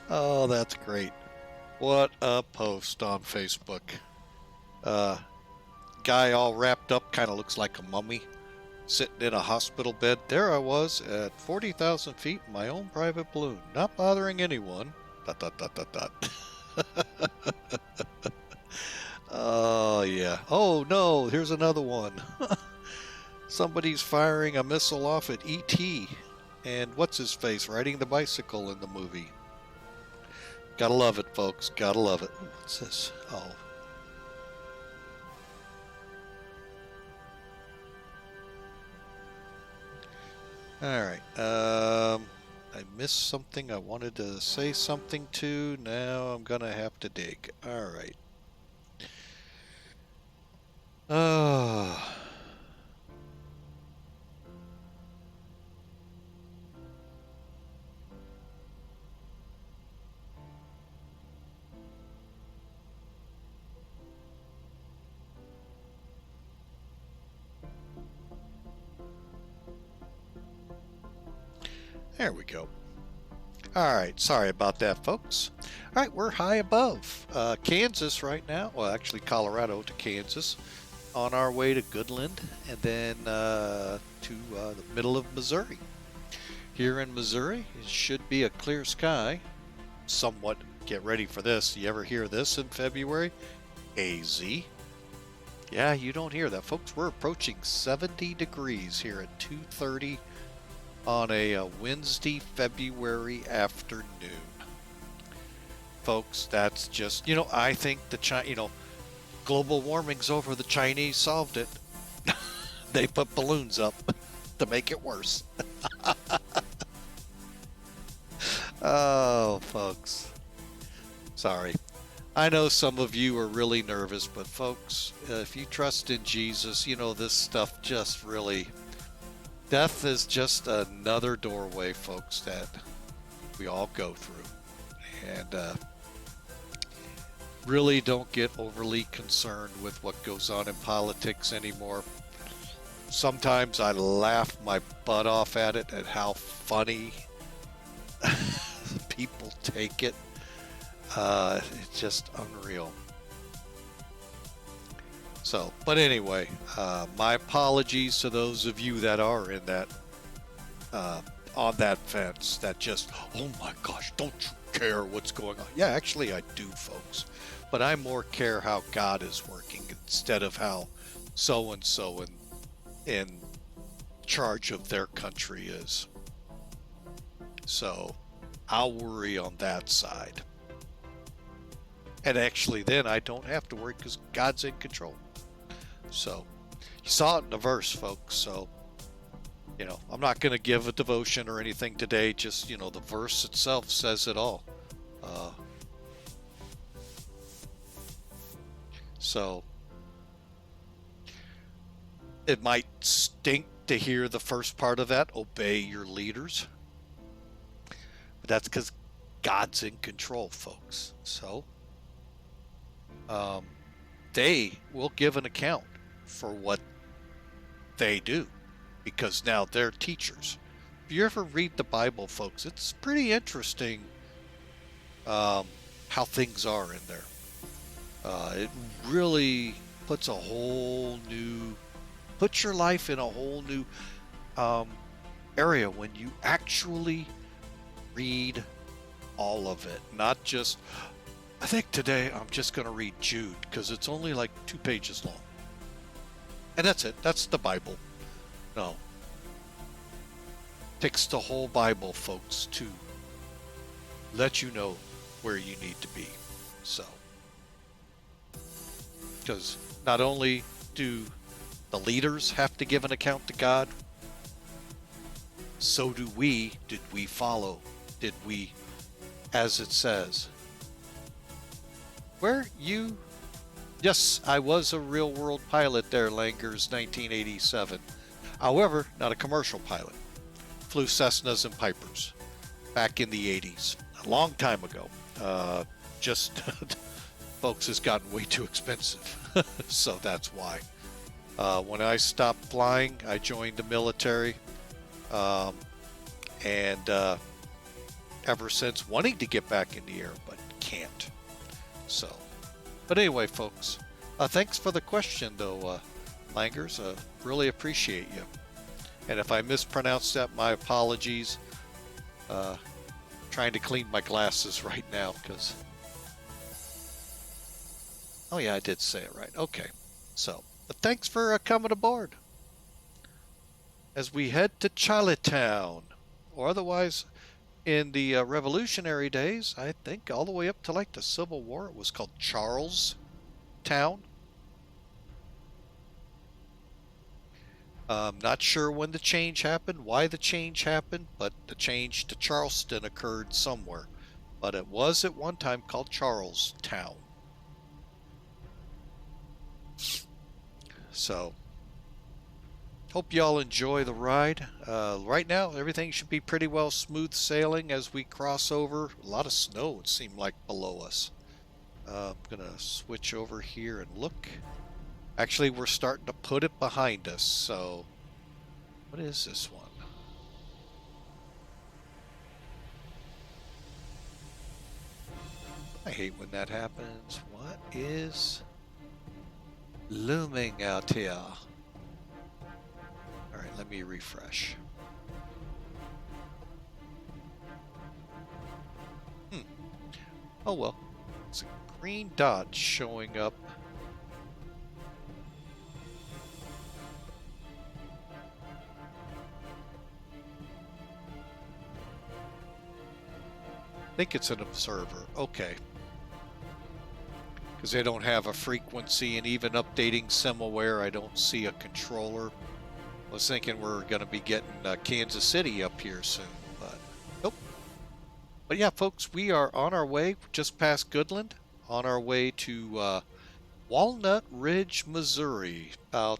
A: Oh, that's great. What a post on Facebook. Uh, Guy all wrapped up, kind of looks like a mummy, sitting in a hospital bed. There I was at 40,000 feet in my own private balloon, not bothering anyone. Dot, dot, dot, dot, dot. Oh, yeah. Oh, no, here's another one. Somebody's firing a missile off at E.T. And what's his face riding the bicycle in the movie. Gotta love it, folks. Gotta love it. What's this? Oh. Alright. I missed something I wanted to say something to. Now I'm gonna have to dig. Alright. There we go. Alright, sorry about that, folks. Alright, we're high above Kansas right now. Well, actually Colorado to Kansas. On our way to Goodland and then to the middle of Missouri. Here in Missouri, it should be a clear sky. Somewhat, get ready for this. You ever hear this in February? AZ. Yeah, you don't hear that, folks. We're approaching 70 degrees here at 2:30 on a Wednesday, February afternoon. Folks, that's just, I think global warming's over. The Chinese solved it. They put balloons up to make it worse. Oh, folks. Sorry. I know some of you are really nervous, but folks, if you trust in Jesus, this stuff just really... Death is just another doorway, folks, that we all go through. And really don't get overly concerned with what goes on in politics anymore. Sometimes I laugh my butt off at it, at how funny people take it. It's just unreal. So, but anyway, my apologies to those of you that are in that, on that fence, that just, oh my gosh, don't you care what's going on? Yeah, actually I do, folks. But I more care how God is working instead of how so-and-so in charge of their country is. So, I'll worry on that side. And actually then I don't have to worry because God's in control. So, you saw it in the verse, folks. So, I'm not going to give a devotion or anything today. Just, the verse itself says it all. So it might stink to hear the first part of that, obey your leaders. But that's because God's in control, folks. So they will give an account for what they do because now they're teachers. If you ever read the Bible, folks, it's pretty interesting how things are in there. It really puts your life in a whole new area when you actually read all of it. Not just, I think today I'm just going to read Jude because it's only like 2 pages long. And that's it. That's the Bible. No. It takes the whole Bible, folks, to let you know where you need to be. So, because not only do the leaders have to give an account to God, so do we. Did we follow? Did we, as it says, yes, I was a real world pilot there, Langers, 1987. However, not a commercial pilot. Flew Cessnas and Pipers back in the 80s, a long time ago. Folks, it's gotten way too expensive. So that's why. When I stopped flying, I joined the military. And ever since, wanting to get back in the air, but can't. So, but anyway, folks, thanks for the question, though, Langers. Really appreciate you. And if I mispronounced that, my apologies. Trying to clean my glasses right now, because... Oh, yeah, I did say it right. Okay. So, but thanks for coming aboard. As we head to Charlottetown, or otherwise, in the Revolutionary days, I think all the way up to like the Civil War, it was called Charlestown. Not sure when the change happened, why the change happened, but the change to Charleston occurred somewhere. But it was at one time called Charlestown. So, hope y'all enjoy the ride. Right now, everything should be pretty well smooth sailing as we cross over. A lot of snow, it seemed like, below us. I'm going to switch over here and look. Actually, we're starting to put it behind us, so... What is this one? I hate when that happens. What is looming out here? Alright, let me refresh. Oh well. It's a green dot showing up. I think it's an observer. Okay. Because they don't have a frequency, and even updating SimAware, I don't see a controller. I was thinking we're going to be getting Kansas City up here soon, but nope. But yeah, folks, we are on our way, just past Goodland, on our way to Walnut Ridge, Missouri. About,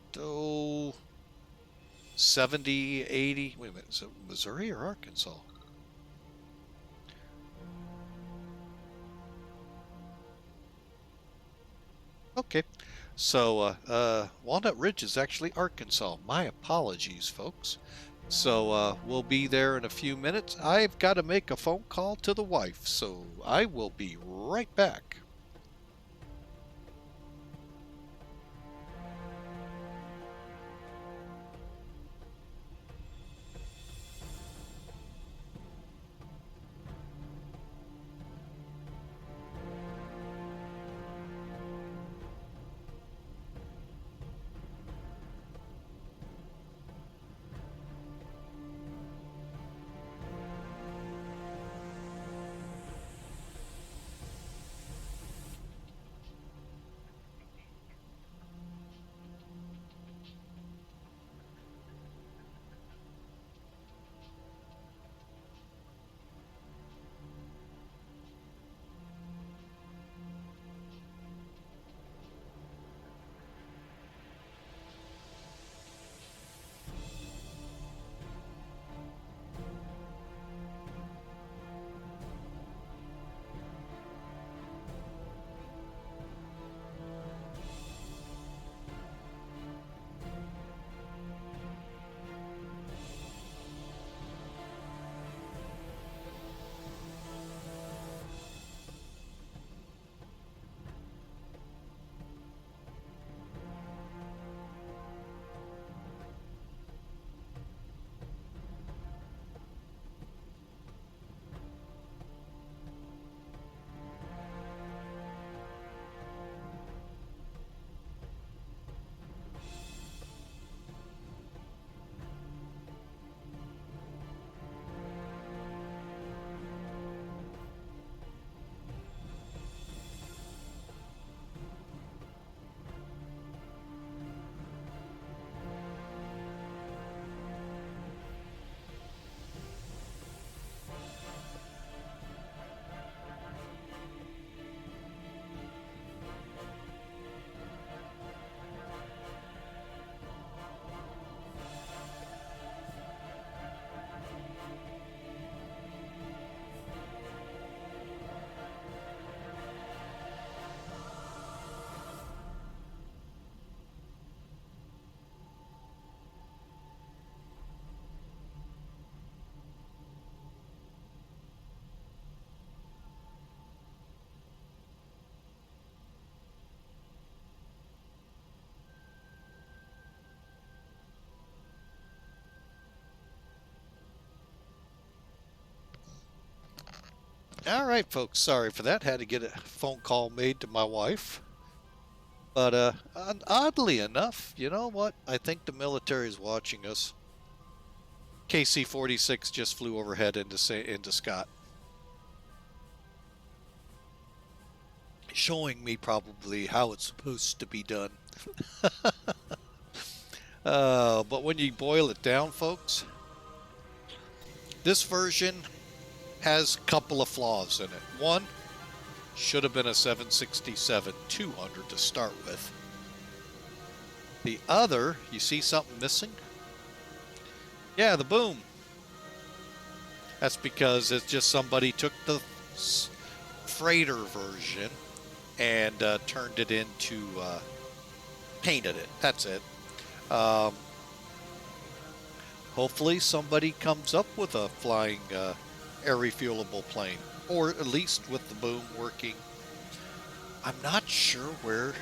A: 70, 80, wait a minute, is it Missouri or Arkansas? Okay, so Walnut Ridge is actually Arkansas. My apologies, folks. So we'll be there in a few minutes. I've got to make a phone call to the wife, so I will be right back. All right, folks. Sorry for that. Had to get a phone call made to my wife. But oddly enough, you know what? I think the military is watching us. KC-46 just flew overhead into Scott, showing me probably how it's supposed to be done. But when you boil it down, folks, this version has a couple of flaws in it. One, should have been a 767-200 to start with. The other, you see something missing? Yeah, the boom. That's because it's just somebody took the freighter version and turned it into, painted it. That's it. Hopefully somebody comes up with a flying air refuelable plane, or at least with the boom working. I'm not sure where,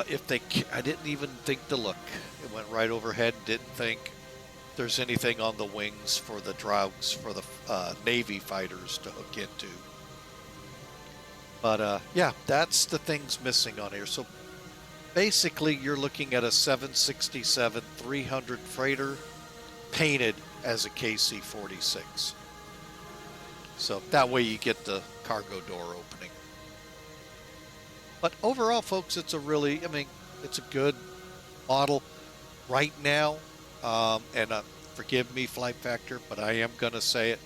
A: if they, I didn't even think to look. It went right overhead, didn't think there's anything on the wings for the Draugs, for the Navy fighters to hook into. But yeah, that's the things missing on here. So basically you're looking at a 767-300 freighter painted as a KC-46. So that way you get the cargo door opening. But overall, folks, it's a really, I mean, it's a good model right now. And forgive me, Flight Factor, but I am going to say it.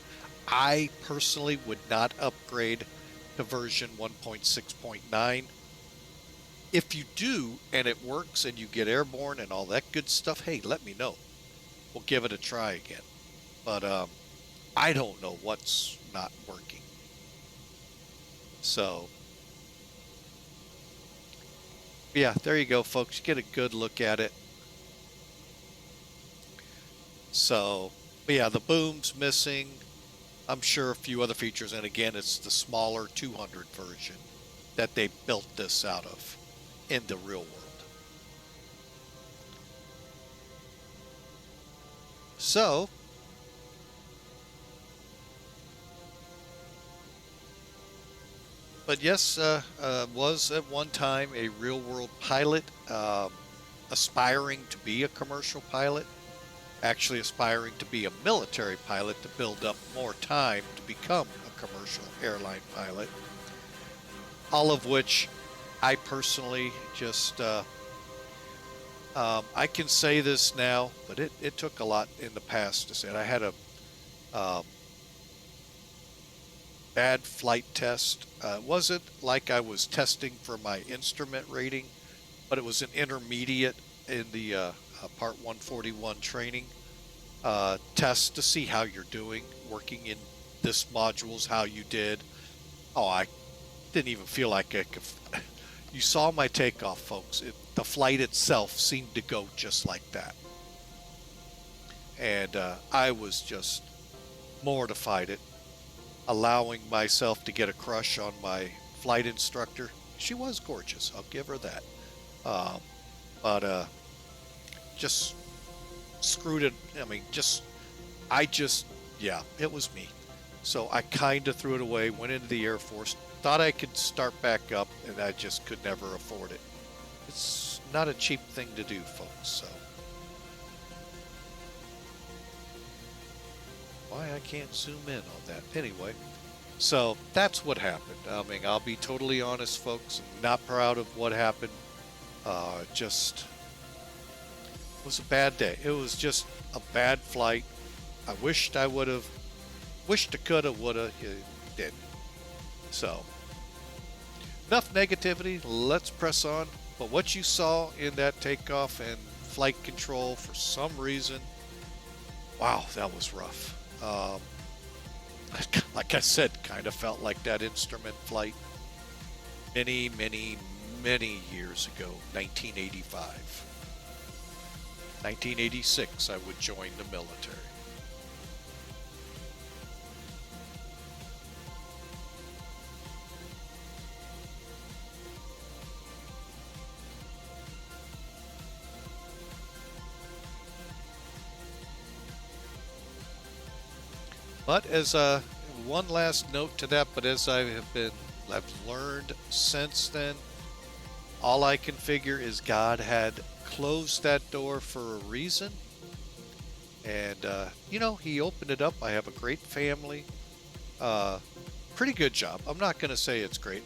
A: I personally would not upgrade to version 1.6.9. If you do, and it works, and you get airborne and all that good stuff, hey, let me know. We'll give it a try again. But I don't know what's not working. So, yeah, there you go, folks. You get a good look at it. So, but yeah, the boom's missing. I'm sure a few other features. And again, it's the smaller 200 version that they built this out of in the real world. So, but yes, was at one time a real world pilot, aspiring to be a commercial pilot, actually aspiring to be a military pilot to build up more time to become a commercial airline pilot. All of which I personally just, I can say this now, but it took a lot in the past to say it. I had a bad flight test. It wasn't like I was testing for my instrument rating, but it was an intermediate in the Part 141 training test to see how you're doing working in this modules, how you did. Oh, I didn't even feel like I could. You saw my takeoff, folks. The flight itself seemed to go just like that. And I was just mortified at allowing myself to get a crush on my flight instructor. She was gorgeous, I'll give her that. But just screwed it. I mean, yeah, it was me. So I kind of threw it away, went into the Air Force, thought I could start back up, and I just could never afford it. It's not a cheap thing to do, folks, so. Why I can't zoom in on that. Anyway, so that's what happened. I mean, I'll be totally honest, folks. I'm not proud of what happened. Just it was a bad day. It was just a bad flight. I wished I would have, wished I could have, would have, didn't. So, enough negativity. Let's press on. But what you saw in that takeoff and flight control, for some reason, wow, that was rough. Like I said, kind of felt like that instrument flight many, many, many years ago, 1985. 1986, I would join the military. But as one last note to that, but as I've learned since then, all I can figure is God had closed that door for a reason. And, he opened it up. I have a great family. Pretty good job. I'm not going to say it's great.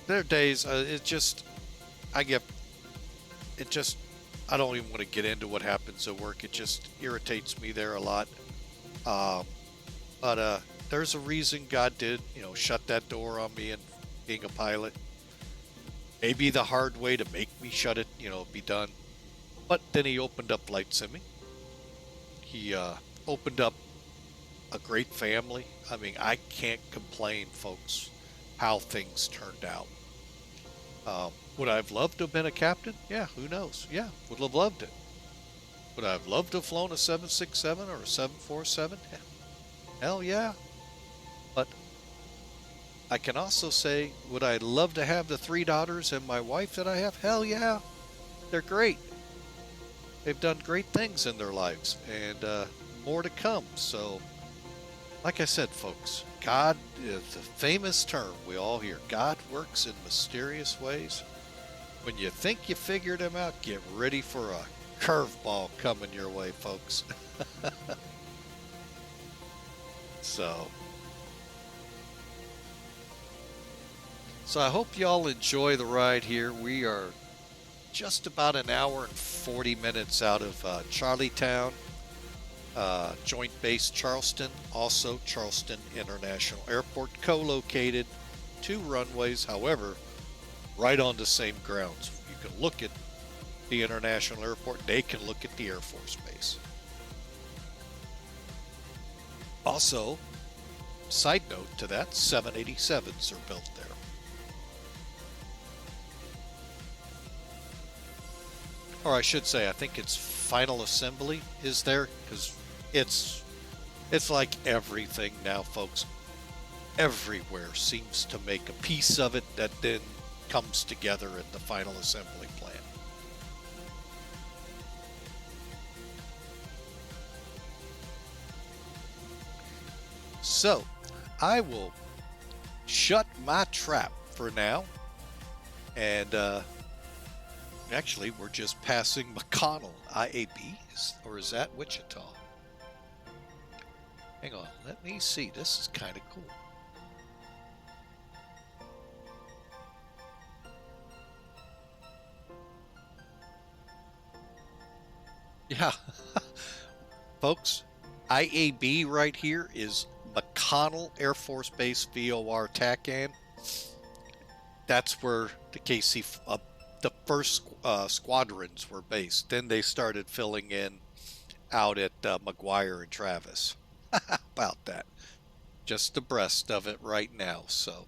A: There are days, I get, it just, I don't even want to get into what happens at work. It just irritates me there a lot. But there's a reason God did, shut that door on me and being a pilot. Maybe the hard way to make me shut it, be done. But then he opened up light simming. He opened up a great family. I mean, I can't complain, folks, how things turned out. Would I have loved to have been a captain? Yeah, who knows? Yeah, would have loved it. Would I have loved to have flown a 767 or a 747? Hell yeah. But I can also say, would I love to have the 3 daughters and my wife that I have? Hell yeah. They're great. They've done great things in their lives, and more to come. So, like I said, folks, God is a famous term we all hear. God works in mysterious ways. When you think you figured him out, get ready for a curveball coming your way, folks. So I hope y'all enjoy the ride here. We are just about an hour and 40 minutes out of Charlietown, Joint Base Charleston, also Charleston International Airport, co-located 2 runways, however, right on the same grounds. You can look at the International Airport, they can look at the Air Force Base. Also, side note to that, 787s are built there. Or I should say, I think it's final assembly is there, because it's like everything now, folks. Everywhere seems to make a piece of it that then comes together in the final assembly plant. So, I will shut my trap for now, and actually, we're just passing McConnell, IAB, or is that Wichita? Hang on, let me see. This is kind of cool. Yeah, folks, IAB right here is McConnell Air Force Base VOR TACAN. That's where the the first squadrons were based. Then they started filling in out at McGuire and Travis. About that. Just abreast of it right now. So,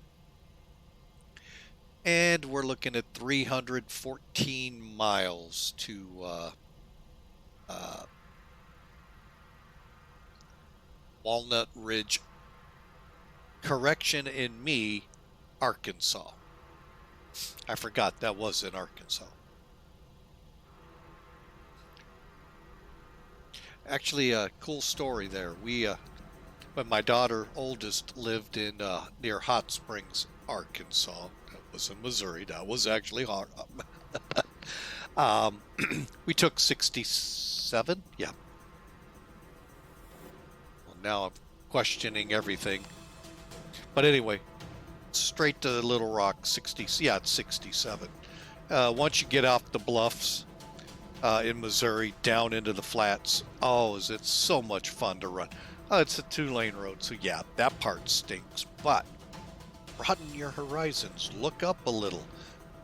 A: and we're looking at 314 miles to Walnut Ridge. Correction in me, Arkansas. I forgot that was in Arkansas. Actually, a cool story there. When my daughter oldest lived in near Hot Springs, Arkansas. That was in Missouri. That was actually hard. We took 67. Yeah. Well, now I'm questioning everything. But anyway, straight to Little Rock, it's 67. Once you get off the bluffs in Missouri, down into the flats, is it so much fun to run. It's a 2-lane road, so yeah, that part stinks. But broaden your horizons, look up a little.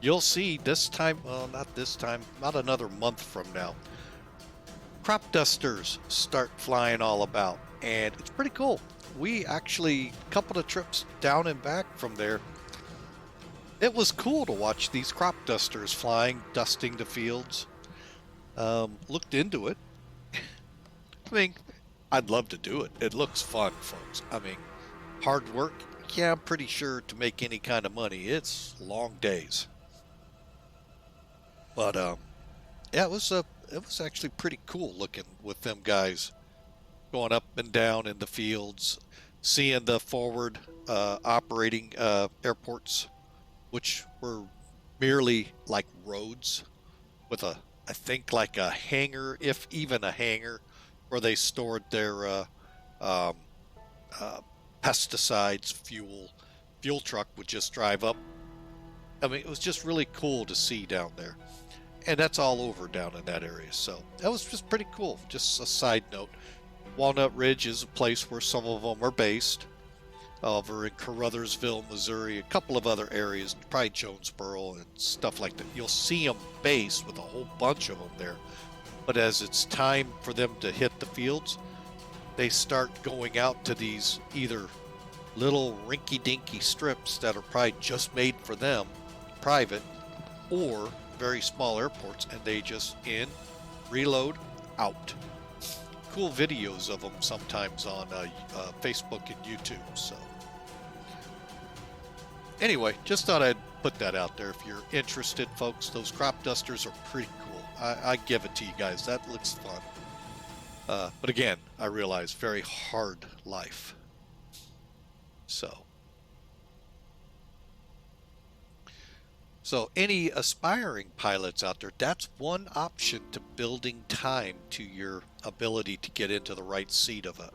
A: You'll see this time, well, not this time, not another month from now, crop dusters start flying all about, and it's pretty cool. We actually, a couple of trips down and back from there, it was cool to watch these crop dusters flying, dusting the fields. Looked into it. I mean, I'd love to do it. It looks fun, folks. I mean, hard work. Yeah, I'm pretty sure to make any kind of money, it's long days. But yeah, it was actually pretty cool looking with them guys going up and down in the fields, seeing the forward operating airports, which were merely like roads with I think like a hangar, if even a hangar, where they stored their um, uh, pesticides, fuel truck would just drive up. I mean, it was just really cool to see down there. And that's all over down in that area. So that was just pretty cool. Just a side note. Walnut Ridge is a place where some of them are based. Over in Caruthersville, Missouri, a couple of other areas, probably Jonesboro and stuff like that. You'll see them based with a whole bunch of them there. But as it's time for them to hit the fields, they start going out to these either little rinky-dinky strips that are probably just made for them, private, or very small airports, and they just in, reload, out. Cool videos of them sometimes on Facebook and YouTube. So anyway, just thought I'd put that out there. If you're interested, folks, those crop dusters are pretty cool. I give it to you guys. That looks fun. But again, I realize very hard life. So any aspiring pilots out there, that's one option to building time to your ability to get into the right seat of a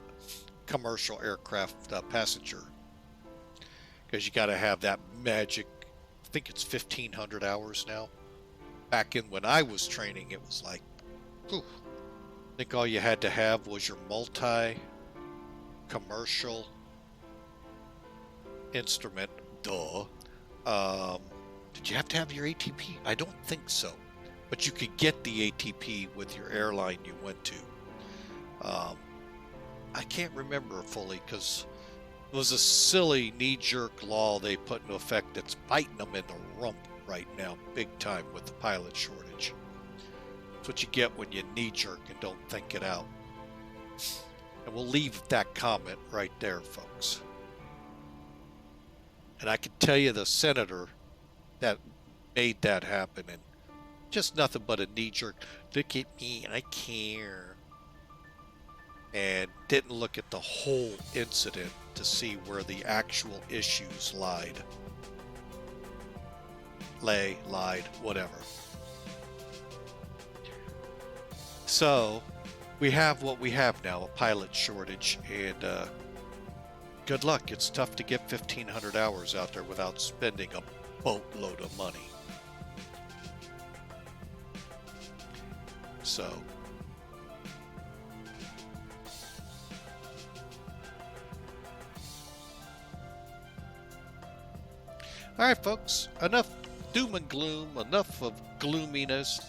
A: commercial aircraft passenger. Because you got to have that magic, I think it's 1,500 hours now. Back in when I was training, it was like, whew, I think all you had to have was your multi-commercial instrument, duh. Did you have to have your ATP? I don't think so. But you could get the ATP with your airline you went to. I can't remember fully because it was a silly knee-jerk law they put into effect that's biting them in the rump right now, big time with the pilot shortage. That's what you get when you knee-jerk and don't think it out. And we'll leave that comment right there, folks. And I can tell you the senator that made that happen, and just nothing but a knee-jerk, look at me, I care, and didn't look at the whole incident to see where the actual issues lied, whatever. So we have what we have now, a pilot shortage, and good luck. It's tough to get 1,500 hours out there without spending a boatload of money. So all right, folks, enough doom and gloom, enough of gloominess.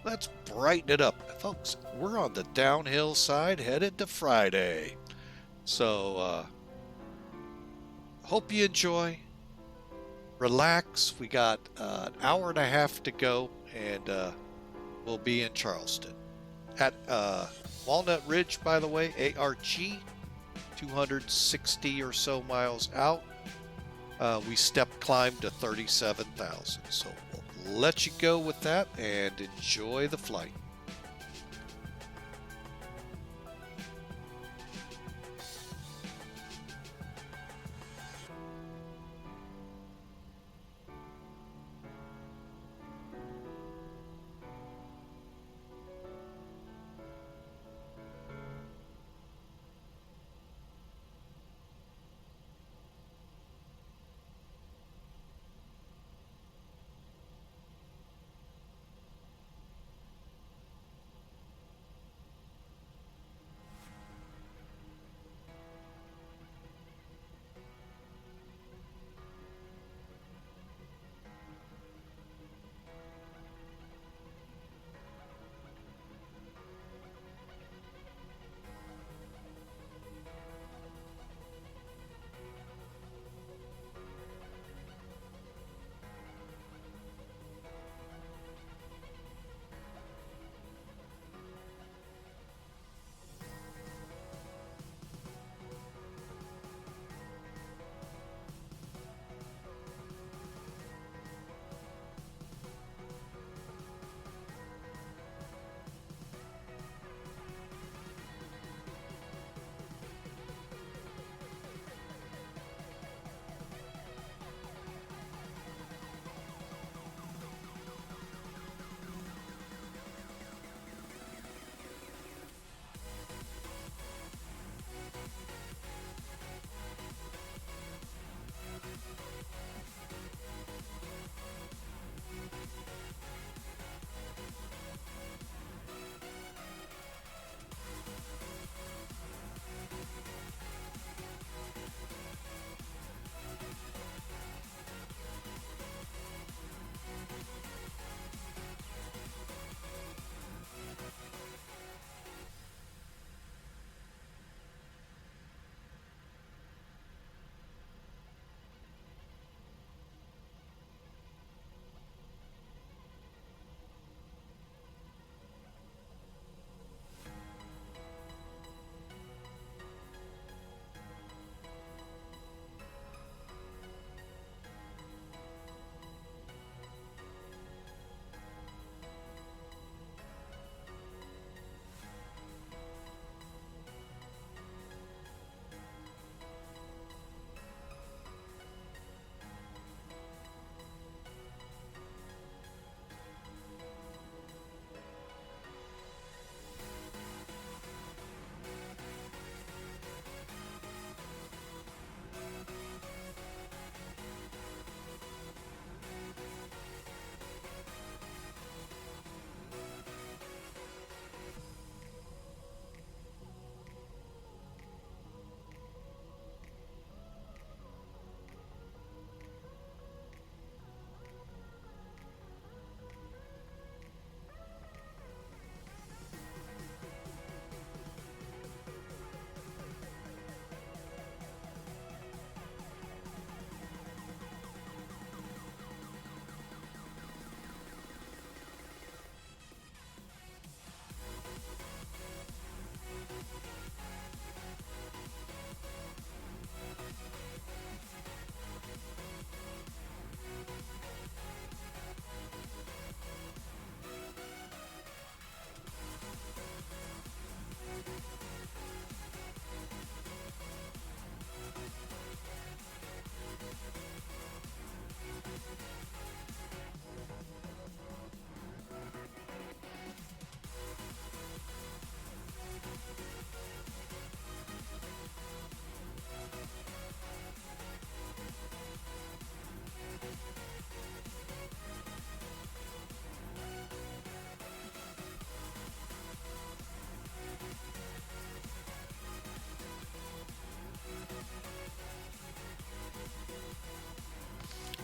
A: Let's brighten it up. Folks, we're on the downhill side headed to Friday. So hope you enjoy. Relax. We got an hour and a half to go, and we'll be in Charleston at Walnut Ridge, by the way, ARG, 260 or so miles out. We step climbed to 37,000. So we'll let you go with that and enjoy the flight.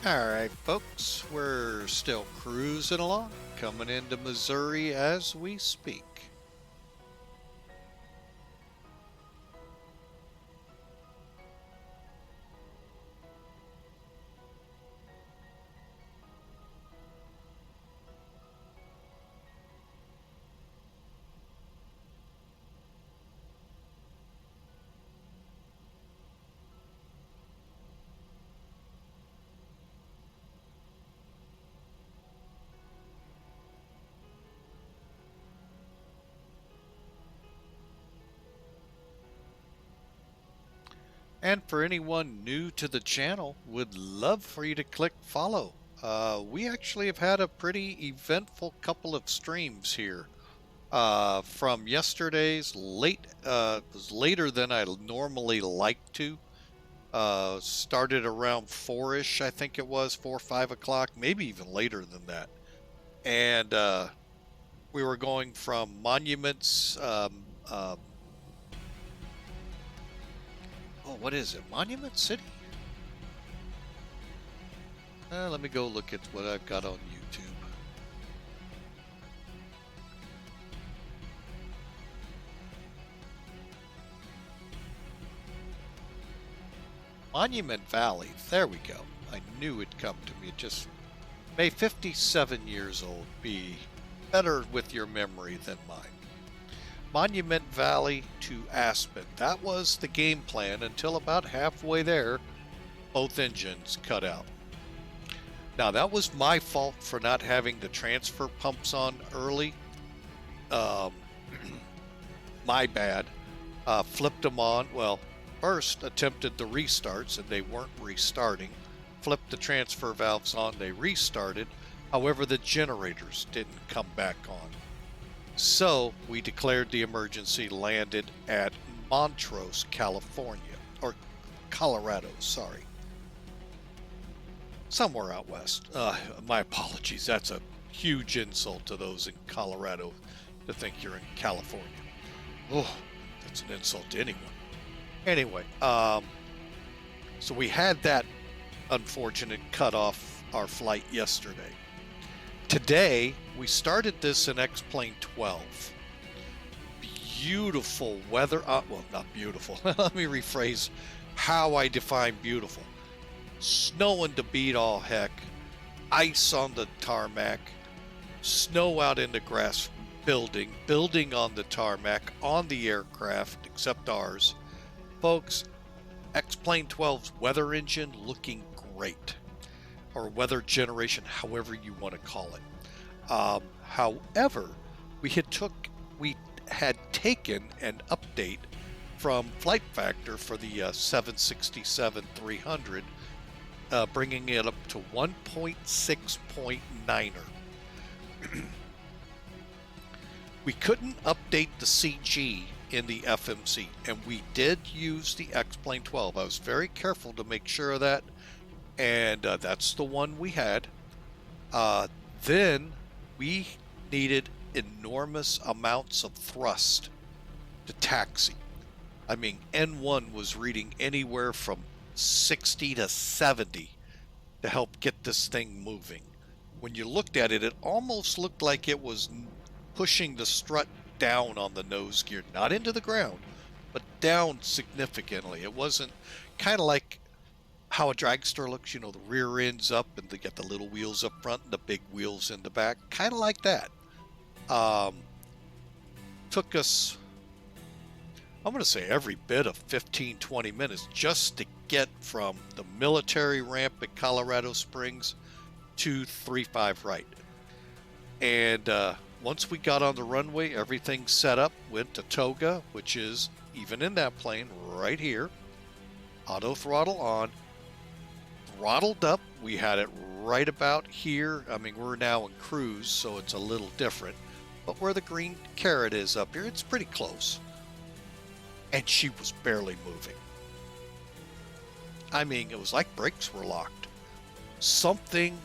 A: All right, folks, we're still cruising along, coming into Missouri as we speak. And for anyone new to the channel, would love for you to click follow. We actually have had a pretty eventful couple of streams here. From yesterday's late, was later than I normally like to. Started around 4-ish, I think it was, 4 or 5 o'clock, maybe even later than that. And we were going from monuments, oh, what is it? Monument City? Let me go look at what I've got on YouTube. Monument Valley. There we go. I knew it'd come to me. It just may 57 years old be better with your memory than mine. Monument Valley to Aspen. That was the game plan until about halfway there, both engines cut out. Now that was my fault for not having the transfer pumps on early. My bad. Flipped them on. Well, first attempted the restarts and they weren't restarting. Flipped the transfer valves on, they restarted. However, the generators didn't come back on. So we declared the emergency, landed at Montrose, California, or Colorado, sorry. Somewhere out west. My apologies. That's a huge insult to those in Colorado to think you're in California. Oh, that's an insult to anyone. Anyway, so we had that unfortunate cut off our flight yesterday. Today, we started this in X-Plane12. Beautiful weather. Well, not beautiful. Let me rephrase how I define beautiful. Snowing to beat all heck. Ice on the tarmac. Snow out in the grass. Building on the tarmac, on the aircraft, except ours. Folks, X-Plane12's weather engine looking great. Or weather generation, however you want to call it. However, we had taken an update from Flight Factor for the 767-300, bringing it up to 1.6.9er. We couldn't update the CG in the FMC, and we did use the X-Plane12. I was very careful to make sure of that. And that's the one we had. Then we needed enormous amounts of thrust to taxi. I mean, N1 was reading anywhere from 60 to 70 to help get this thing moving. When you looked at it, it almost looked like it was pushing the strut down on the nose gear, not into the ground, but down significantly. It wasn't kind of like how a dragster looks, you know, the rear end's up and they get the little wheels up front and the big wheels in the back, kind of like that. Took us, I'm going to say, every bit of 15-20 minutes just to get from the military ramp at Colorado Springs to 35 right. And once we got on the runway, everything set up, went to Toga, which is, even in that plane, right here. Auto throttle on. Throttled up. We had it right about here. I mean, we're now in cruise, so it's a little different. But where the green caret is up here, it's pretty close. And she was barely moving. I mean, it was like brakes were locked. Something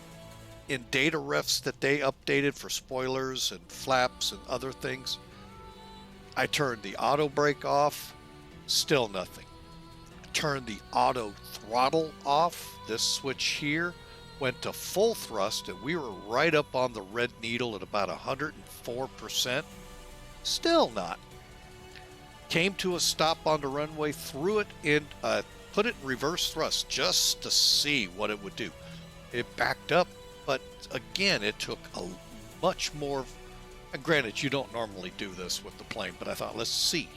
A: in data refs that they updated for spoilers and flaps and other things. I turned the auto brake off, still nothing. Turned the auto throttle off, this switch here, went to full thrust, and we were right up on the red needle at about 104%. Still not. Came to a stop on the runway, threw it in, put it in reverse thrust just to see what it would do. It backed up, but again, it took a much more. And granted, you don't normally do this with the plane, but I thought, let's see.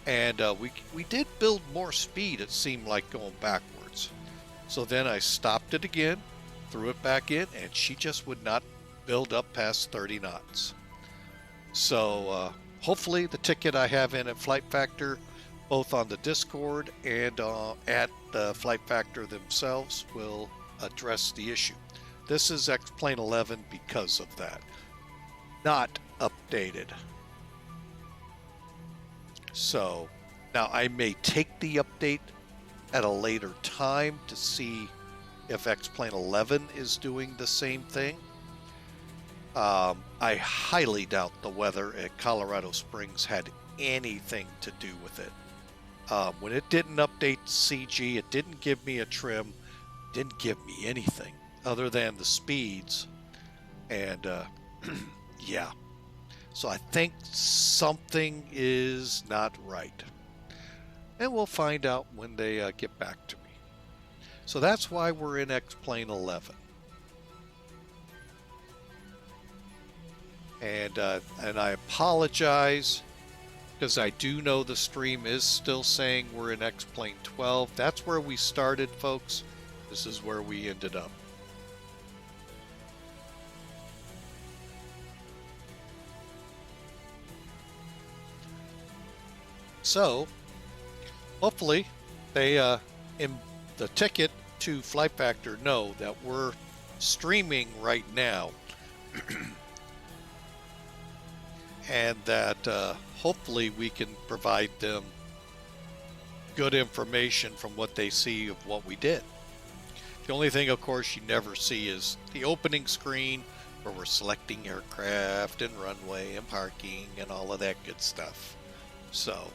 A: And we did build more speed, it seemed like, going backwards. So then I stopped it again, threw it back in, and she just would not build up past 30 knots. So hopefully the ticket I have in at Flight Factor, both on the Discord and at Flight Factor themselves, will address the issue. This is X-Plane11 because of that. Not updated. So now I may take the update at a later time to see if X-Plane11 is doing the same thing. I highly doubt the weather at Colorado Springs had anything to do with it. When it didn't update CG, it didn't give me a trim, didn't give me anything other than the speeds. And yeah. So I think something is not right. And we'll find out when they get back to me. So that's why we're in X-Plane11. And I apologize, because I do know the stream is still saying we're in X-Plane12. That's where we started, folks. This is where we ended up. So, hopefully, they in the ticket to Flight Factor know that we're streaming right now, and that hopefully we can provide them good information from what they see of what we did. The only thing, of course, you never see is the opening screen where we're selecting aircraft and runway and parking and all of that good stuff. So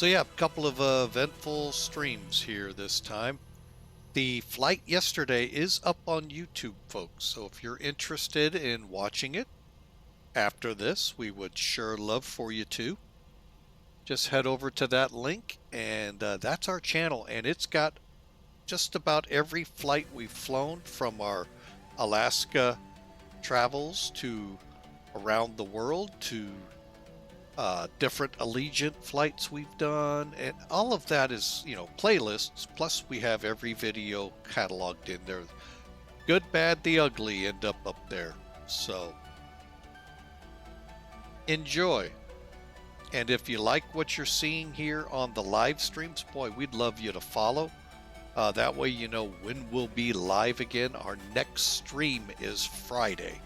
A: yeah, a couple of eventful streams here this time. The flight yesterday is up on YouTube, folks, so if you're interested in watching it after this, we would sure love for you to. Just head over to that link, and that's our channel, and it's got just about every flight we've flown, from our Alaska travels to around the world to different Allegiant flights we've done, and all of that is, playlists, plus we have every video cataloged in there. Good, bad, the ugly end up there. So enjoy. And if you like what you're seeing here on the live streams, boy, we'd love you to follow. That way you know when we'll be live again. Our next stream is Friday.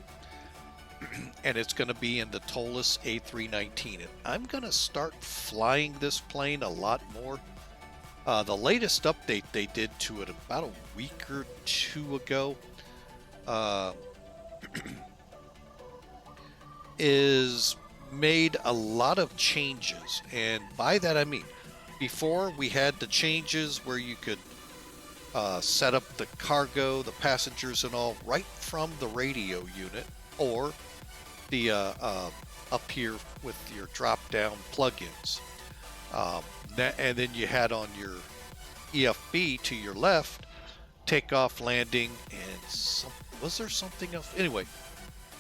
A: And it's going to be in the Tollus A319. And I'm going to start flying this plane a lot more. The latest update they did to it about a week or two ago is made a lot of changes. And by that I mean, before we had the changes where you could set up the cargo, the passengers and all right from the radio unit, or the up here with your drop-down plugins. And then you had on your EFB to your left, takeoff, landing, and was there something else? Anyway,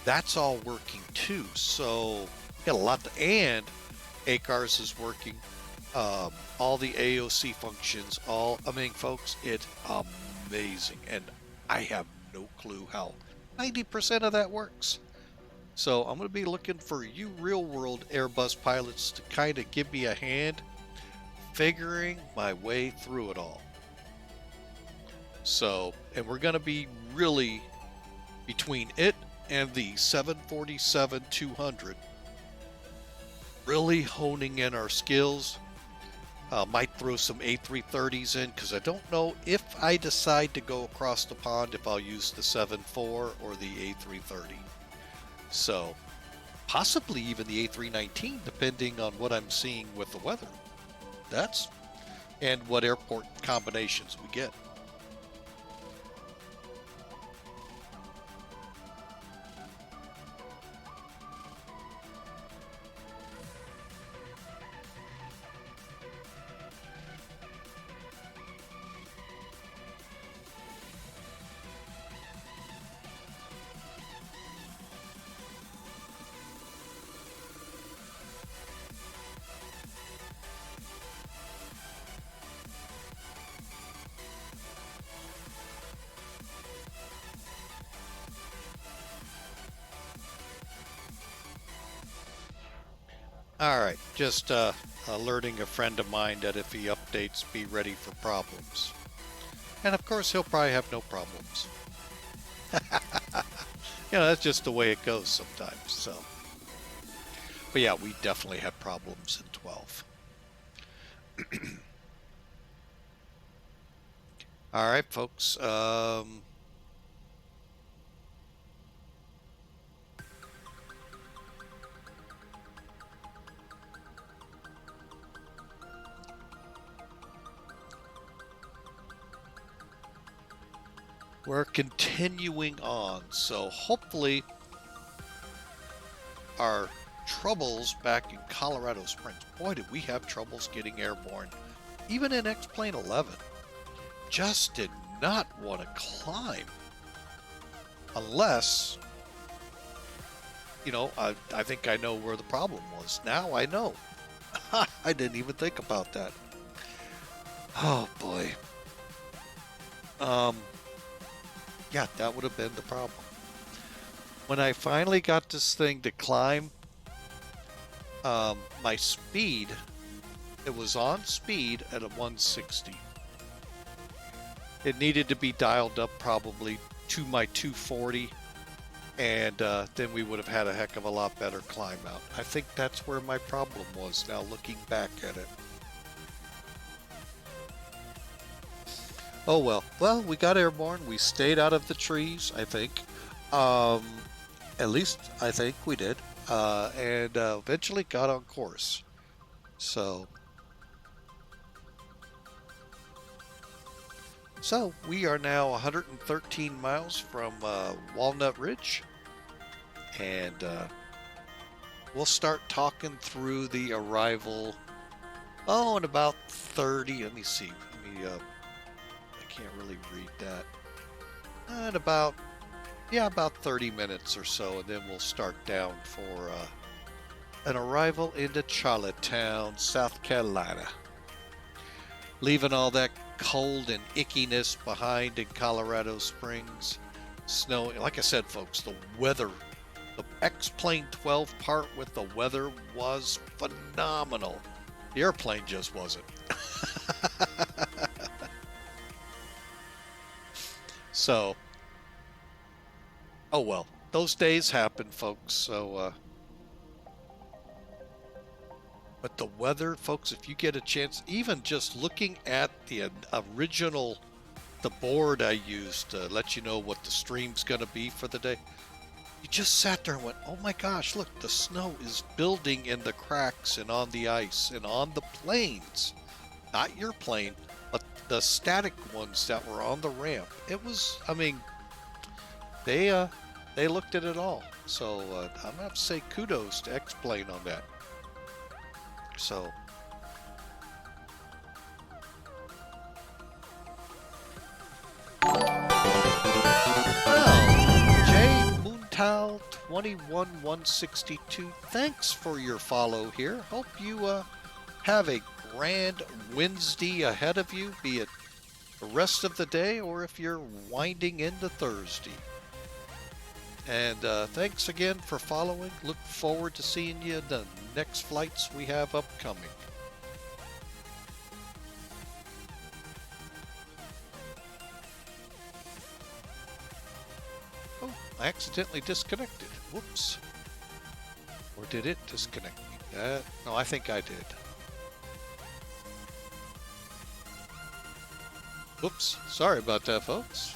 A: that's all working too. So got a lot and ACARS is working. All the AOC functions, folks, it's amazing. And I have no clue how 90% of that works. So I'm going to be looking for you real-world Airbus pilots to kind of give me a hand figuring my way through it all. So, and we're going to be really, between it and the 747-200, really honing in our skills. Might throw some A330s in, because I don't know if I decide to go across the pond if I'll use the 7.4 or the A330. So possibly even the A319, depending on what I'm seeing with the weather. And what airport combinations we get. All right, just alerting a friend of mine that if he updates, be ready for problems. And of course, he'll probably have no problems. That's just the way it goes sometimes. So, but yeah, we definitely had problems in 12. All right, folks. We're continuing on, so hopefully our troubles back in Colorado Springs, boy, did we have troubles getting airborne. Even in X-Plane12, just did not want to climb. Unless, I think I know where the problem was. Now I know. I didn't even think about that. Oh, boy. Yeah, that would have been the problem. When I finally got this thing to climb, my speed, it was on speed at a 160. It needed to be dialed up probably to my 240, and then we would have had a heck of a lot better climb out. I think that's where my problem was now looking back at it. Oh well. Well, we got airborne. We stayed out of the trees, I think. At least I think we did. And eventually got on course. So we are now 113 miles from Walnut Ridge. And we'll start talking through the arrival. Oh, in about 30. Let me see. Can't really read that. And about 30 minutes or so, and then we'll start down for an arrival into Charlottetown, South Carolina. Leaving all that cold and ickiness behind in Colorado Springs. Snow, like I said, folks, the weather, the X-Plane12 part with the weather was phenomenal. The airplane just wasn't. So, oh well, those days happen, folks. So, but the weather, folks, if you get a chance, even just looking at the original, the board I used to let you know what the stream's going to be for the day, you just sat there and went, oh my gosh, look, the snow is building in the cracks and on the ice and on the planes. Not your plane, but the static ones that were on the ramp. It was, they looked at it all. So I'm going to have to say kudos to X-Plane on that. So Tau 21162, thanks for your follow here. Hope you have a grand Wednesday ahead of you, be it the rest of the day or if you're winding into Thursday. And thanks again for following. Look forward to seeing you in the next flights we have upcoming. I accidentally disconnected. Whoops. Or did it disconnect me? No, I think I did. Whoops. Sorry about that, folks.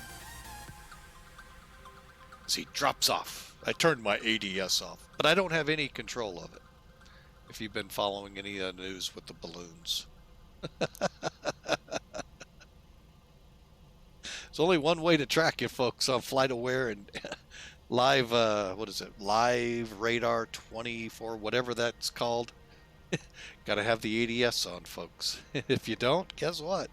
A: As he drops off. I turned my ADS off, but I don't have any control of it. If you've been following any of the news with the balloons. There's only one way to track you folks on FlightAware and live, what is it? Live radar 24, whatever that's called. Got to have the ADS on, folks. If you don't, guess what?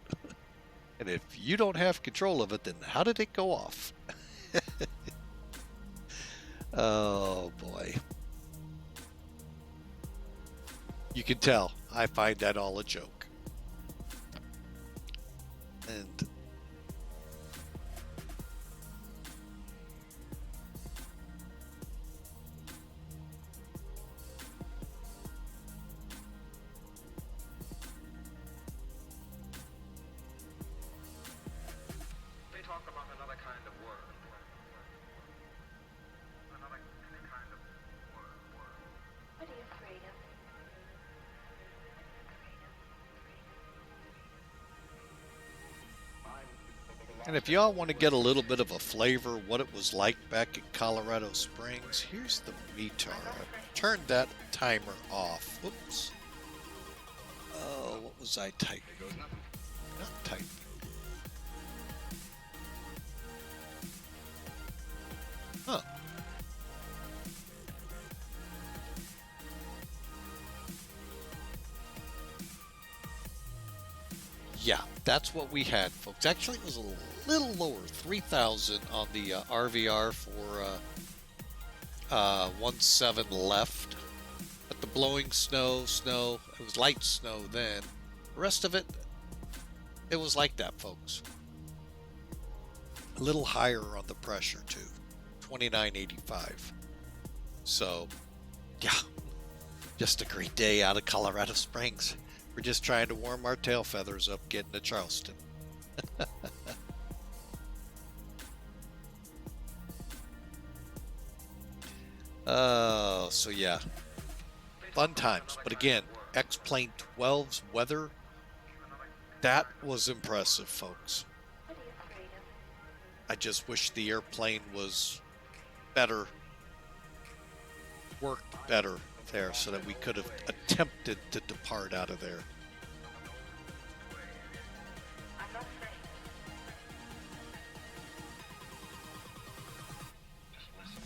A: And if you don't have control of it, then how did it go off? Oh boy. You can tell I find that all a joke. And
D: They talk about another kind of world. Another kind of world.
E: What are you afraid of?
A: And if y'all want to get a little bit of a flavor what it was like back in Colorado Springs, here's the METAR. I turned that timer off. Whoops. Oh, what was I typing? Not typing. Huh. Yeah, that's what we had, folks. Actually, it was a little lower, 3,000 on the RVR for 1.7 left. But the blowing snow, it was light snow then. The rest of it, it was like that, folks. A little higher on the pressure, too. 29.85. So, yeah, just a great day out of Colorado Springs. We're just trying to warm our tail feathers up getting to Charleston. Oh, so yeah. Fun times. But again, X-Plane12's weather, that was impressive, folks.
E: What are you afraid of?
A: I just wish the airplane was better, worked better there so that we could have attempted to depart out of there.
E: I'm not afraid.
D: Just listen.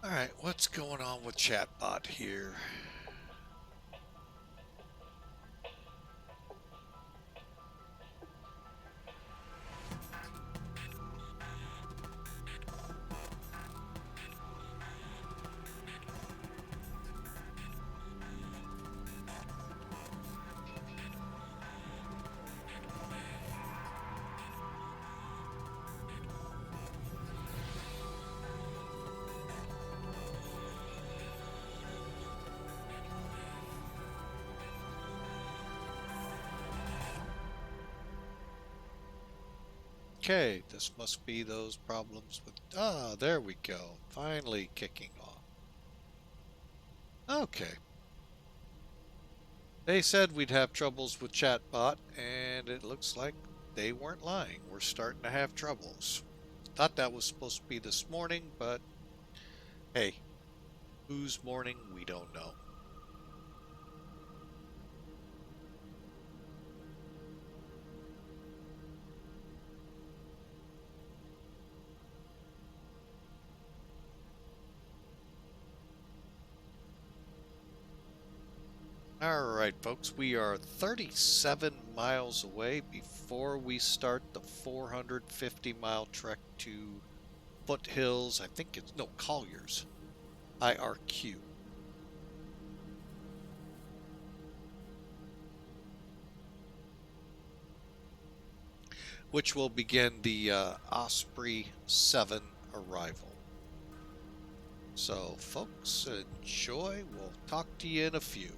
A: All right, what's going on with Chatbot here? Okay, this must be those problems with... Ah, there we go. Finally kicking off. Okay. They said we'd have troubles with chatbot, and it looks like they weren't lying. We're starting to have troubles. Thought that was supposed to be this morning, but hey, whose morning, we don't know. Alright, folks, we are 37 miles away before we start the 450-mile trek to Foothills. I think it's, no, Collier's, IRQ. Which will begin the Osprey 7 arrival. So, folks, enjoy. We'll talk to you in a few.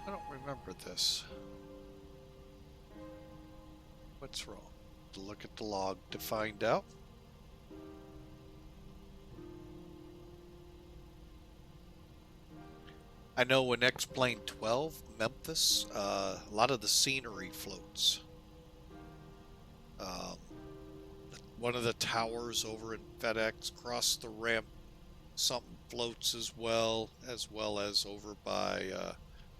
A: I don't remember this. What's wrong? To look at the log to find out. I know in X-Plane12, Memphis, a lot of the scenery floats. One of the towers over in FedEx across the ramp, something floats as well as over by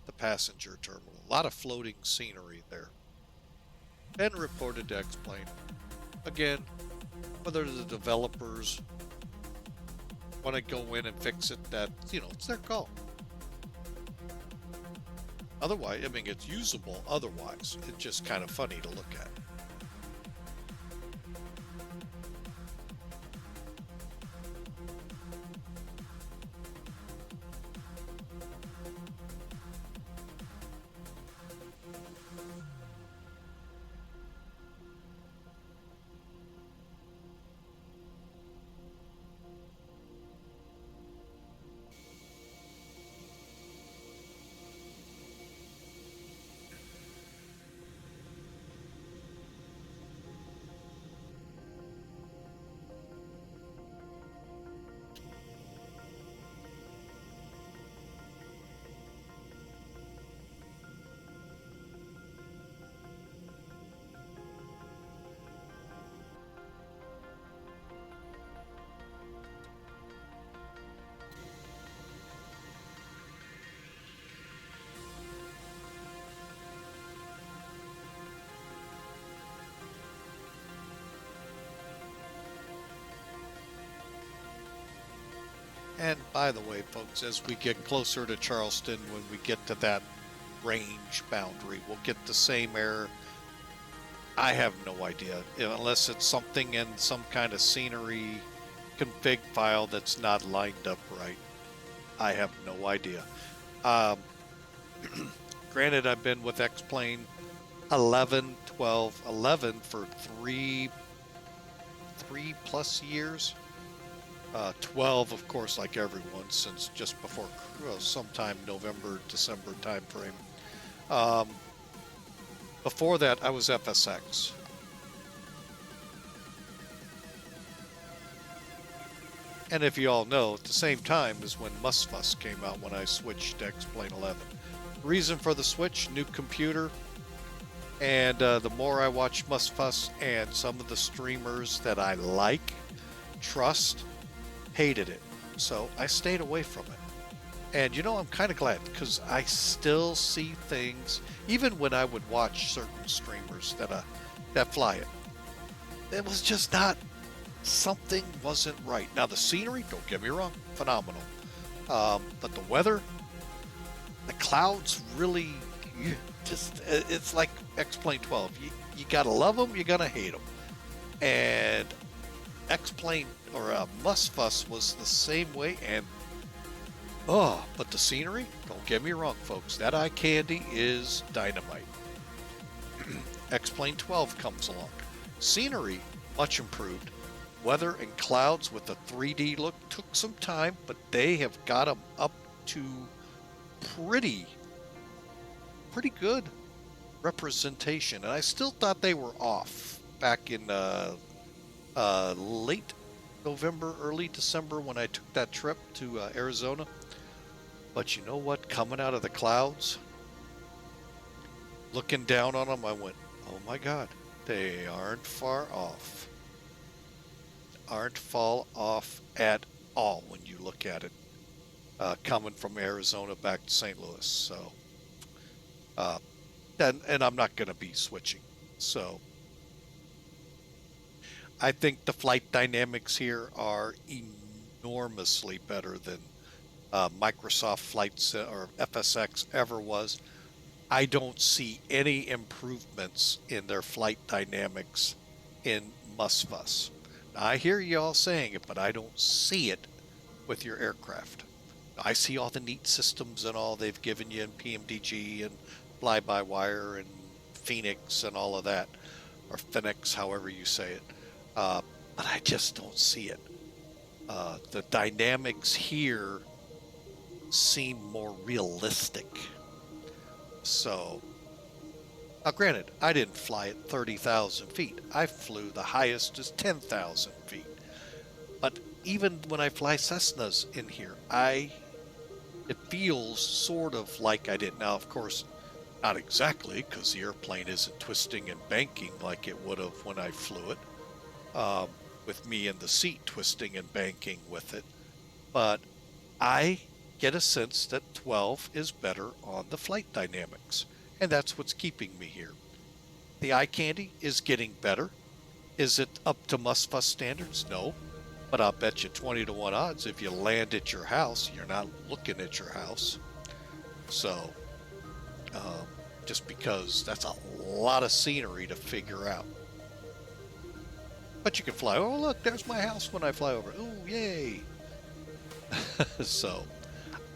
A: the passenger terminal. A lot of floating scenery there. And reported to X-Plane. Again, whether the developers want to go in and fix it, that, you know, it's their call. Otherwise, I mean, it's usable otherwise. It's just kind of funny to look at. And by the way, folks, as we get closer to Charleston, when we get to that range boundary, we'll get the same error. I have no idea, unless it's something in some kind of scenery config file that's not lined up right. I have no idea. Granted, I've been with X-Plane 11, 12, 11 for three plus years. 12, of course, like everyone, since just before sometime November, December time frame. Before that, I was FSX. And if you all know, at the same time is when Musfuss came out when I switched to X-Plane11. Reason for the switch, new computer. And the more I watch Musfuss and some of the streamers that I like, trust, hated it. So I stayed away from it. And you know, I'm kind of glad because I still see things, even when I would watch certain streamers that fly it. It was just not, something wasn't right. Now the scenery, don't get me wrong, phenomenal. But the weather, the clouds really, it's like X-Plane 12. You gotta love them, you gotta hate them. And X-Plane or Musfuss was the same way. And but the scenery, don't get me wrong, folks, that eye candy is dynamite. X-Plane 12 comes along. Scenery, much improved. Weather and clouds with the 3D look took some time, but they have got them up to pretty good representation. And I still thought they were off back in late November, early December when I took that trip to Arizona. But you know what? Coming out of the clouds, looking down on them, I went, oh my God, they aren't far off. Aren't far off at all when you look at it. Coming from Arizona back to St. Louis. So, and I'm not going to be switching. So, I think the flight dynamics here are enormously better than Microsoft Flight or FSX ever was. I don't see any improvements in their flight dynamics in Musfuss. I hear you all saying it, but I don't see it with your aircraft. I see all the neat systems and all they've given you in PMDG and fly-by-wire and Phoenix and all of that, or Phoenix, however you say it. But I just don't see it. The dynamics here seem more realistic. So, now granted, I didn't fly at 30,000 feet. I flew the highest as 10,000 feet. But even when I fly Cessnas in here, it feels sort of like I did. Now, of course, not exactly, because the airplane isn't twisting and banking like it would have when I flew it, with me in the seat twisting and banking with it. But I get a sense that 12 is better on the flight dynamics, and that's what's keeping me here. The eye candy is getting better. Is it up to Musfuss standards? No, but I'll bet you 20 to 1 odds if you land at your house, you're not looking at your house. So, just because that's a lot of scenery to figure out. But you can fly. Oh, look, there's my house when I fly over. Oh, yay. So,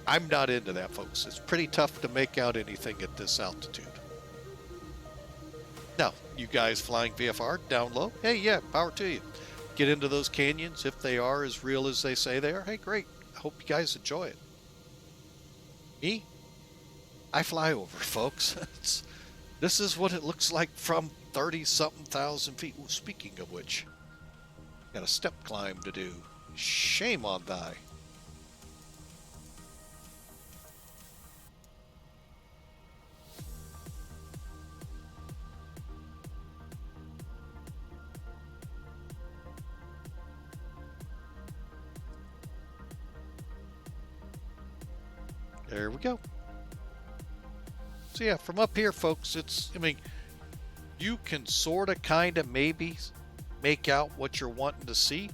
A: I'm not into that, folks. It's pretty tough to make out anything at this altitude. Now, you guys flying VFR down low, hey, yeah, power to you. Get into those canyons if they are as real as they say they are. Hey, great. I hope you guys enjoy it. Me? I fly over, folks. This is what it looks like from 30-something thousand feet. Ooh, speaking of which, got a step climb to do. Shame on thy. There we go. So yeah, from up here, folks, you can sort of, kind of, maybe make out what you're wanting to see.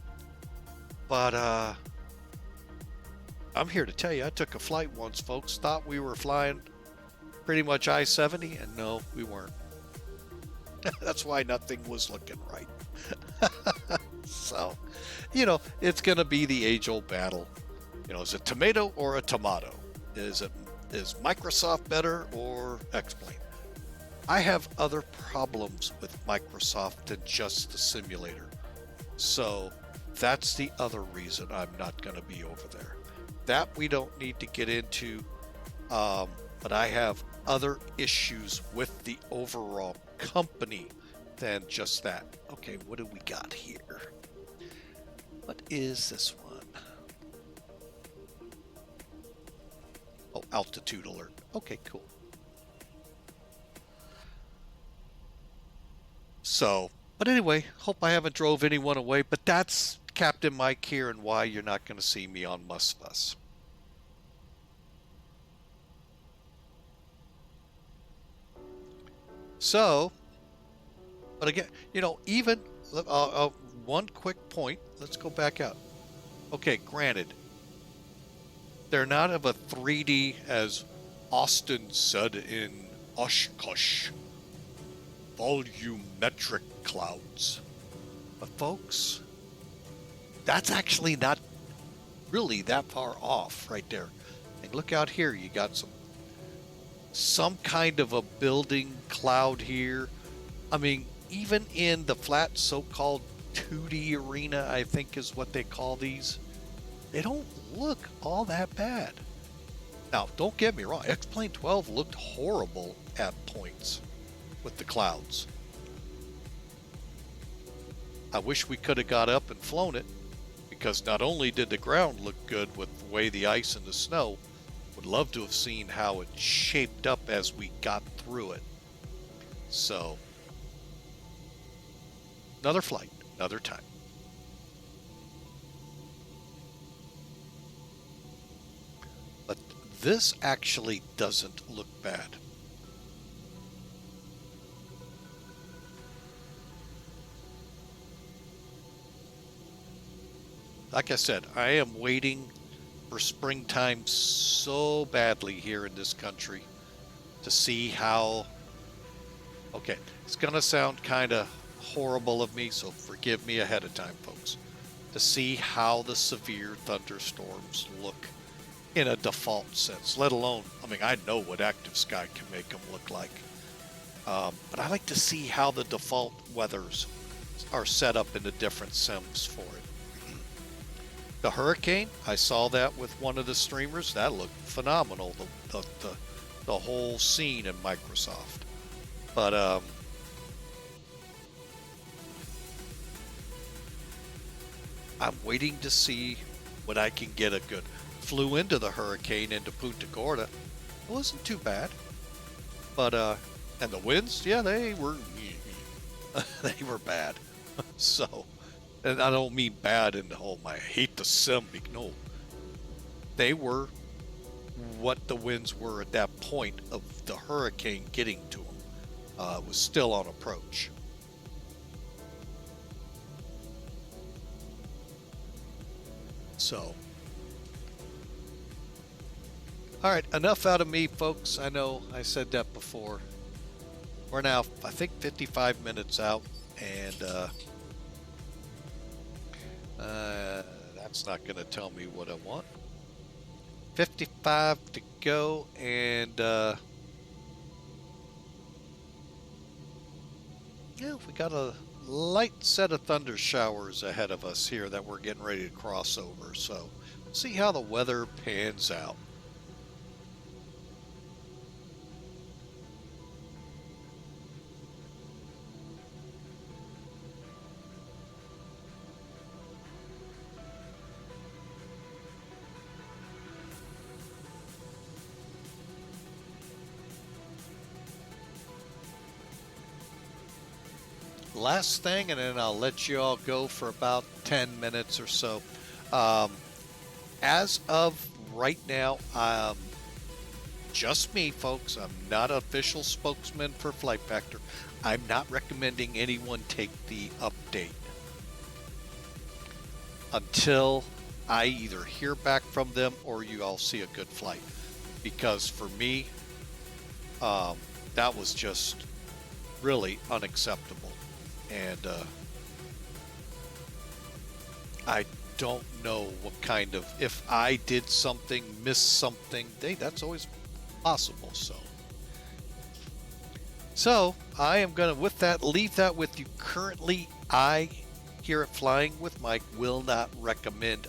A: But I'm here to tell you, I took a flight once, folks. Thought we were flying pretty much I-70, and no, we weren't. That's why nothing was looking right. So, it's going to be the age-old battle. Is it tomato or a tomato? Is Microsoft better or X-Plane? I have other problems with Microsoft than just the simulator. So that's the other reason I'm not going to be over there. That we don't need to get into, but I have other issues with the overall company than just that. Okay, what do we got here? What is this one? Oh, altitude alert. Okay, cool. So, but anyway, hope I haven't drove anyone away, but that's Captain Mike here and why you're not going to see me on Musbus. So, but again, you know, even one quick point, let's go back out. Okay, granted, they're not of a 3D as Austin said in Oshkosh, volumetric clouds. But folks, that's actually not really that far off right there. And look out here, you got some kind of a building cloud here. I mean, even in the flat so-called 2D arena, I think is what they call these, they don't look all that bad. Now, don't get me wrong, X-Plane 12 looked horrible at points with the clouds. I wish we could have got up and flown it, because not only did the ground look good with the way the ice and the snow, would love to have seen how it shaped up as we got through it. So, another flight, another time. But this actually doesn't look bad. Like I said, I am waiting for springtime so badly here in this country to see how, okay, it's going to sound kind of horrible of me, so forgive me ahead of time, folks, to see how the severe thunderstorms look in a default sense, let alone, I mean, I know what active sky can make them look like. But I like to see how the default weathers are set up in the different sims for it. The hurricane, I saw that with one of the streamers. That looked phenomenal, the whole scene in Microsoft. But I'm waiting to see when I can get a good. Flew into the hurricane into Punta Gorda. It wasn't too bad. But and the winds, yeah, they were they were bad. So, and I don't mean bad in the whole I hate the sim. No, they were what the winds were at that point of the hurricane getting to them. It was still on approach. So, all right, enough out of me, folks. I know I said that before. We're now, I think, 55 minutes out, and that's not going to tell me what I want. 55 to go, and yeah, we got a light set of thunder showers ahead of us here that we're getting ready to cross over. So, see how the weather pans out. Last thing, and then I'll let you all go for about 10 minutes or so. As of right now, just me, folks. I'm not an official spokesman for Flight Factor. I'm not recommending anyone take the update until I either hear back from them or you all see a good flight. Because for me, that was just really unacceptable. And I don't know what kind of, if I did something, missed something, that's always possible. So So I am going to, with that, leave that with you. Currently, I here at Flying with Mike will not recommend.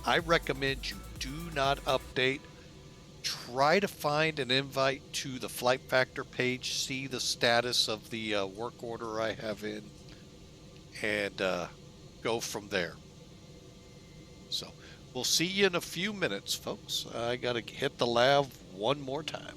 A: I recommend you do not update. Try to find an invite to the Flight Factor page, see the status of the work order I have in, and go from there. So we'll see you in a few minutes, folks. I got to hit the lav one more time.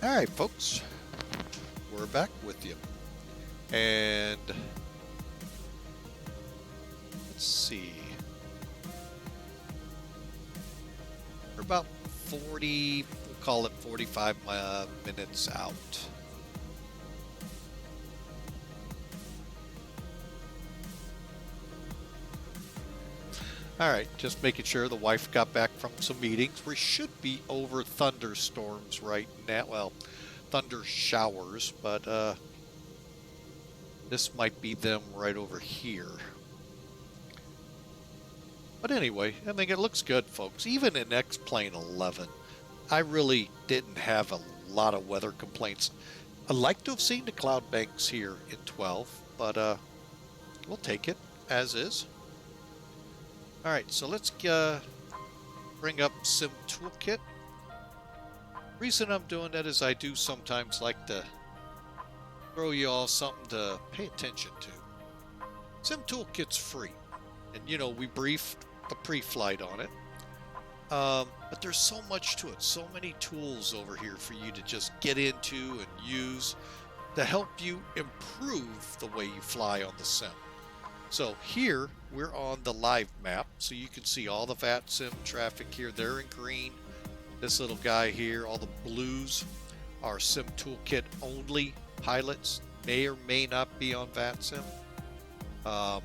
A: All right, folks, we're back with you. And let's see. We're about 40, we'll call it 45 minutes out. All right, just making sure the wife got back from some meetings. We should be over thunderstorms right now. Well, thunder showers, but this might be them right over here. But anyway, I think it looks good, folks. Even in X-Plane12, I really didn't have a lot of weather complaints. I'd like to have seen the cloud banks here in 12, but we'll take it as is. All right, so let's bring up Sim Toolkit. Reason I'm doing that is I do sometimes like to throw you all something to pay attention to. Sim Toolkit's free, and you know we briefed the pre-flight on it. But there's so much to it, so many tools over here for you to just get into and use to help you improve the way you fly on the sim. So here we're on the live map, so you can see all the VATSIM traffic here. They're in green. This little guy here, all the blues are Sim Toolkit only pilots. May or may not be on VATSIM.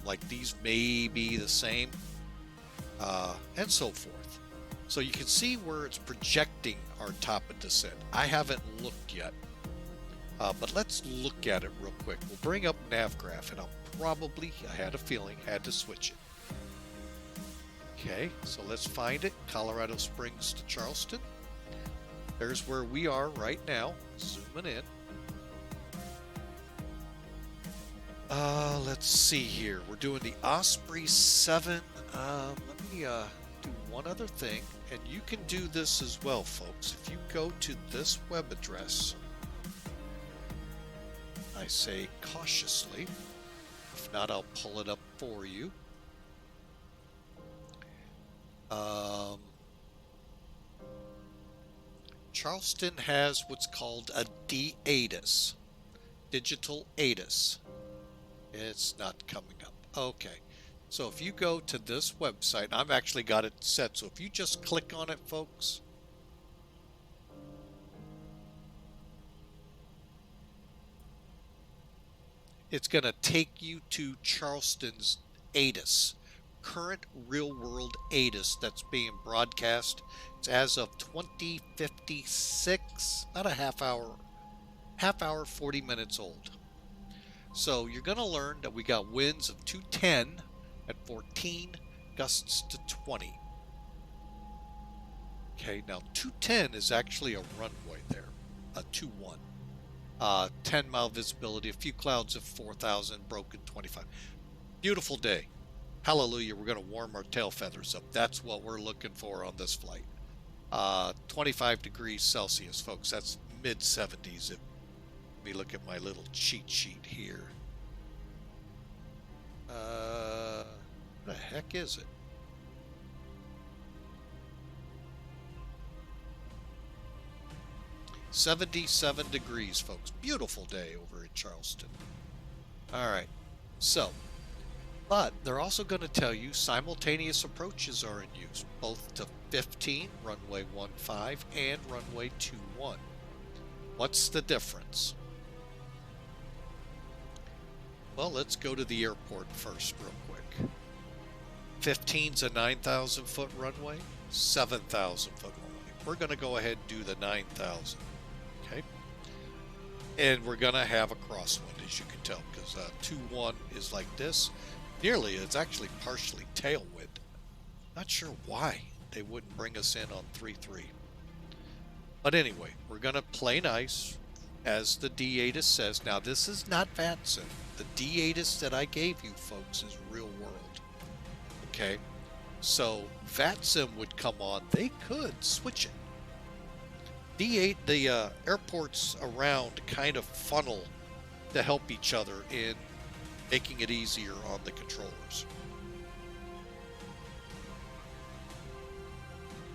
A: Like these may be the same, and so forth. So you can see where it's projecting our top of descent. I haven't looked yet, but let's look at it real quick. We'll bring up NavGraph, and I had a feeling, had to switch it. Okay, so let's find it. Colorado Springs to Charleston. There's where we are right now. Zooming in. Let's see here. We're doing the Osprey 7. Let me do one other thing, and you can do this as well, folks. If you go to this web address, I say cautiously. If not, I'll pull it up for you. Charleston has what's called a DATIS, digital ATIS. It's not coming up. Okay, so if you go to this website, I've actually got it set, so if you just click on it, folks, it's going to take you to Charleston's ATIS, current real-world ATIS that's being broadcast. It's as of 2056, about a half hour, 40 minutes old. So you're going to learn that we got winds of 210 at 14, gusts to 20. Okay, now 210 is actually a runway there, a 21. 10-mile visibility, a few clouds of 4,000, broken 25. Beautiful day. Hallelujah, we're going to warm our tail feathers up. That's what we're looking for on this flight. 25 degrees Celsius, folks. That's mid-70s. Let me look at my little cheat sheet here. What the heck is it? $77 degrees, folks. Beautiful day over in Charleston. All right. So, but they're also going to tell you simultaneous approaches are in use, both to 15, runway 15, and runway 21. What's the difference? Well, let's go to the airport first real quick. 15's a 9,000 foot runway, 7,000 foot runway. We're going to go ahead and do the 9,000. Okay. And we're going to have a crosswind, as you can tell, because 2-1 is like this. Nearly, it's actually partially tailwind. Not sure why they wouldn't bring us in on 3-3. But anyway, we're going to play nice, as the DATIS says. Now, this is not VATSIM. The DATIS that I gave you, folks, is real world. Okay? So, VATSIM would come on. They could switch it. The airports around kind of funnel to help each other in making it easier on the controllers.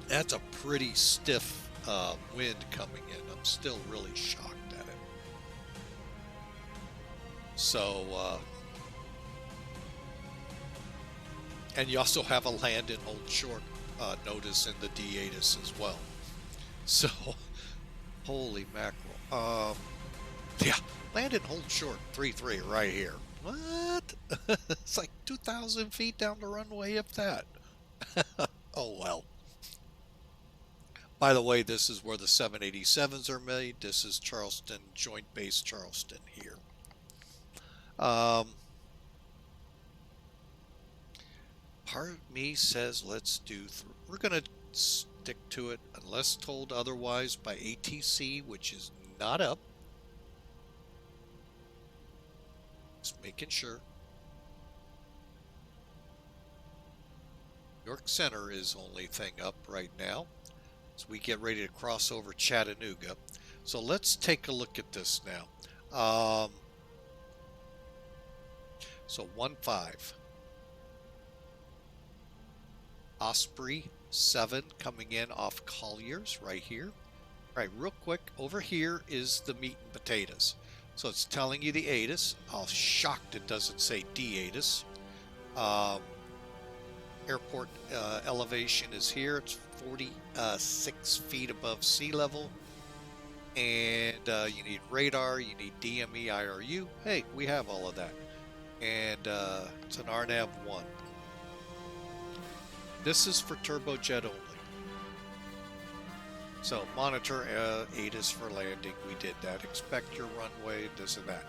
A: That's a pretty stiff wind coming in. I'm still really shocked at it. So, and you also have a land and hold short notice in the D-ATIS as well. So, holy mackerel. Yeah, land and hold short 3-3 right here. What? It's like 2,000 feet down the runway, if that. Oh well. By the way, this is where the 787s are made. This is Charleston, Joint Base Charleston here. Part of me says let's do, we're going to stick to it unless told otherwise by ATC, which is not up. Just making sure. York Center is only thing up right now. So we get ready to cross over Chattanooga. So let's take a look at this now. So 1-5. Osprey 7 coming in off Colliers right here. All right, real quick, over here is the meat and potatoes. So it's telling you the ATIS. I'm shocked it doesn't say D-ATIS. Airport elevation is here. It's 46 feet above sea level. And you need radar, you need DME, IRU. Hey, we have all of that. And it's an RNAV 1. This is for turbojet only. So monitor ATIS for landing. We did that. Expect your runway, this and that.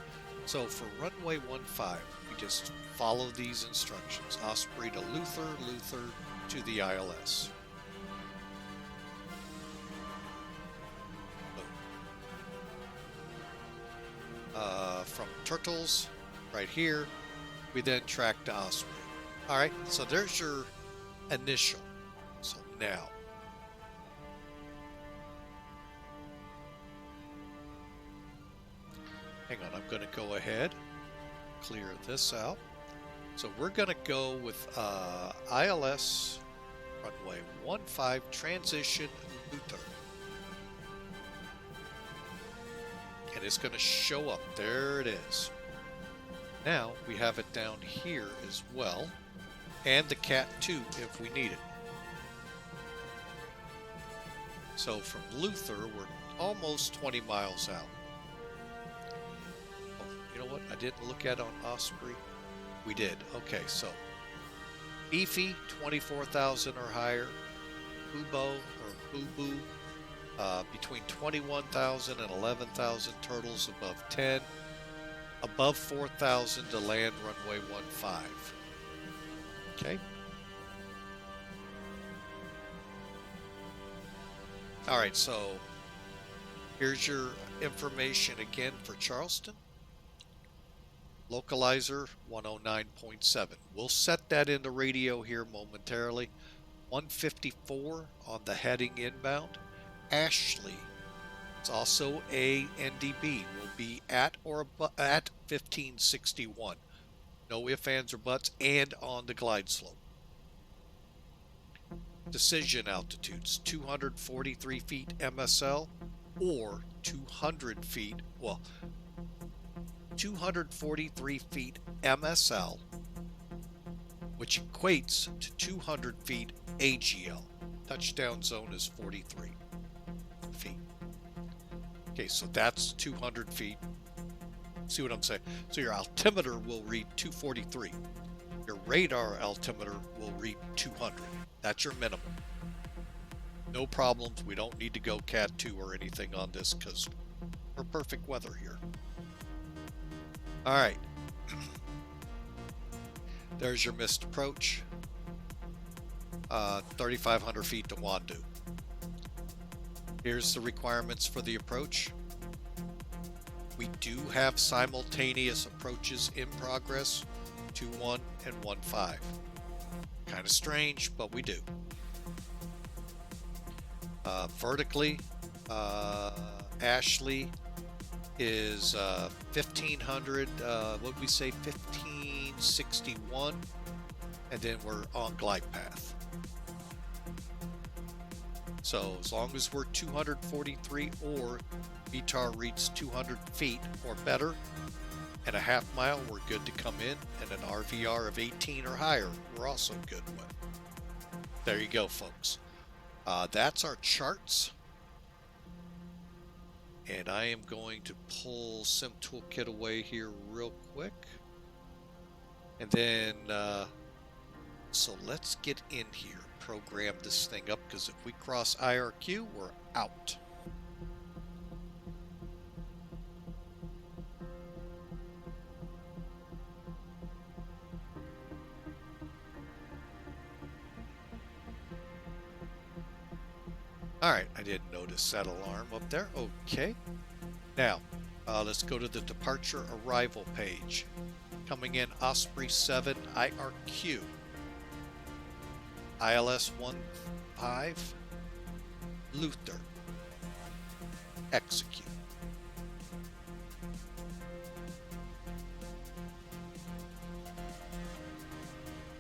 A: So for runway 15, we just follow these instructions. Osprey to Luther, Luther to the ILS. From Turtles, right here, we then track to Osprey. All right, so there's your initial. So now, hang on, I'm going to go ahead, clear this out. So we're going to go with ILS runway 15 transition Luther. And it's going to show up. There it is. Now we have it down here as well. And the Cat 2 if we need it. So from Luther, we're almost 20 miles out. Oh, you know what? I didn't look at on Osprey. We did. Okay, so Beefy, 24,000 or higher. Bubo or Boo-Boo, between 21,000 and 11,000. Turtles above 10. Above 4,000 to land runway 15. Okay. All right, so here's your information again for Charleston. Localizer 109.7. We'll set that in the radio here momentarily. 154 on the heading inbound. Ashley, it's also a NDB, will be at or at 1561. No ifs, ands, or buts, and on the glide slope. Decision altitudes 243 feet MSL or 200 feet, well, 243 feet MSL, which equates to 200 feet AGL. Touchdown zone is 43 feet. Okay, so that's 200 feet. See what I'm saying? So your altimeter will read 243. Your radar altimeter will read 200. That's your minimum. No problems. We don't need to go Cat 2 or anything on this because we're perfect weather here. All right. There's your missed approach. 3,500 feet to Wandu. Here's the requirements for the approach. We do have simultaneous approaches in progress, 2-1 and 1-5. Kind of strange, but we do. Vertically, Ashley is 1,500, what would we say, 1561, and then we're on glide path. So as long as we're 243 or VTAR reads 200 feet or better and a half mile, we're good to come in, and an RVR of 18 or higher, we're also good with. There you go, folks. That's our charts. And I am going to pull Sim Toolkit away here real quick. And then, so let's get in here, program this thing up, because if we cross IRQ, we're out. Alright, I didn't notice that alarm up there. Okay. Now, let's go to the departure arrival page. Coming in Osprey 7 IRQ. ILS 15 Luther. Execute.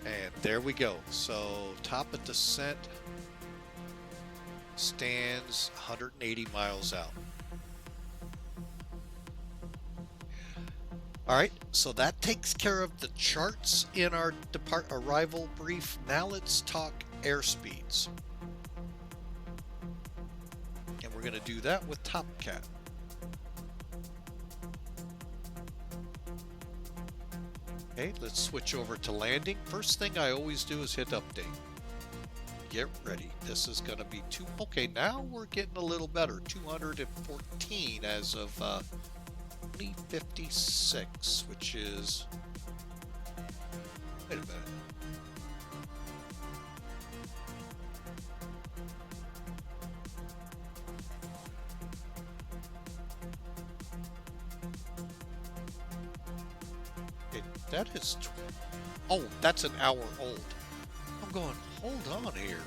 A: And there we go. So top of descent stands 180 miles out. Alright, so that takes care of the charts in our arrival brief. Now let's talk airspeeds. And we're going to do that with TopCat. Okay, let's switch over to landing. First thing I always do is hit update. Get ready. This is going to be okay, now we're getting a little better. 214 as of 2056, which is, wait a minute. That is, oh, that's an hour old. I'm going, hold on here.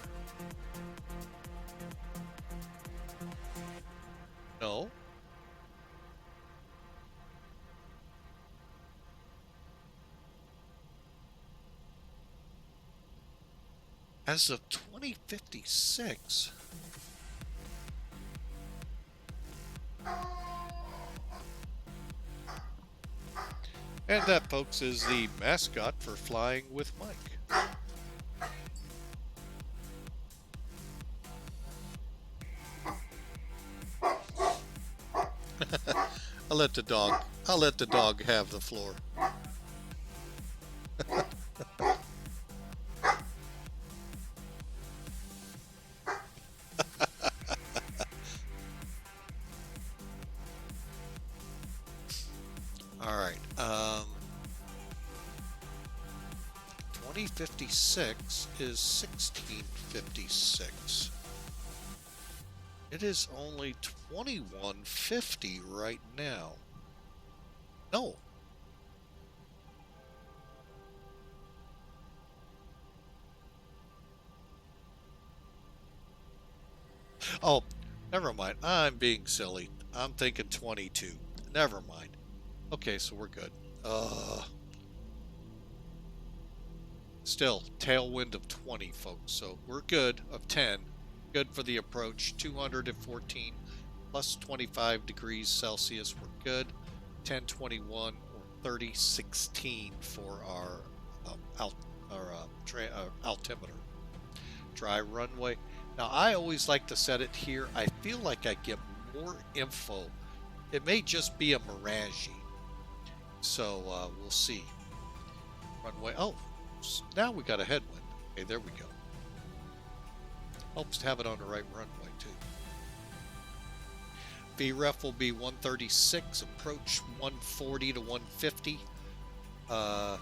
A: No. As of 2056. And that, folks, is the mascot for Flying with Mike. I'll let the dog have the floor. All right. 2056 is 1656. It is only 2150 right now. No. Oh, never mind. I'm being silly. I'm thinking 22. Never mind. Okay, so we're good. Still, tailwind of 20, folks. So we're good of 10. Good for the approach. 214 plus 25 degrees Celsius. We're good. 1021 or 3016 for our altimeter. Dry runway. Now, I always like to set it here. I feel like I get more info. It may just be a mirage. So we'll see. Runway. Oh, now we got a headwind. Okay, there we go. Helps to have it on the right runway too. VREF will be 136. Approach 140 to 150.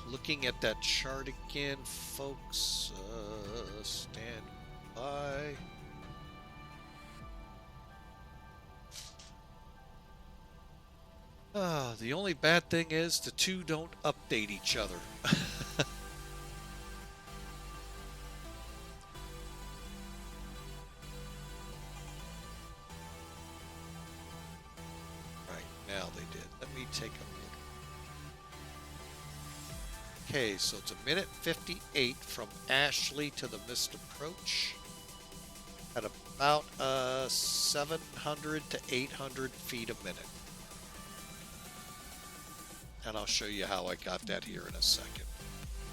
A: Looking at that chart again, folks. Stand by. The only bad thing is the two don't update each other. Right, now they did. Let me take a look. Okay, so it's a minute 58 from Ashley to the missed approach. at about 700 to 800 feet a minute. And I'll show you how I got that here in a second.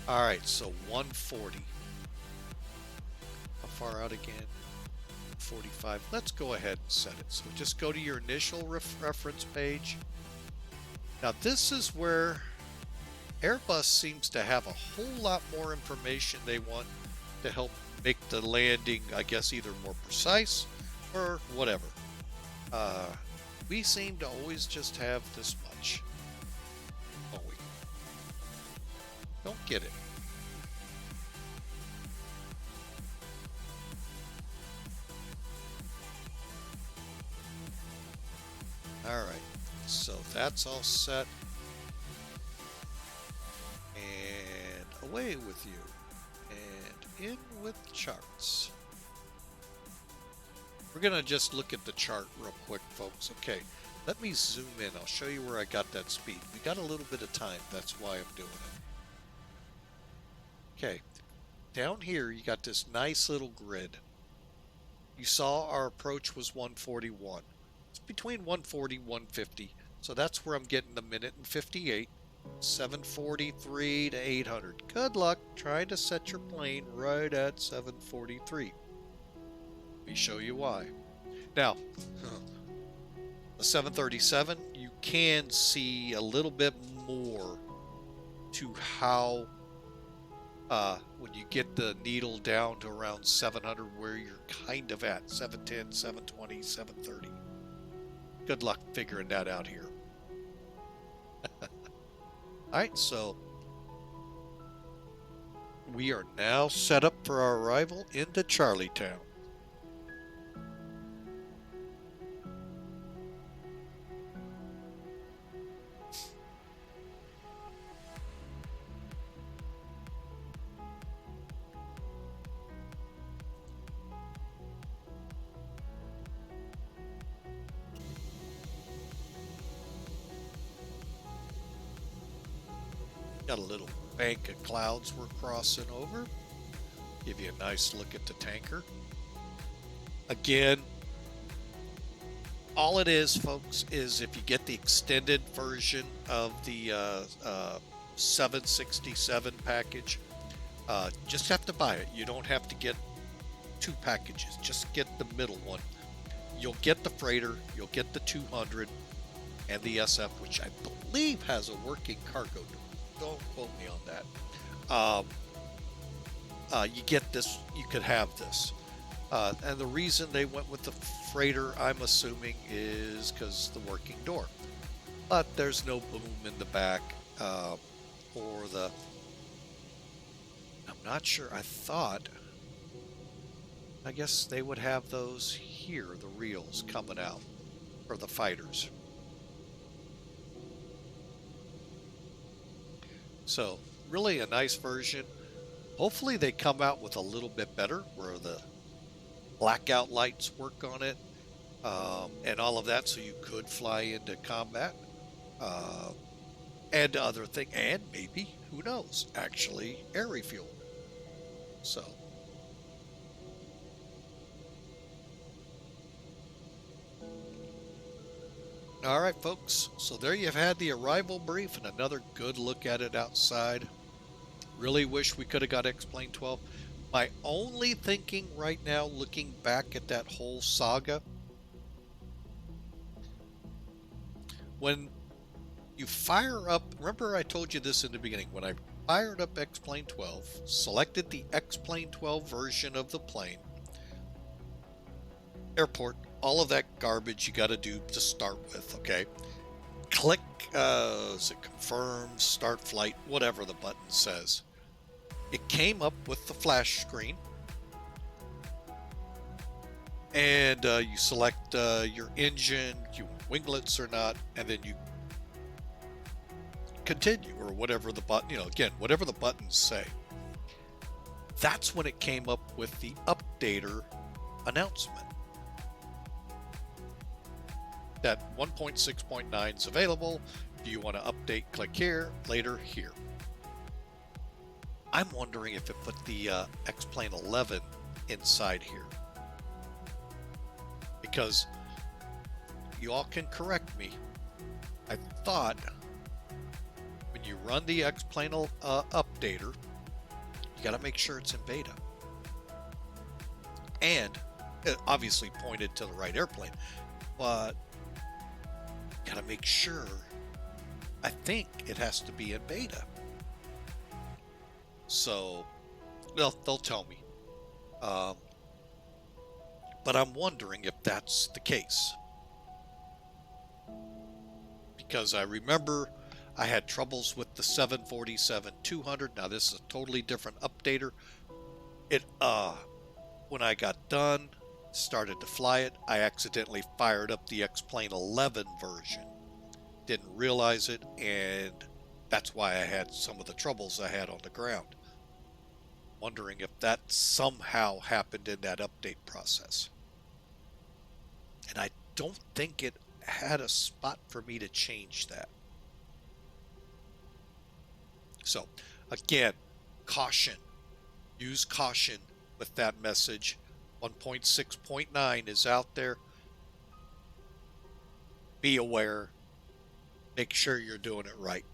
A: All right, so 140. How far out again? 45. Let's go ahead and set it. So just go to your initial reference page. Now this is where Airbus seems to have a whole lot more information they want to help make the landing, I guess, either more precise or whatever. We seem to always just have this much. Don't we? Don't get it. All right, so that's all set. And away with you. And in with charts. We're going to just look at the chart real quick, folks. Okay, let me zoom in. I'll show you where I got that speed. We got a little bit of time. That's why I'm doing it. Okay, down here you got this nice little grid. You saw our approach was 141. It's between 140 and 150. So that's where I'm getting the minute and 58. 743 to 800. Good luck trying to set your plane right at 743. Let me show you why. Now, the 737, you can see a little bit more to how when you get the needle down to around 700 where you're kind of at 710, 720, 730. Good luck figuring that out here. Alright, so we are now set up for our arrival into Charlietown. Got a little bank of clouds we're crossing over. Give you a nice look at the tanker. Again, all it is, folks, is if you get the extended version of the 767 package, just have to buy it. You don't have to get two packages. Just get the middle one. You'll get the freighter, you'll get the 200, and the SF, which I believe has a working cargo. Don't quote me on that. You get this, you could have this. And the reason they went with the freighter, I'm assuming, is because the working door. But there's no boom in the back, or the... I'm not sure. I guess they would have those here, the reels coming out, for the fighters. So, really a nice version. Hopefully they come out with a little bit better, where the blackout lights work on it, and all of that, so you could fly into combat, and other thing, and maybe, who knows, actually air refuel. So, all right, folks, so there you've had the arrival brief and another good look at it outside. Really wish we could have got X-Plane12. My only thinking right now, looking back at that whole saga, when you fire up, remember I told you this in the beginning, when I fired up X-Plane12, selected the X-Plane12 version of the plane, airport, all of that garbage you got to do to start with, okay? Click, is it confirm, start flight, whatever the button says. It came up with the flash screen, and you select your engine, you want winglets or not, and then you continue, or whatever the button, again, whatever the buttons say. That's when it came up with the updater announcement. That 1.6.9 is available. Do you want to update? Click here, later here. I'm wondering if it put the X-Plane 11 inside here. because you all can correct me. I thought when you run the X-Plane updater, you got to make sure it's in beta. And it obviously pointed to the right airplane, but got to make sure. I think it has to be in beta. So they'll tell me. But I'm wondering if that's the case. Because I remember I had troubles with the 747-200. Now this is a totally different updater. It when I got done, started to fly it, I accidentally fired up the X-Plane11 version. Didn't realize it, and that's why I had some of the troubles I had on the ground. Wondering if that somehow happened in that update process. And I don't think it had a spot for me to change that. So, again, caution. Use caution with that message. 1.6.9 is out there. Be aware. Make sure you're doing it right.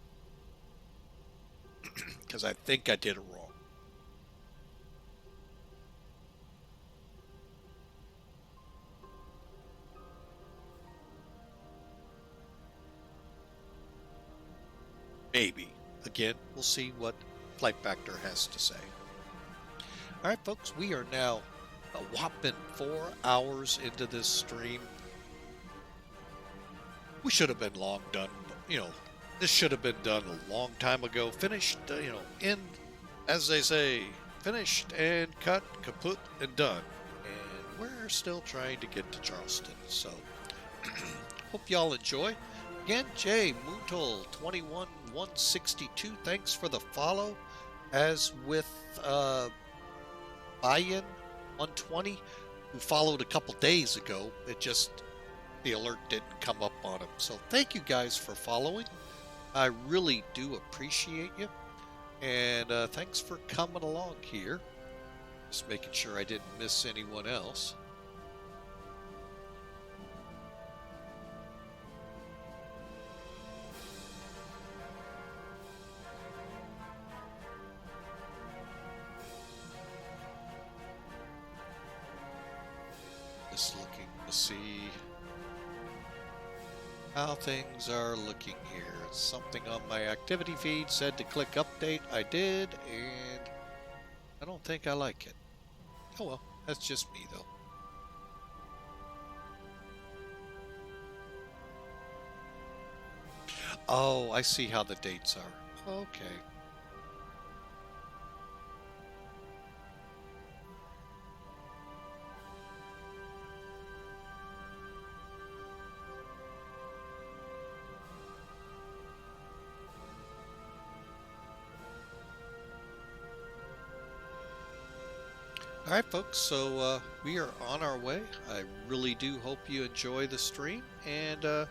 A: Because I think I did it wrong. Maybe. Again, we'll see what Flight Factor has to say. All right, folks, we are now a whopping 4 hours into this stream. We should have been long done. This should have been done a long time ago. Finished, as they say, finished and cut, kaput, and done. And we're still trying to get to Charleston. So, hope y'all enjoy. Again, Jay Mootol 21162, thanks for the follow. As with Bayan 120, who followed a couple days ago, the alert didn't come up on him. So thank you guys for following. I really do appreciate you, and thanks for coming along here. Just making sure I didn't miss anyone else. Just looking to see how things are looking here. Something on my activity feed said to click update. I did, and I don't think I like it. Oh well, that's just me though. Oh, I see how the dates are. Okay. All right, folks, so we are on our way. I really do hope you enjoy the stream, and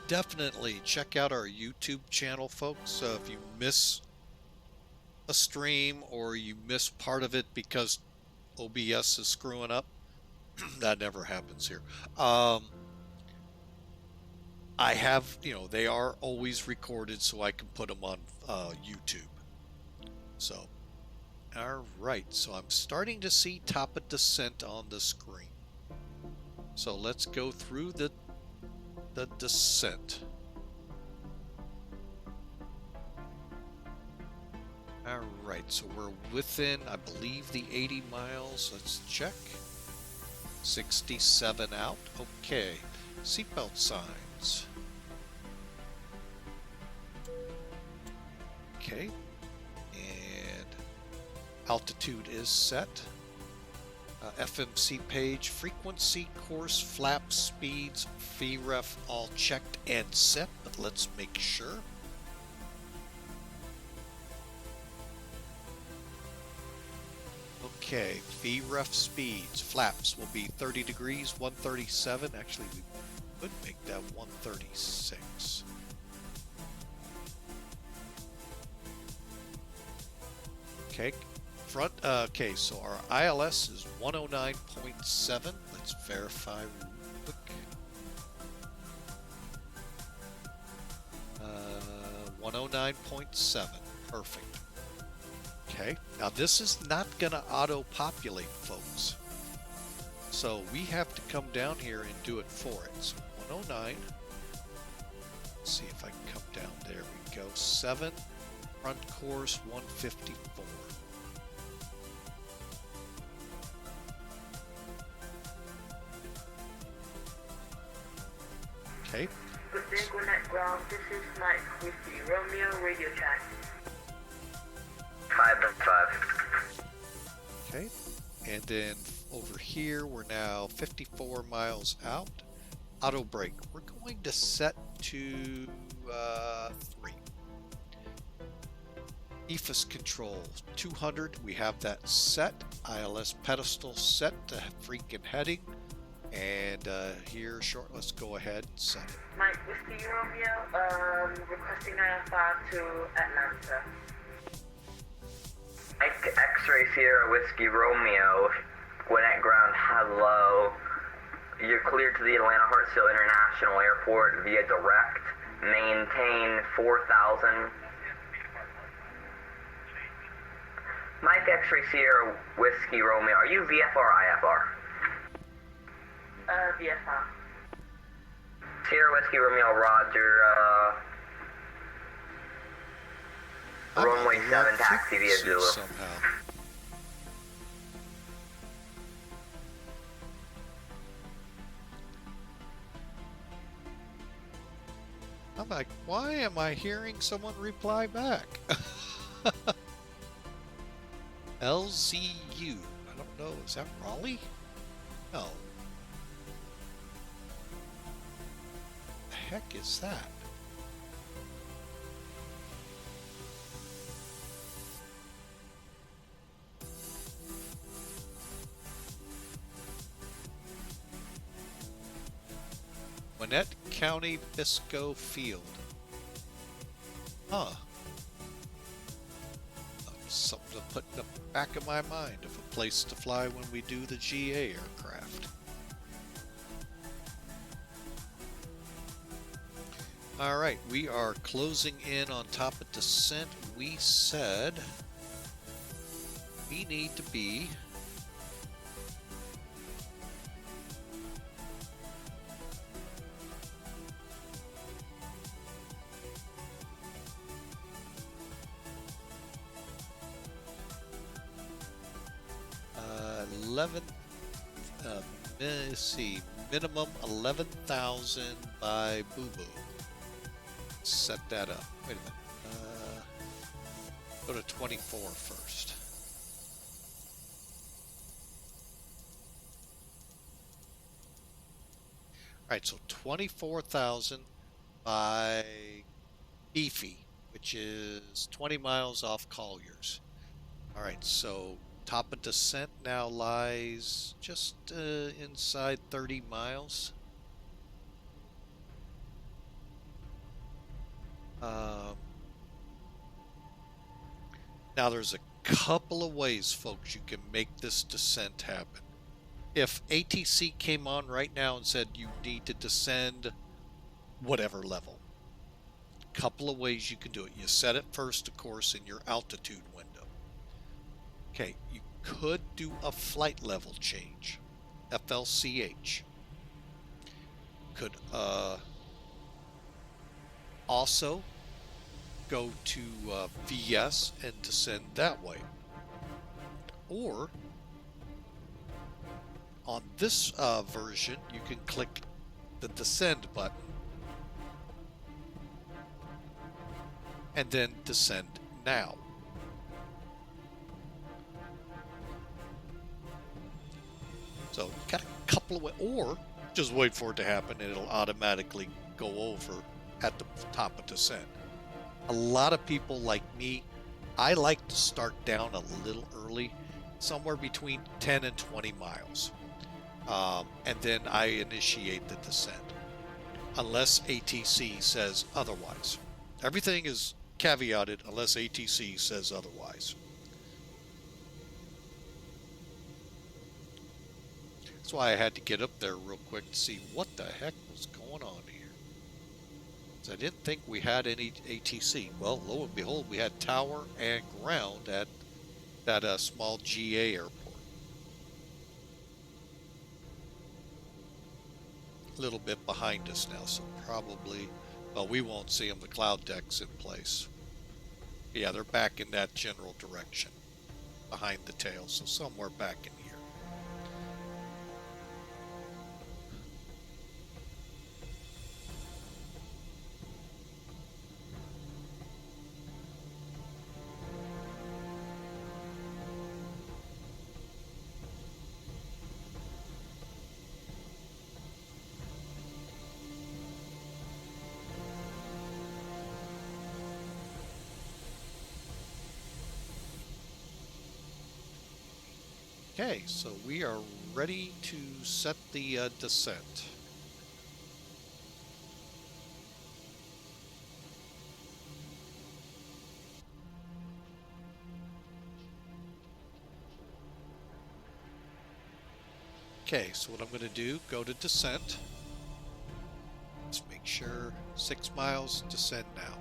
A: definitely check out our YouTube channel, folks. If you miss a stream or you miss part of it because OBS is screwing up, that never happens here. I have, they are always recorded so I can put them on YouTube. So. Alright, so I'm starting to see top of descent on the screen. So let's go through the descent. Alright, so we're within, I believe, the 80 miles. Let's check. 67 out. Okay. Seatbelt signs. Okay. Altitude is set. FMC page, frequency, course, flap, speeds, VREF, all checked and set, but let's make sure. Okay, VREF speeds, flaps will be 30 degrees, 137. Actually, we could make that 136. Okay. front. Okay, so our ILS is 109.7. Let's verify real quick. 109.7. Perfect. Okay, now this is not going to auto-populate, folks. So we have to come down here and do it for it. So 109. Let's see if I can come down. There we go. 7. Front course 154. Okay.
F: Good day, good night, ground. This is Mike with the Romeo radio track.
D: 5
A: Okay. And then over here, we're now 54 miles out. Auto brake. We're going to set to 3. EFIS control 200. We have that set. ILS pedestal set to freaking heading. And here, short, let's go ahead and set it.
F: Mike Whiskey Romeo, requesting IFR to Atlanta.
D: X-Ray Sierra Whiskey Romeo, Gwinnett Ground, hello. You're cleared to the Atlanta Hartsfield International Airport via direct. Maintain 4,000. Mike X-Ray Sierra Whiskey Romeo, are you VFR or IFR?
F: VFR.
D: Sierra Whiskey Romeo, Roger.
A: I'm on
D: Runway
A: the
D: 7
A: wrong
D: taxi via
A: frequency
D: Zulu.
A: somehow. I'm like, why am I hearing someone reply back? LZU. I don't know. Is that Raleigh? No. The heck is that? Gwinnett County Bisco Field. Huh. Something to put in the back of my mind of a place to fly when we do the GA aircraft. Alright, we are closing in on top of descent. We said we need to be let's see, minimum 11,000 by Boo Boo. Set that up. Wait a minute. Go to 24 first. Alright, so 24,000 by Beefy, which is 20 miles off Collier's. Alright, so top of descent now lies just inside 30 miles. Now there's a couple of ways, folks, you can make this descent happen. If ATC came on right now and said you need to descend whatever level, couple of ways you can do it. You set it first, of course, in your altitude window. Okay, you could do a flight level change, FLCH. Could also go to VS and descend that way. Or on this version, you can click the descend button and then descend now. So got a couple of ways, or just wait for it to happen and it'll automatically go over at the top of descent. A lot of people like me, I like to start down a little early, somewhere between 10 and 20 miles. And then I initiate the descent, unless ATC says otherwise. Everything is caveated unless ATC says otherwise. That's why I had to get up there real quick to see what the heck was going on here. 'Cause I didn't think we had any ATC. Well, lo and behold, we had tower and ground at that small GA airport. A little bit behind us now, so probably, well, we won't see them. The cloud deck's in place. Yeah, they're back in that general direction, behind the tail, so somewhere back in here. Okay, so we are ready to set the descent. Okay, so what I'm going to do, go to descent. Let's make sure 6 miles, descend now.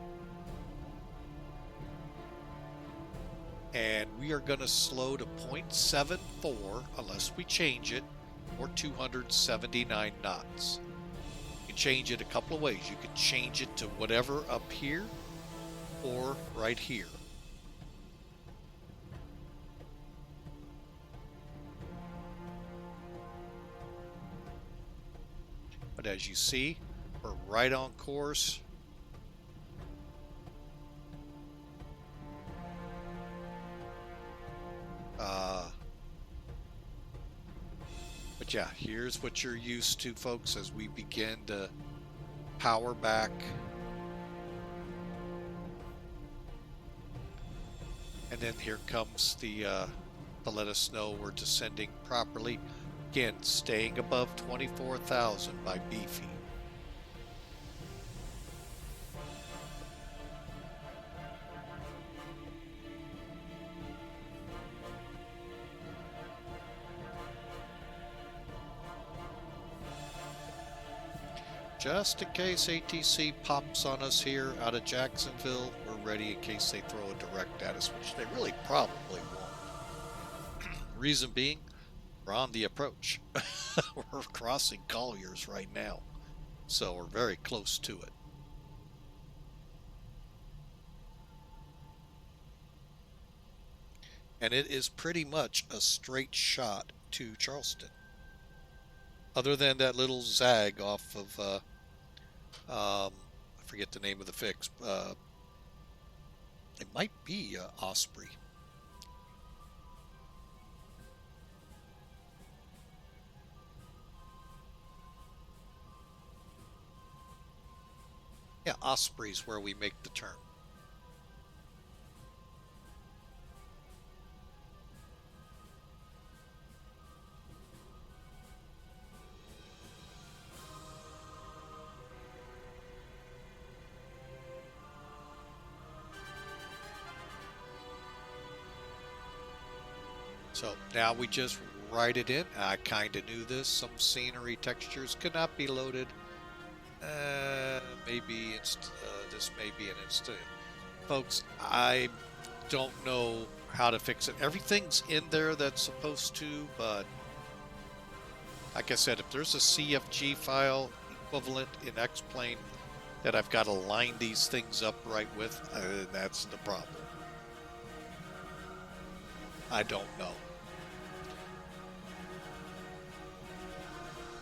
A: And we are going to slow to 0.74 unless we change it, or 279 knots. You can change it a couple of ways. You can change it to whatever up here or right here. But as you see, we're right on course. But yeah, here's what you're used to, folks, as we begin to power back. And then here comes the to let us know we're descending properly. Again, staying above 24,000 by Beefy. Just in case ATC pops on us here out of Jacksonville, we're ready in case they throw a direct at us, which they really probably won't. Reason being, we're on the approach. We're crossing Collier's right now, so we're very close to it. And it is pretty much a straight shot to Charleston. Other than that little zag off of, I forget the name of the fix. It might be Osprey. Yeah, Osprey's where we make the turn. So now we just write it in. I kind of knew this. Some scenery textures could not be loaded. Maybe this may be an instant. Folks, I don't know how to fix it. Everything's in there that's supposed to, but like I said, if there's a CFG file equivalent in X-Plane that I've got to line these things up right with, that's the problem. I don't know.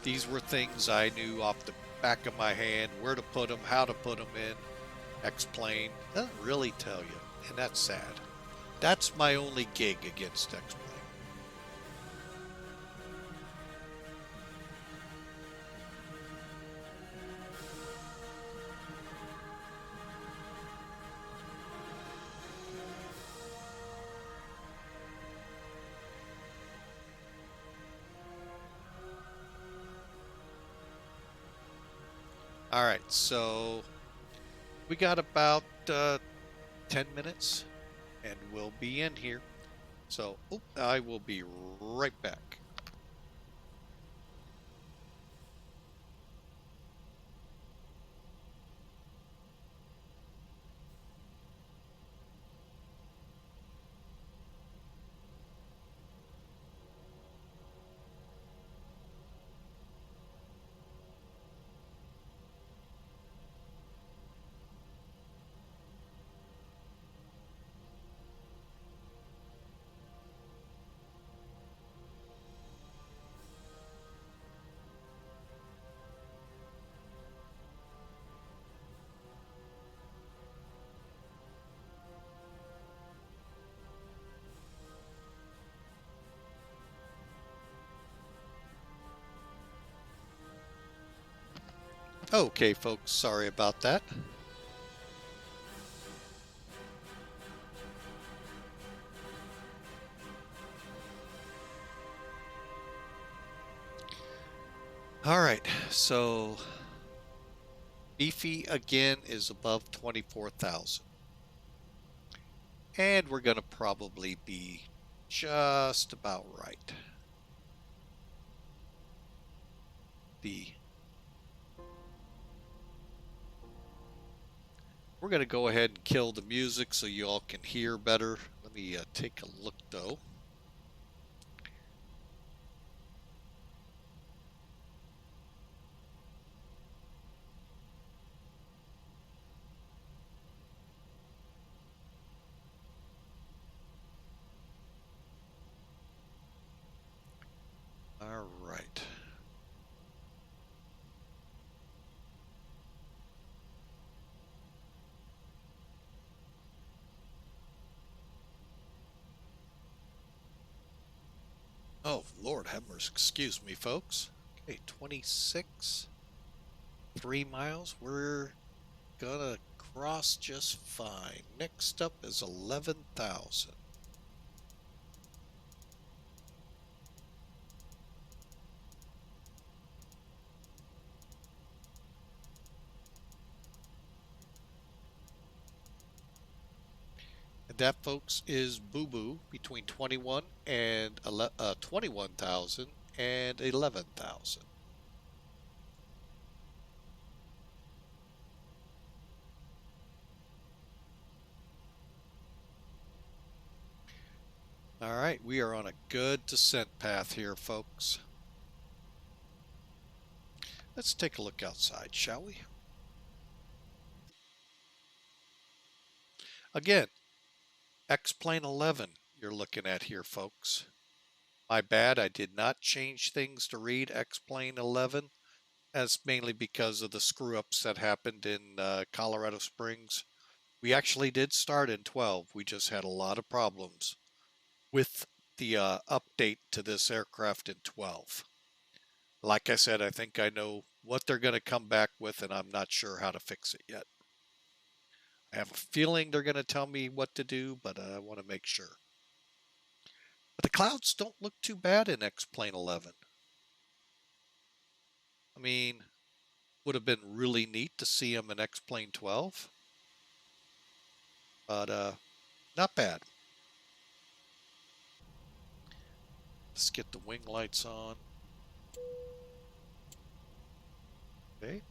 A: These were things I knew off the back of my hand, where to put them, how to put them in. X-Plane doesn't really tell you, and that's sad. That's my only gig against X-Plane. All right, so we got about 10 minutes and we'll be in here. So I will be right back. Okay, folks, sorry about that. All right, so Beefy again is above 24,000. And we're going to probably be just about right. We're going to go ahead and kill the music so you all can hear better. Let me take a look though. All right. Oh, Lord have mercy. Excuse me, folks. Okay, 26, 3 miles. We're gonna cross just fine. Next up is 11,000. And that, folks, is Boo Boo between 21,000 and 11,000. All right, we are on a good descent path here, folks. Let's take a look outside, shall we? Again, X-Plane 11 you're looking at here, folks. My bad, I did not change things to read X-Plane 11. That's mainly because of the screw-ups that happened in Colorado Springs. We actually did start in 12. We just had a lot of problems with the update to this aircraft in 12. Like I said, I think I know what they're going to come back with, and I'm not sure how to fix it yet. I have a feeling they're going to tell me what to do, but I want to make sure. But the clouds don't look too bad in X-Plane 11. I mean, would have been really neat to see them in X-Plane 12. But not bad. Let's get the wing lights on. Okay.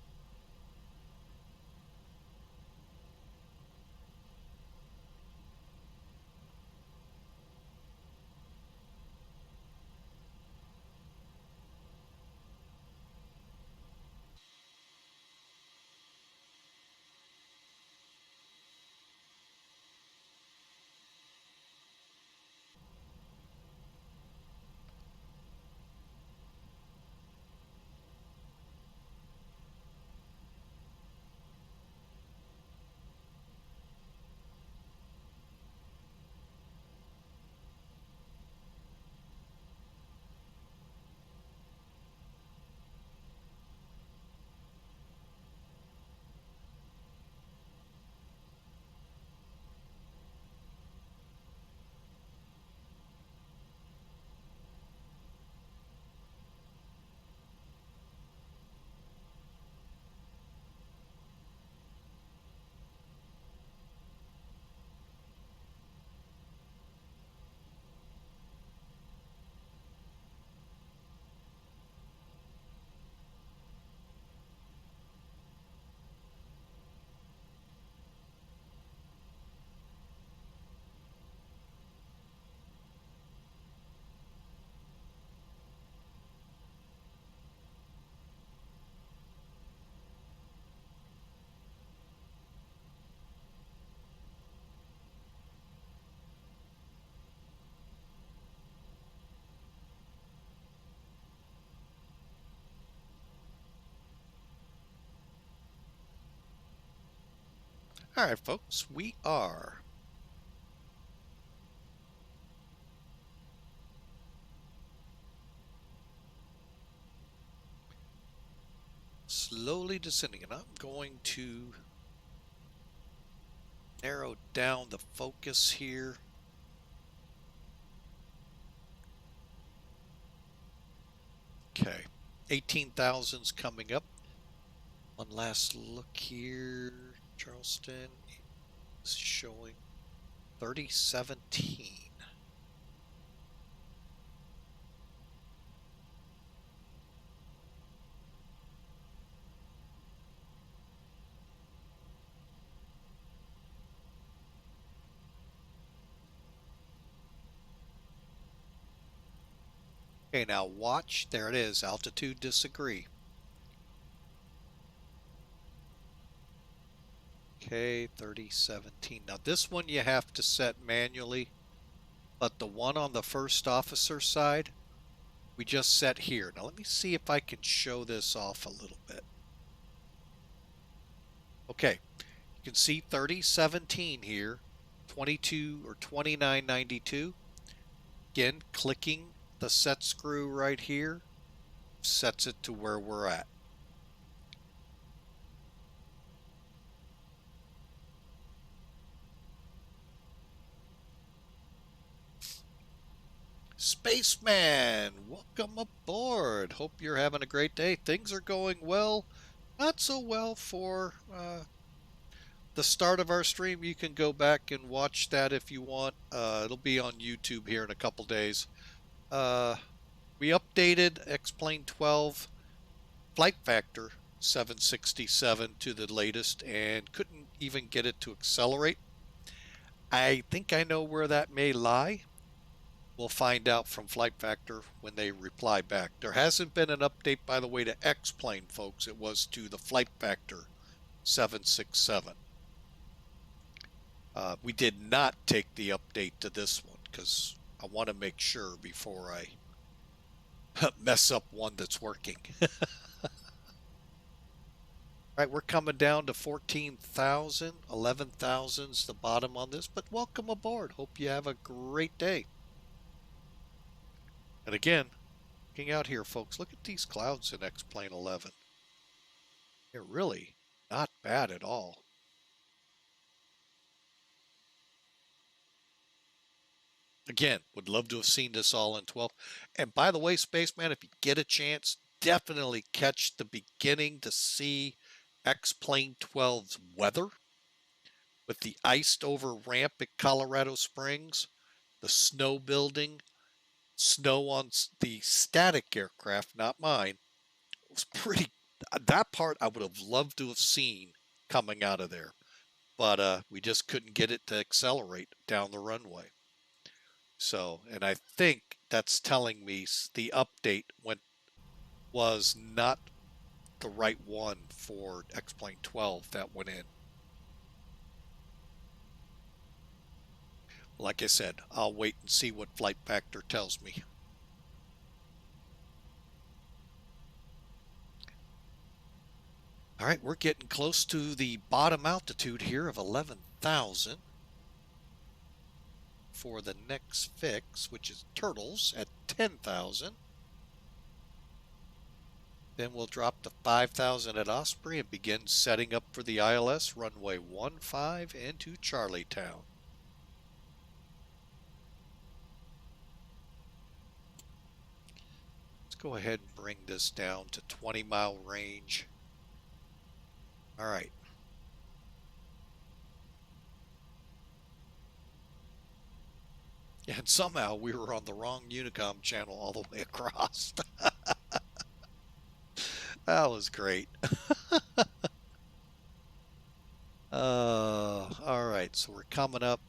A: All right, folks, we are slowly descending, and I'm going to narrow down the focus here. Okay, 18,000's coming up. One last look here. Charleston is showing 3017. Okay, now watch. There it is. Altitude disagree. Okay, 3017. Now this one you have to set manually, but the one on the first officer side, we just set here. Now let me see if I can show this off a little bit. Okay, you can see 3017 here, 22 or 2992. Again, clicking the set screw right here sets it to where we're at. Spaceman, welcome aboard. Hope you're having a great day. Things are going well. Not so well for the start of our stream. You can go back and watch that if you want. It'll be on YouTube here in a couple days. We updated X-Plane 12 flight factor 767 to the latest and couldn't even get it to accelerate. I think I know where that may lie. We'll find out from Flight Factor when they reply back. There hasn't been an update, by the way, to X-Plane, folks. It was to the Flight Factor 767. We did not take the update to this one because I want to make sure before I mess up one that's working. All right, we're coming down to 14,000. 11,000's the bottom on this, but welcome aboard. Hope you have a great day. And again, looking out here, folks, look at these clouds in X-Plane 11. They're really not bad at all. Again, would love to have seen this all in 12. And by the way, Spaceman, if you get a chance, definitely catch the beginning to see X-Plane 12's weather with the iced over ramp at Colorado Springs, the snow building, snow on the static aircraft, not mine. It was pretty, that part I would have loved to have seen coming out of there, but we just couldn't get it to accelerate down the runway. So, and I think that's telling me the update was not the right one for X-Plane 12 that went in. Like I said, I'll wait and see what Flight Factor tells me. All right, we're getting close to the bottom altitude here of 11,000 for the next fix, which is Turtles at 10,000. Then we'll drop to 5,000 at Osprey and begin setting up for the ILS runway 15 into Charlietown. Let's go ahead and bring this down to 20-mile range. All right. And somehow we were on the wrong Unicom channel all the way across. That was great. All right, so we're coming up.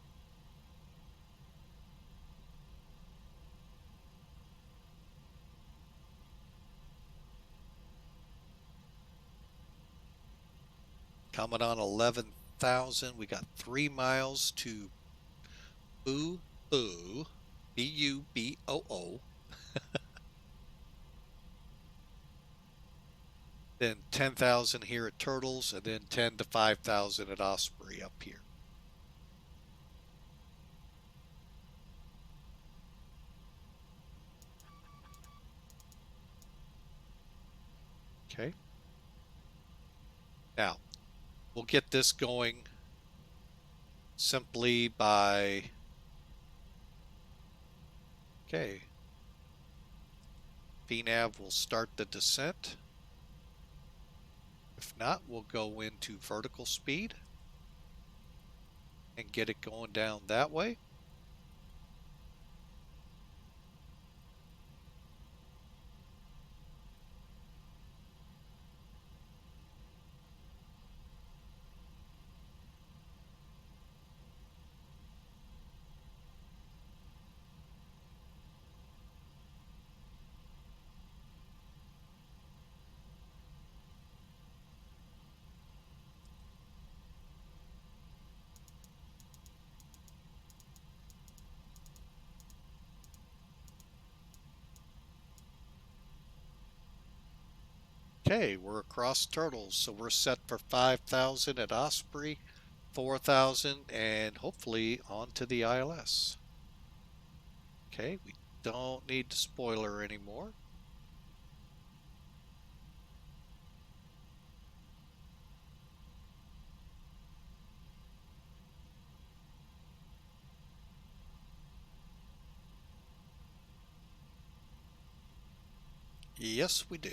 A: Coming on 11,000. We got 3 miles to Boo, B-U-B-O-O. Then 10,000 here at Turtles, and then 10 to 5,000 at Osprey up here. Okay. We'll get this going simply by, okay, VNav will start the descent. If not, we'll go into vertical speed and get it going down that way. Okay, we're across turtles, so we're set for 5,000 at Osprey, 4,000, and hopefully onto the ILS. Okay, we don't need the spoiler anymore. Yes, we do.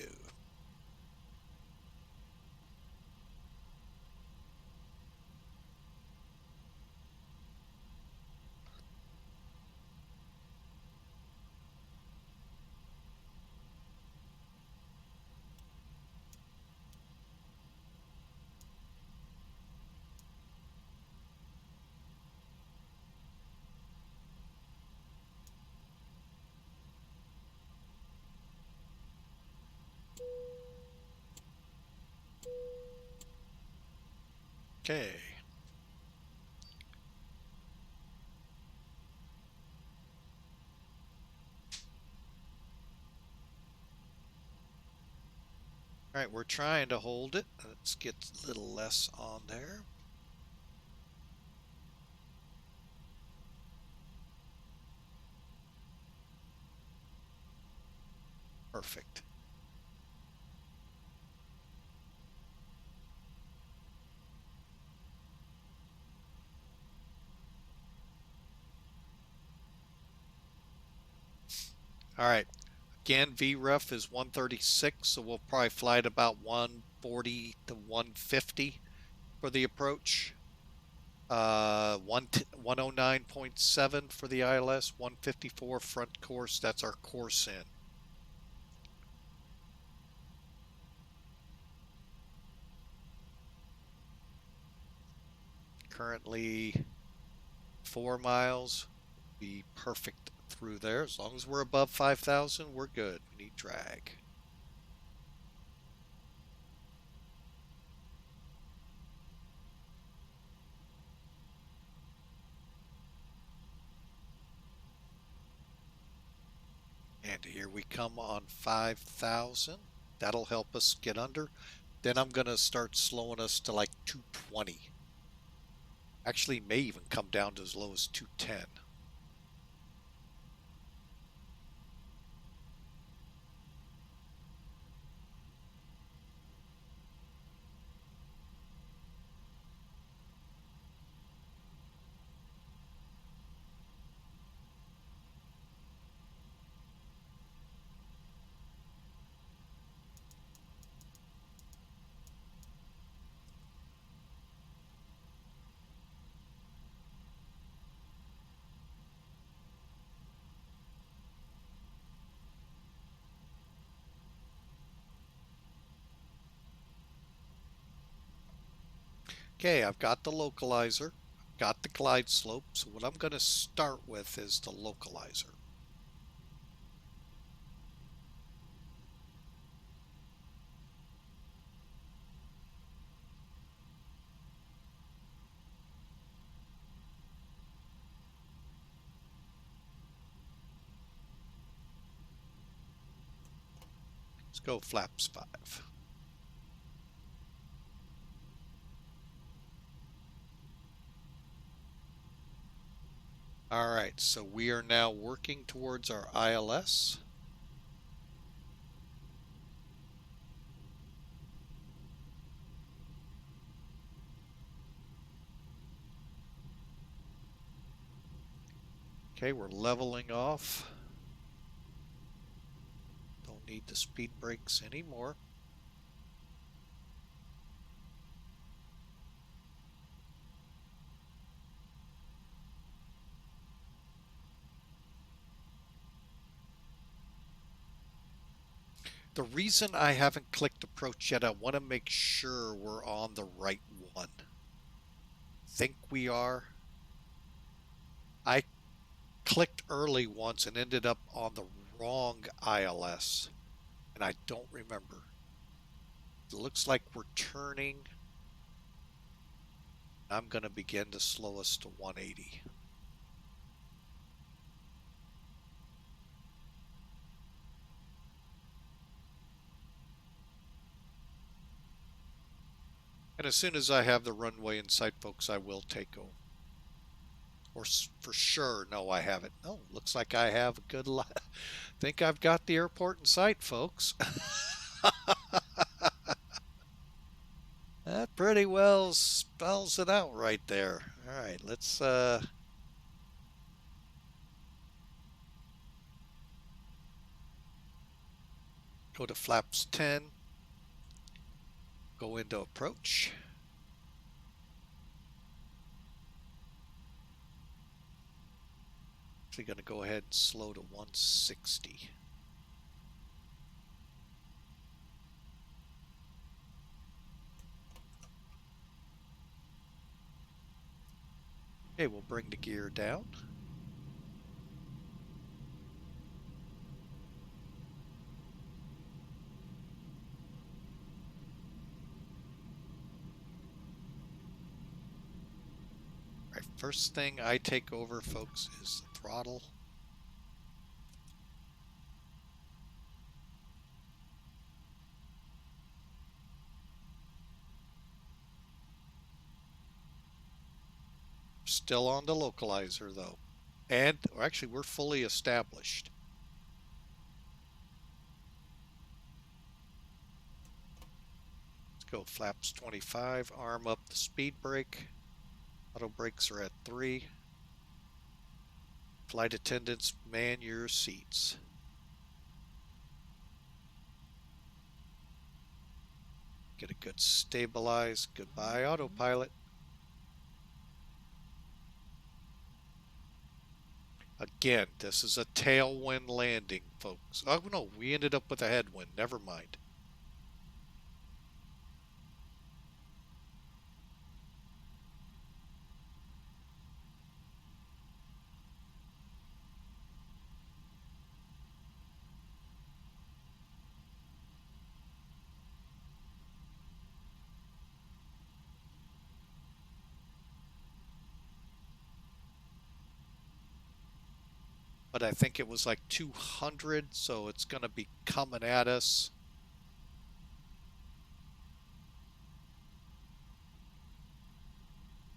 A: Okay. All right, we're trying to hold it. Let's get a little less on there. Perfect. All right. Again, VREF is 136, so we'll probably fly at about 140 to 150 for the approach. 109.7 for the ILS, 154 front course. That's our course in. Currently 4 miles. Be perfect through there. As long as we're above 5,000, we're good. We need drag. And here we come on 5,000. That'll help us get under. Then I'm going to start slowing us to like 220. Actually, may even come down to as low as 210. Okay, I've got the localizer, got the glide slope, so what I'm going to start with is the localizer. Let's go flaps 5. All right, so we are now working towards our ILS. Okay, we're leveling off. Don't need the speed brakes anymore. The reason I haven't clicked approach yet, I want to make sure we're on the right one. Think we are. I clicked early once and ended up on the wrong ILS, and I don't remember. It looks like we're turning. I'm going to begin to slow us to 180. And as soon as I have the runway in sight, folks, I will take over. Or for sure, no, I haven't. No, looks like I have a good lot. Think I've got the airport in sight, folks. That pretty well spells it out right there. All right, let's go to flaps 10. Go into approach. Actually going to go ahead and slow to 160. Okay, we'll bring the gear down. All right, first thing I take over, folks, is the throttle. Still on the localizer, though. And actually, we're fully established. Let's go flaps 25, arm up the speed brake. Auto brakes are at 3. Flight attendants, man your seats. Get a good stabilize. Goodbye, autopilot. Again, this is a tailwind landing, folks. Oh, no, we ended up with a headwind. Never mind. But I think it was like 200, so it's going to be coming at us.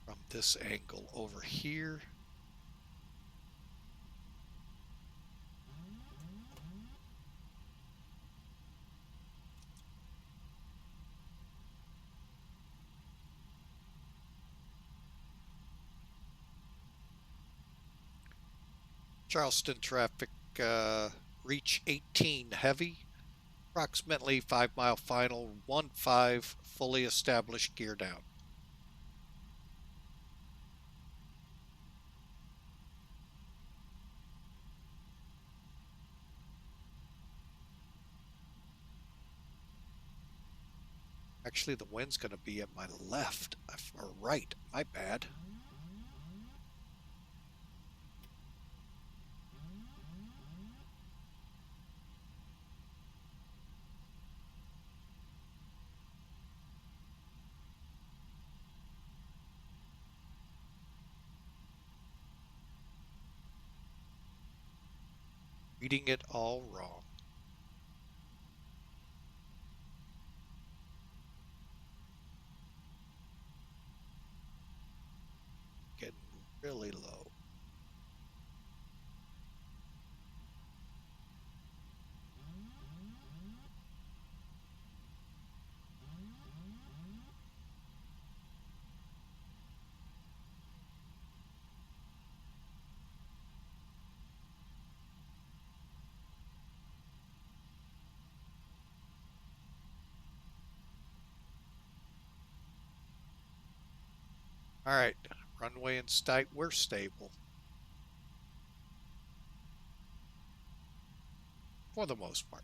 A: From this angle over here. Charleston traffic, reach 18 heavy, approximately 5 mile final, 15 fully established, gear down. Actually, the wind's going to be at my left, or right, my bad. Reading it all wrong. Getting really low. All right, runway and sight, we're stable. For the most part.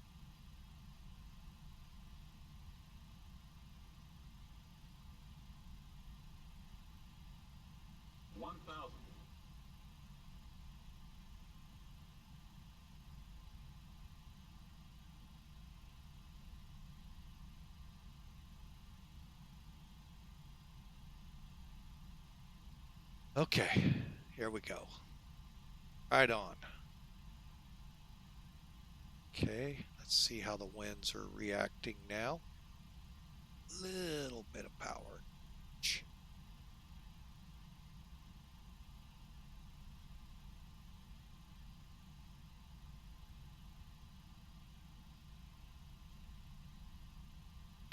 A: Okay, here we go. Right on. Okay, let's see how the winds are reacting now. Little bit of power.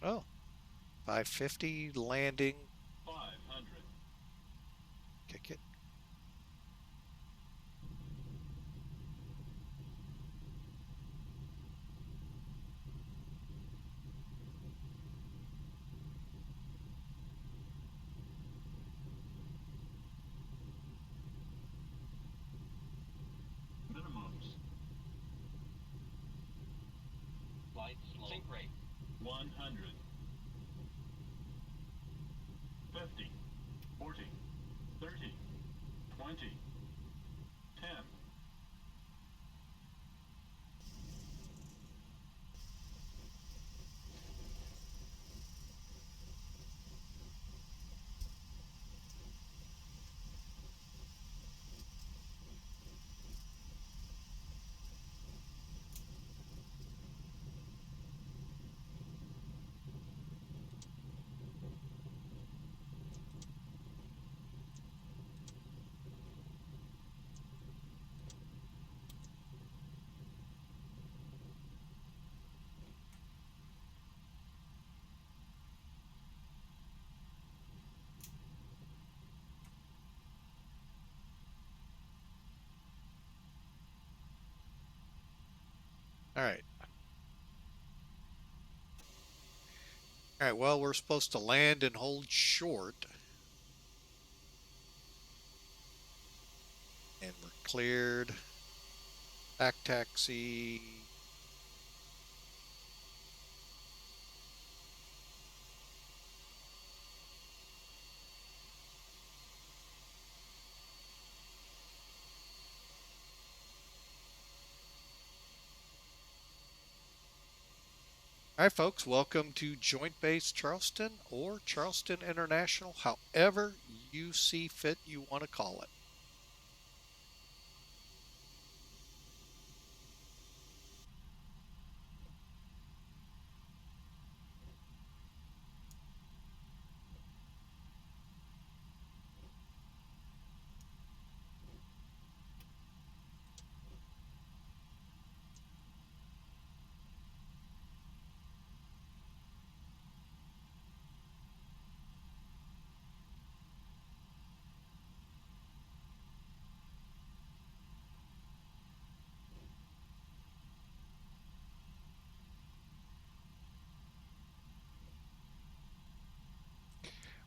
A: Oh, 550 landing.
B: 500.
A: Kick it.
B: Minimums. Flight slow. Sink rate. 100. 50. 40. 30. 20. 10.
A: All right. All right, well, we're supposed to land and hold short. And we're cleared. Back taxi. All right, folks, welcome to Joint Base Charleston or Charleston International, however you see fit you want to call it.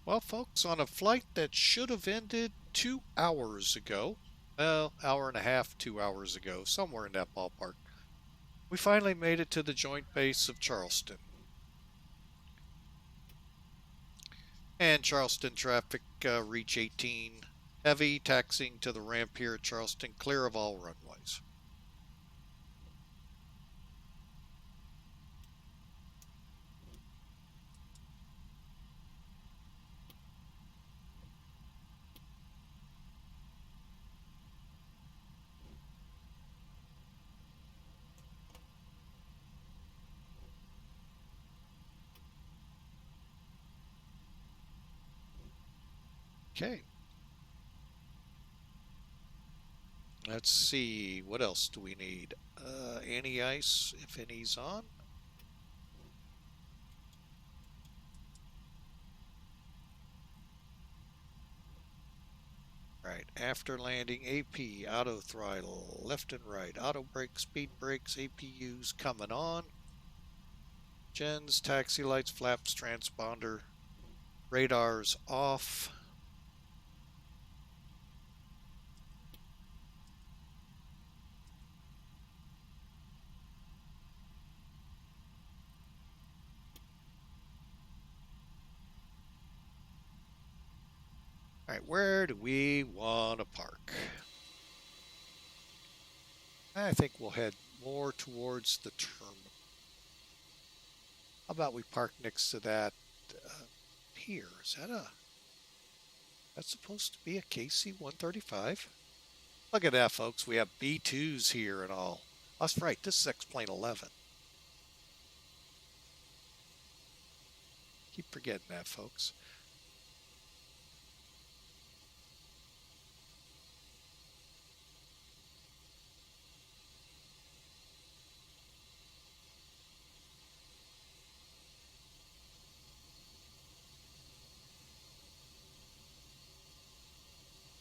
A: Well, folks, on a flight that should have ended 2 hours ago, well, hour and a half, 2 hours ago, somewhere in that ballpark, we finally made it to the joint base of Charleston. And Charleston traffic reach 18, heavy, taxiing to the ramp here at Charleston, clear of all runways. Okay. Let's see, what else do we need? Anti-ice, if any's on. Right, after landing, AP, auto throttle, left and right, auto brake, speed brakes, APUs coming on. Gens, taxi lights, flaps, transponder, radars off. right, where do we want to park? I think we'll head more towards the terminal. How about we park next to that pier? Is that that's supposed to be a KC-135? Look at that, folks. We have B2s here and all. That's right. This is X-Plane11. Keep forgetting that, folks.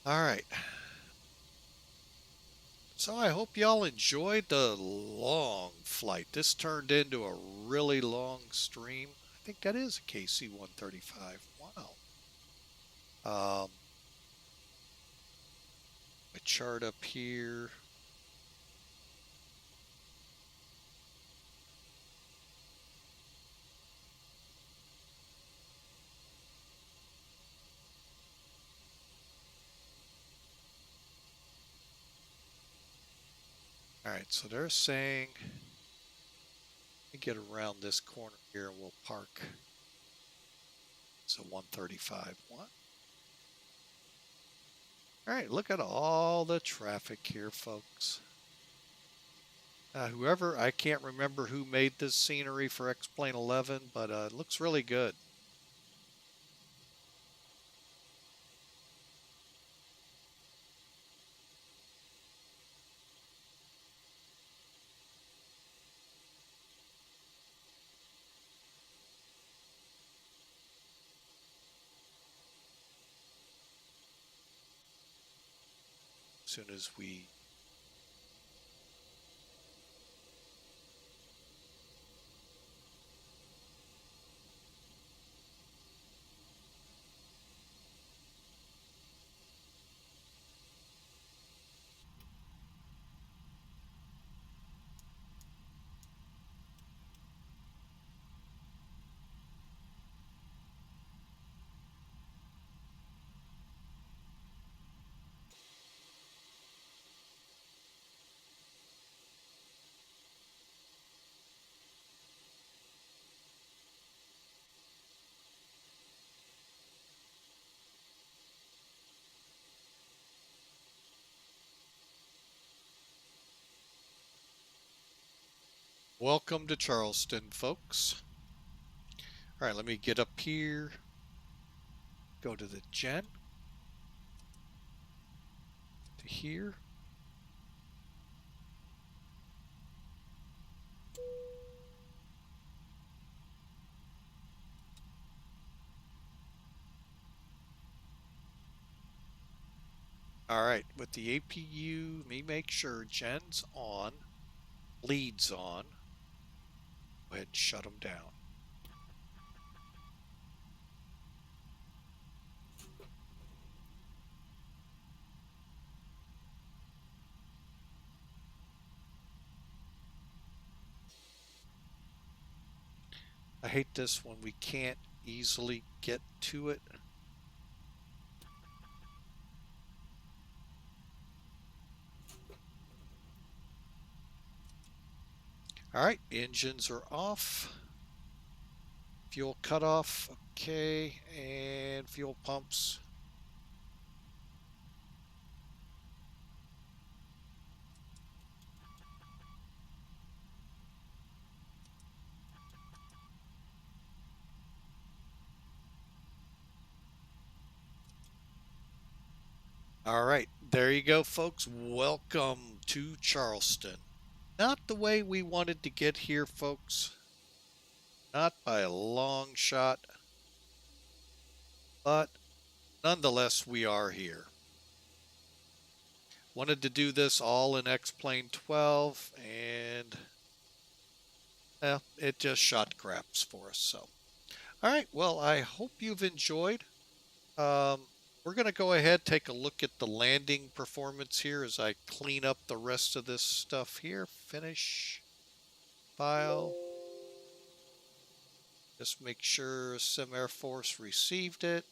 A: All right. So I hope y'all enjoyed the long flight. This turned into a really long stream. I think that is a KC-135. Wow. A chart up here. All right, so they're saying, let me get around this corner here and we'll park. It's a 135. What? All right, look at all the traffic here, folks. Whoever, I can't remember who made this scenery for X-Plane11, but it looks really good. As soon as we welcome to Charleston, folks. All right, let me get up here, go to the gen, to here. All right, with the APU, let me make sure gen's on, leads on. Go ahead and shut them down. I hate this when we can't easily get to it. All right, engines are off. Fuel cutoff, okay, and fuel pumps. All right, there you go, folks. Welcome to Charleston. Not the way we wanted to get here, folks. Not by a long shot. But nonetheless, we are here. Wanted to do this all in X-Plane 12, and well, it just shot craps for us. So, all right. Well, I hope you've enjoyed. We're going to go ahead, take a look at the landing performance here as I clean up the rest of this stuff here. Finish, file. Just make sure Sim Air Force received it.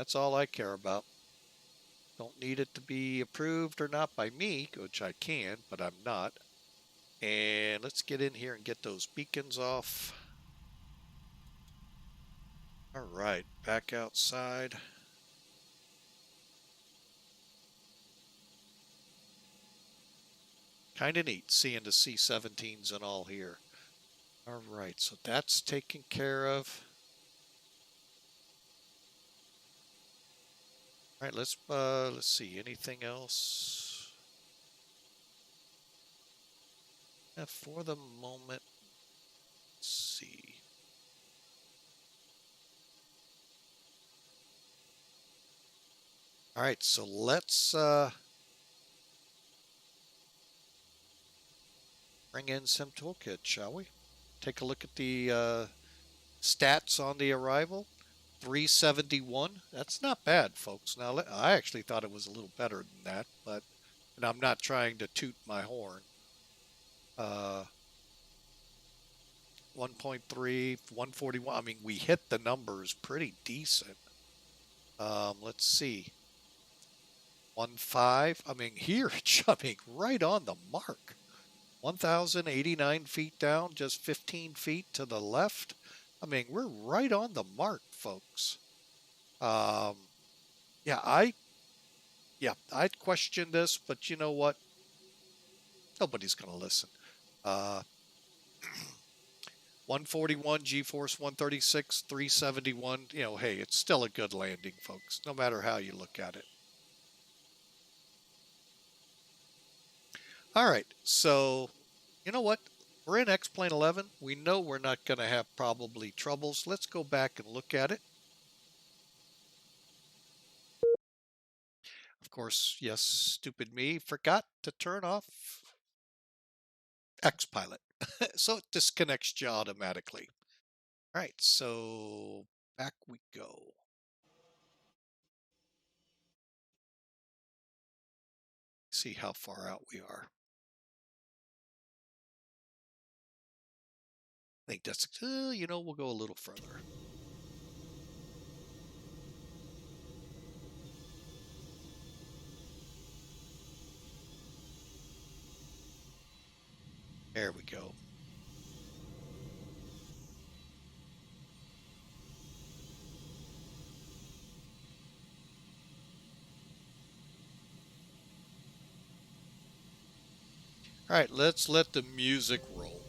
A: That's all I care about. Don't need it to be approved or not by me, which I can, but I'm not. And let's get in here and get those beacons off. All right, back outside. Kind of neat seeing the C-17s and all here. All right, so that's taken care of. All right, let's see, anything else? For the moment, let's see. All right, so let's bring in some toolkit, shall we? Take a look at the stats on the arrival. 371. That's not bad, folks. Now, I actually thought it was a little better than that, but and I'm not trying to toot my horn. 1.3, 141. I mean, we hit the numbers pretty decent. Let's see. 1.5. I mean, here it's jumping right on the mark. 1,089 feet down, just 15 feet to the left. I mean, we're right on the mark, folks. Yeah, I'd question this, but you know what? Nobody's going to listen. 141, G-force 136, 371. You know, hey, it's still a good landing, folks, no matter how you look at it. All right, so you know what? We're in X-Plane 11. We know we're not going to have probably troubles. Let's go back and look at it. Of course, yes, stupid me, forgot to turn off X-Pilot. So it disconnects you automatically. All right, so back we go. See how far out we are. I think that's, you know, we'll go a little further. There we go. All right, let's let the music roll.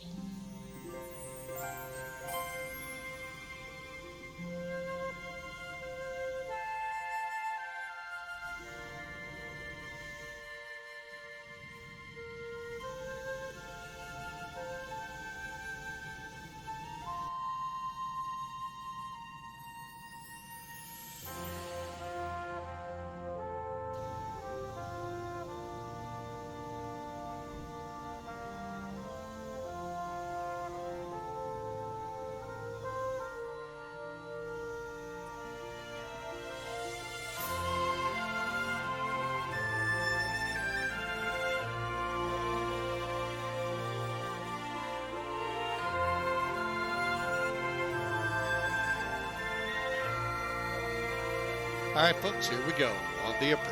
A: All right, folks, here we go on the approach.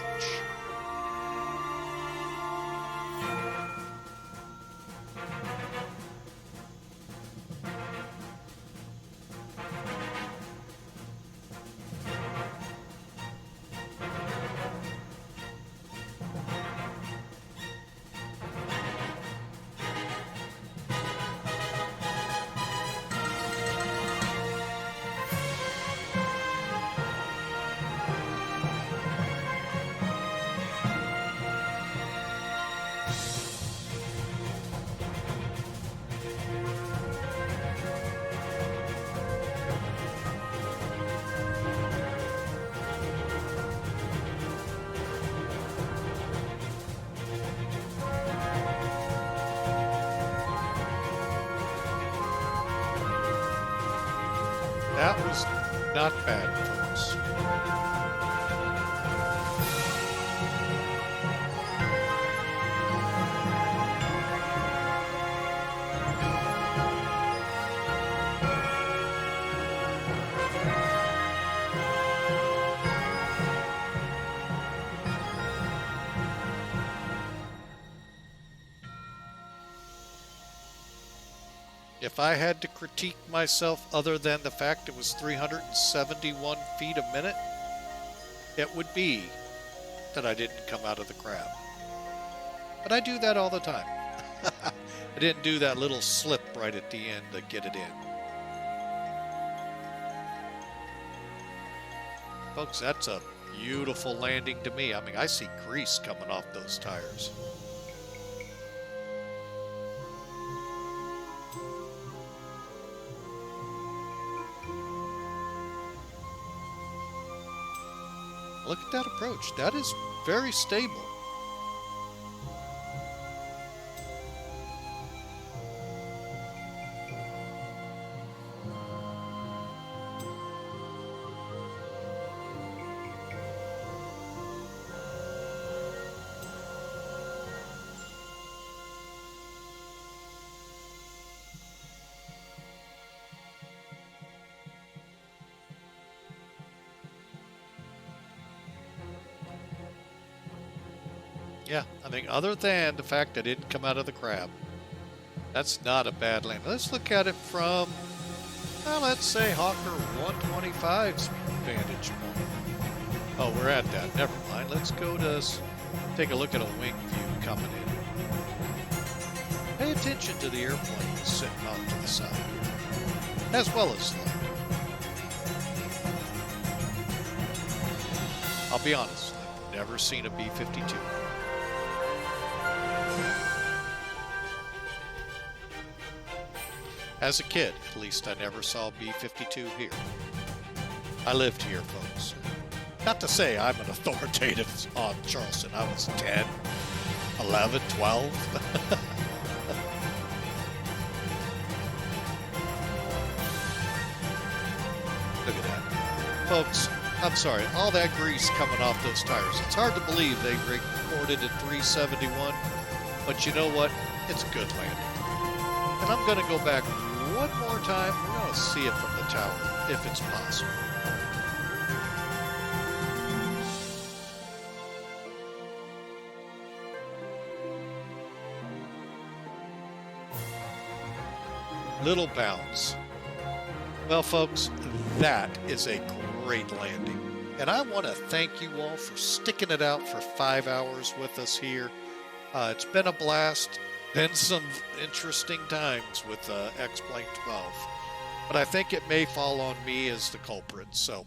A: That was not bad, folks. if I had to critique myself other than the fact it was 371 feet a minute, it would be that I didn't come out of the crab. But I do that all the time. I didn't do that little slip right at the end to get it in. Folks, that's a beautiful landing to me. I mean, I see grease coming off those tires. Look at that approach. That is very stable. Yeah, I think other than the fact that it didn't come out of the crab, that's not a bad land. Let's look at it from, well, let's say Hawker 125's vantage point. Oh, we're at that. Never mind. Let's go to take a look at a wing view coming in. Pay attention to the airplane sitting off to the side, as well as the. I'll be honest, I've never seen a B-52. As a kid, at least, I never saw B-52 here. I lived here, folks. Not to say I'm an authoritative on Charleston. I was 10, 11, 12. Look at that. Folks, I'm sorry, all that grease coming off those tires. It's hard to believe they recorded at 371, but you know what? It's a good landing. And I'm going to go back one more time. We're going to see it from the tower, if it's possible. Little bounce. Well, folks, that is a great landing. And I want to thank you all for sticking it out for 5 hours with us here. It's been a blast. Been some interesting times with X-Plane12. But I think it may fall on me as the culprit. So,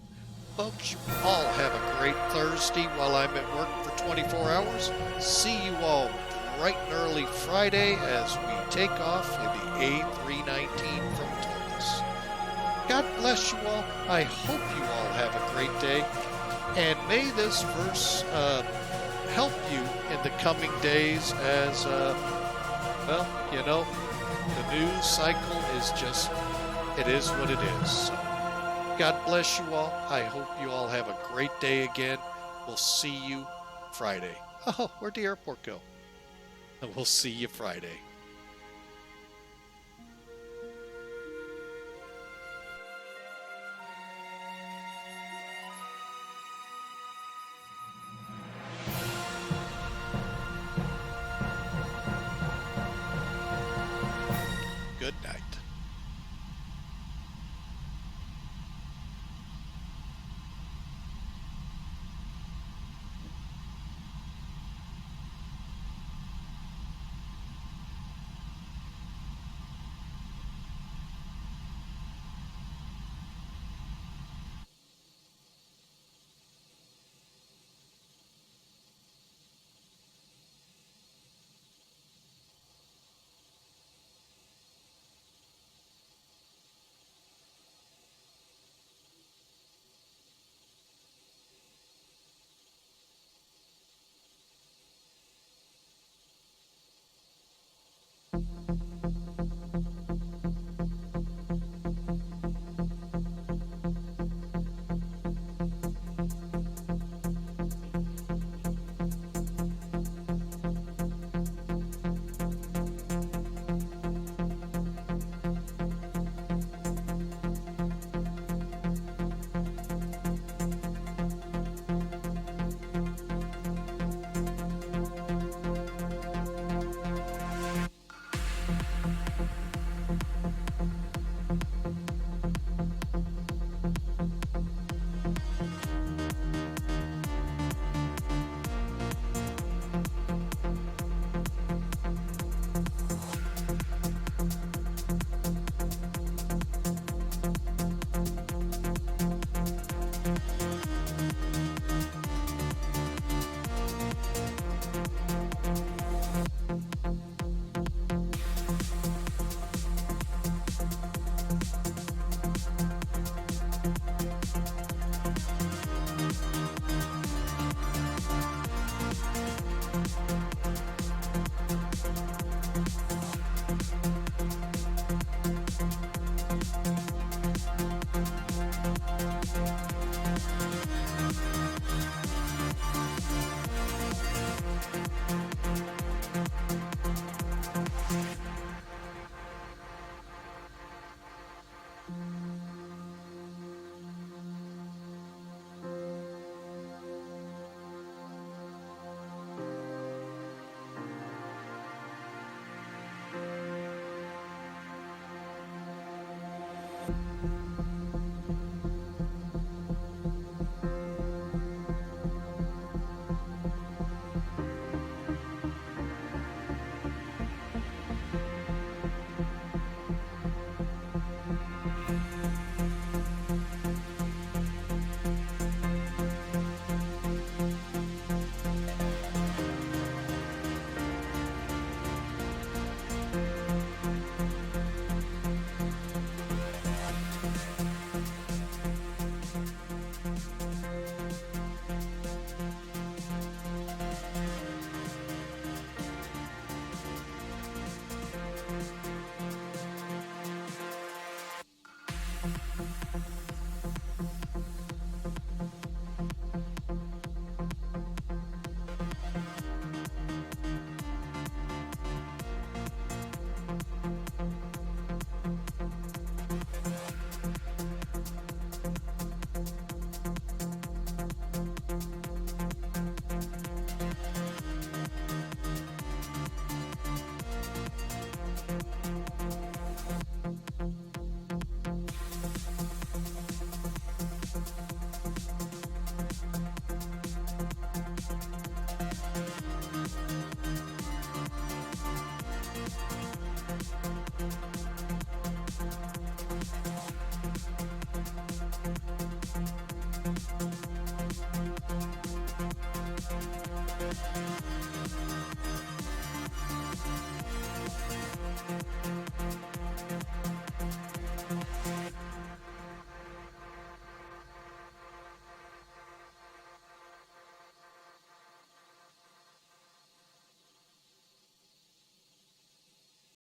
A: folks, you all have a great Thursday while I'm at work for 24 hours. See you all bright and early Friday as we take off in the A319 from Tunis. God bless you all. I hope you all have a great day. And may this verse help you in the coming days as... well, you know, the news cycle is just, it is what it is. So, God bless you all. I hope you all have a great day again. We'll see you Friday. Oh, where'd the airport go? And we'll see you Friday. Good night.